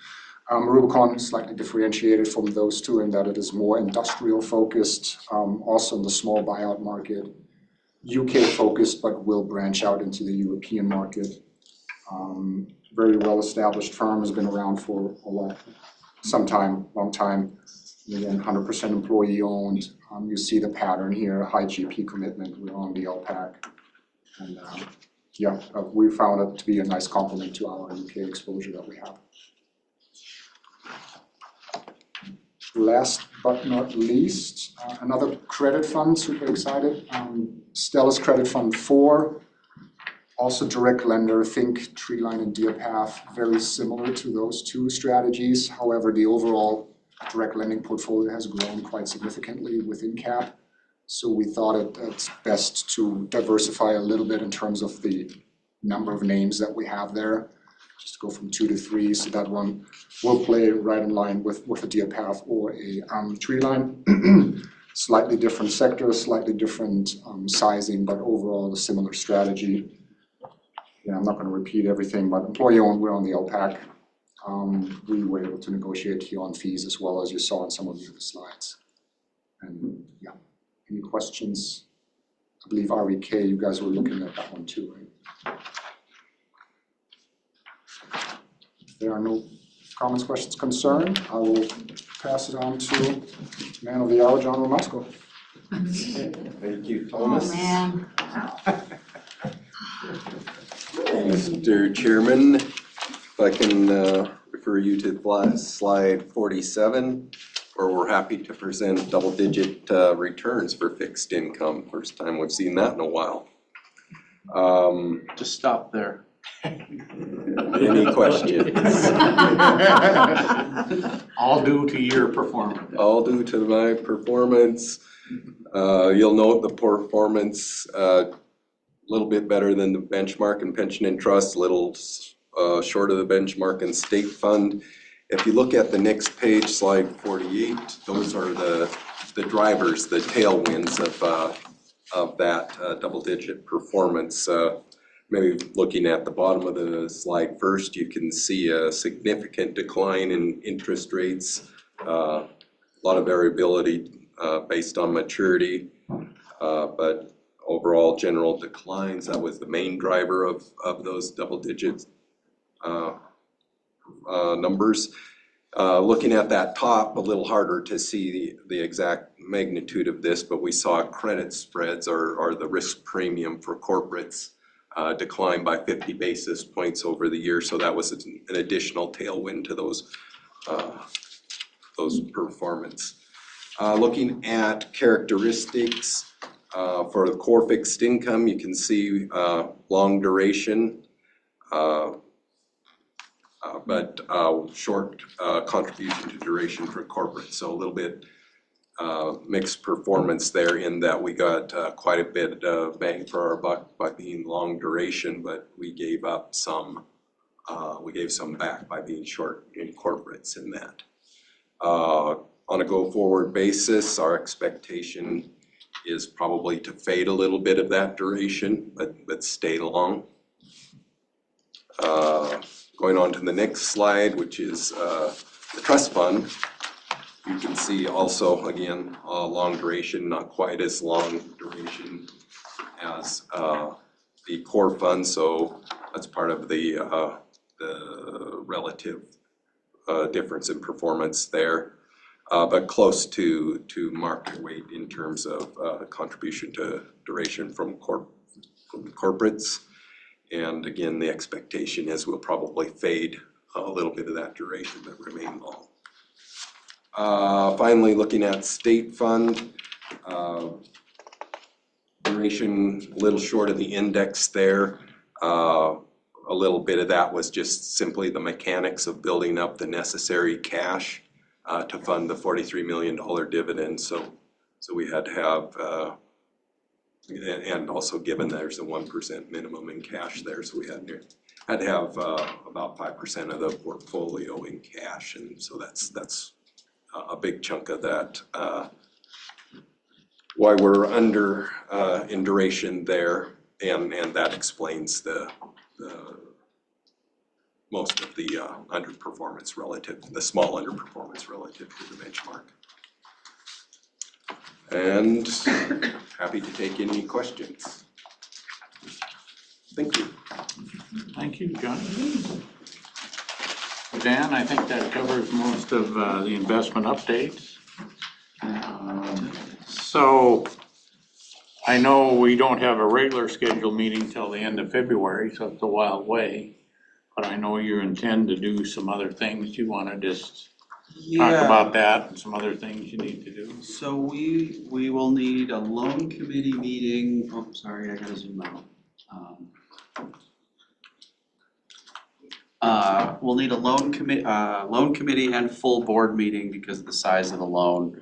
Rubicon is slightly differentiated from those two in that it is more industrial-focused, also in the small buyout market, UK-focused, but will branch out into the European market. Very well-established firm, has been around for some time, long time. Again, 100% employee-owned. You see the pattern here, high GP commitment. We're on the LPAC. And we found it to be a nice complement to our UK exposure that we have. Last but not least, another credit fund, super excited. Stellus Credit Fund 4, also direct lender, think Treeline and Deerpath, very similar to those two strategies. However, the overall direct lending portfolio has grown quite significantly within CAP. So we thought it's best to diversify a little bit in terms of the number of names that we have there. Just go from 2 to 3, so that one will play right in line with a Deerpath or a Treeline. Slightly different sector, slightly different sizing, but overall a similar strategy. Yeah, I'm not going to repeat everything, but employee owned, we're on the LPAC. We were able to negotiate here on fees as well, as you saw in some of the other slides. And yeah, any questions? I believe REK, you guys were looking at that one too, right? If there are no comments, questions, concerns, I will pass it on to man of the hour, John Romasco. Thank you, Thomas. Oh, man. Mr. Chairman, if I can refer you to slide 47, where we're happy to present double-digit returns for fixed income. First time we've seen that in a while. Just stop there. Any questions? All due to your performance. All due to my performance. You'll note the performance a little bit better than the benchmark in pension and trust, a little short of the benchmark in state fund. If you look at the next page, slide 48, those are the drivers, the tailwinds of that double-digit performance. Maybe looking at the bottom of the slide first, you can see a significant decline in interest rates, a lot of variability based on maturity, but overall general declines. That was the main driver of those double-digit numbers. Looking at that top, a little harder to see the exact magnitude of this, but we saw credit spreads or the risk premium for corporates decline by 50 basis points over the year. So that was an additional tailwind to those performance. Looking at characteristics for the core fixed income, you can see long duration, but short contribution to duration for corporate. So a little bit mixed performance there in that we got quite a bit of bang for our buck by being long duration, but we gave up some We gave some back by being short in corporates in that. On a go-forward basis, our expectation is probably to fade a little bit of that duration, but stay long. Going on to the next slide, which is the trust fund. You can see also, again, long duration, not quite as long duration as the core fund, so that's part of the relative difference in performance there. But close to market weight in terms of contribution to duration from corporates. And again, the expectation is we'll probably fade a little bit of that duration but remain long. Finally, looking at state fund, duration a little short of the index there. A little bit of that was just simply the mechanics of building up the necessary cash to fund the $43 million dividend. So we had to have, and also given there's a 1% minimum in cash there, so we had to have about 5% of the portfolio in cash, and so that's a big chunk of that. Why we're under in duration there, and that explains the most of the underperformance relative, the small underperformance relative to the benchmark. And happy to take any questions. Thank you. Thank you, John. Dan, I think that covers most of the investment updates. So I know we don't have a regular scheduled meeting till the end of February, so it's a while away. But I know you intend to do some other things. You want to just talk about that and some other things you need to do? So we will need a loan committee meeting. Oh, sorry, I gotta zoom out. We'll need a loan committee and full board meeting because of the size of the loan.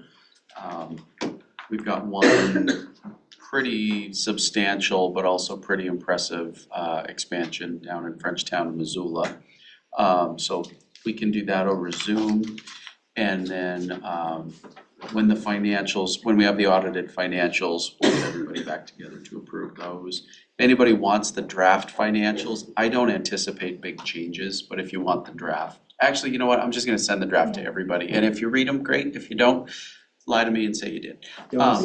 We've got one pretty substantial but also pretty impressive expansion down in Frenchtown and Missoula. So we can do that over Zoom. And then when we have the audited financials, we'll get everybody back together to approve those. If anybody wants the draft financials, I don't anticipate big changes, but if you want the draft, actually, you know what, I'm just gonna send the draft to everybody. And if you read them, great. If you don't, lie to me and say you did. Yeah,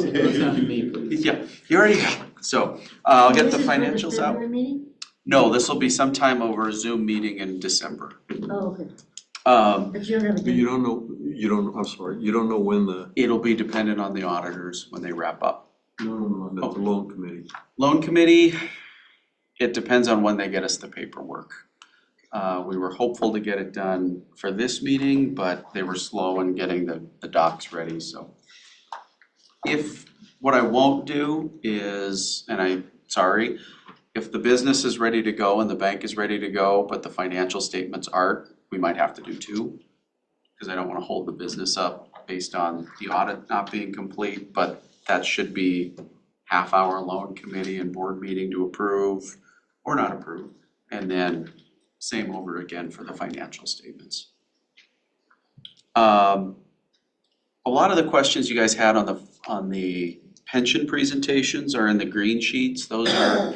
you already have it. So I'll get the financials out. No, this will be sometime over a Zoom meeting in December. Oh, okay. But you don't have a date? You don't know when the. It'll be dependent on the auditors when they wrap up. No, that's the loan committee. Loan committee, it depends on when they get us the paperwork. We were hopeful to get it done for this meeting, but they were slow in getting the docs ready, so. What I won't do is, if the business is ready to go and the bank is ready to go, but the financial statements aren't, we might have to do two. Because I don't wanna hold the business up based on the audit not being complete, but that should be half-hour loan committee and board meeting to approve or not approve. And then same over again for the financial statements. A lot of the questions you guys had on the pension presentations are in the green sheets. Those are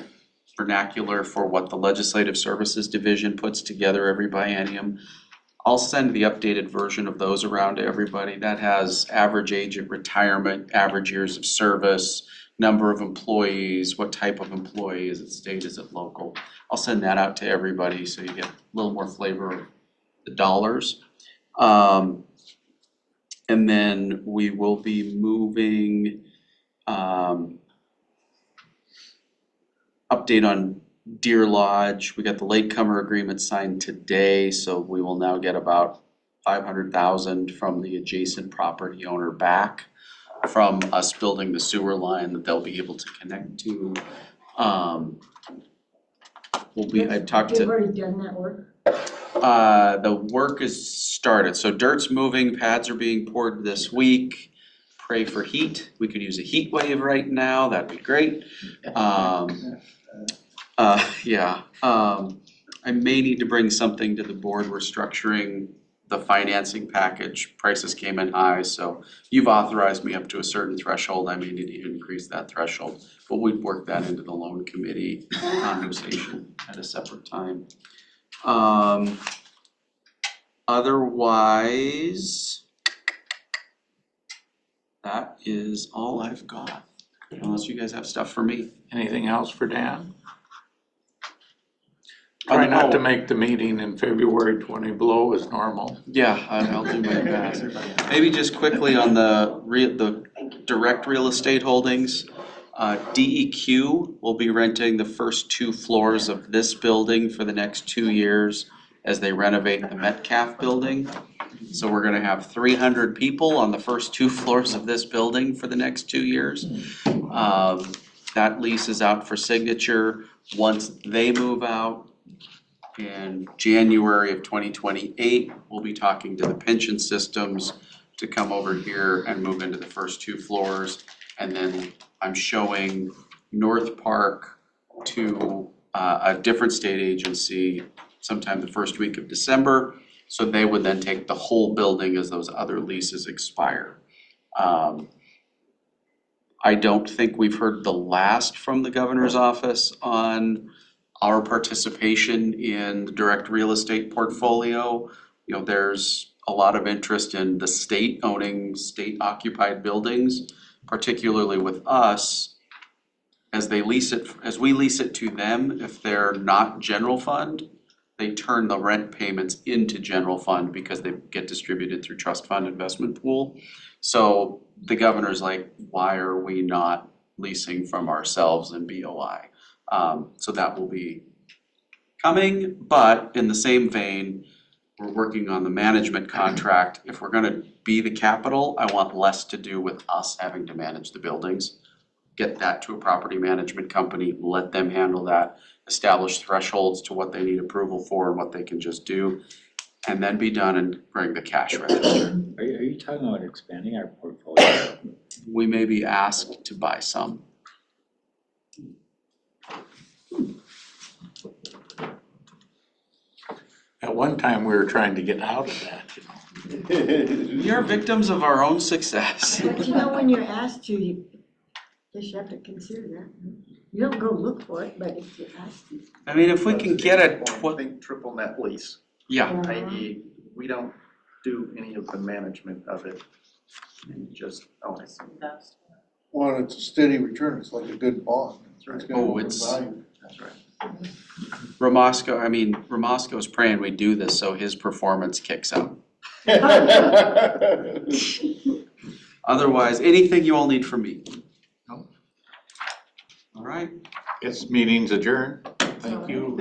vernacular for what the Legislative Services Division puts together every biennium. I'll send the updated version of those around to everybody. That has average age of retirement, average years of service, number of employees, what type of employee, is it state, is it local? I'll send that out to everybody so you get a little more flavor of the dollars. And then we will be moving, update on Deer Lodge. We got the latecomer agreement signed today, so we will now get about $500,000 from the adjacent property owner back from us building the sewer line that they'll be able to connect to. I've talked to. You've already done that work? The work is started, so dirt's moving, pads are being poured this week. Pray for heat, we could use a heat wave right now, that'd be great. I may need to bring something to the board. We're structuring the financing package. Prices came in high, so you've authorized me up to a certain threshold. I may need to increase that threshold. But we'd work that into the loan committee conversation at a separate time. Otherwise, that is all I've got, unless you guys have stuff for me. Anything else for Dan? Try not to make the meeting in February 20 below as normal. Yeah, I'll do my best. Maybe just quickly on the direct real estate holdings. DEQ will be renting the first 2 floors of this building for the next 2 years as they renovate the Metcalf building. So we're gonna have 300 people on the first 2 floors of this building for the next 2 years. That lease is out for signature. Once they move out in January of 2028, we'll be talking to the pension systems to come over here and move into the first 2 floors. And then I'm showing North Park to a different state agency sometime the first week of December. So they would then take the whole building as those other leases expire. I don't think we've heard the last from the governor's office on our participation in the direct real estate portfolio. You know, there's a lot of interest in the state owning state occupied buildings, particularly with us. As we lease it to them, if they're not general fund, they turn the rent payments into general fund because they get distributed through trust fund investment pool. So the governor's like, why are we not leasing from ourselves in BOI? So that will be coming, but in the same vein, we're working on the management contract. If we're gonna be the capital, I want less to do with us having to manage the buildings. Get that to a property management company, let them handle that, establish thresholds to what they need approval for and what they can just do, and then be done and bring the cash register. Are you talking about expanding our portfolio? We may be asked to buy some. At one time, we were trying to get out of that, you know. We are victims of our own success. But you know, when you're asked to, you just have to consider that. You don't go look for it, but if you're asked to. I mean, if we can get a Think triple net lease, yeah, i.e., we don't do any of the management of it, and just own it. Well, it's a steady return, it's like a good bond. It's gonna Oh, have it's- value. That's right. Ramasco's praying we do this so his performance kicks up. Otherwise, anything you all need from me? No. All right. This meeting's adjourned. Thank you.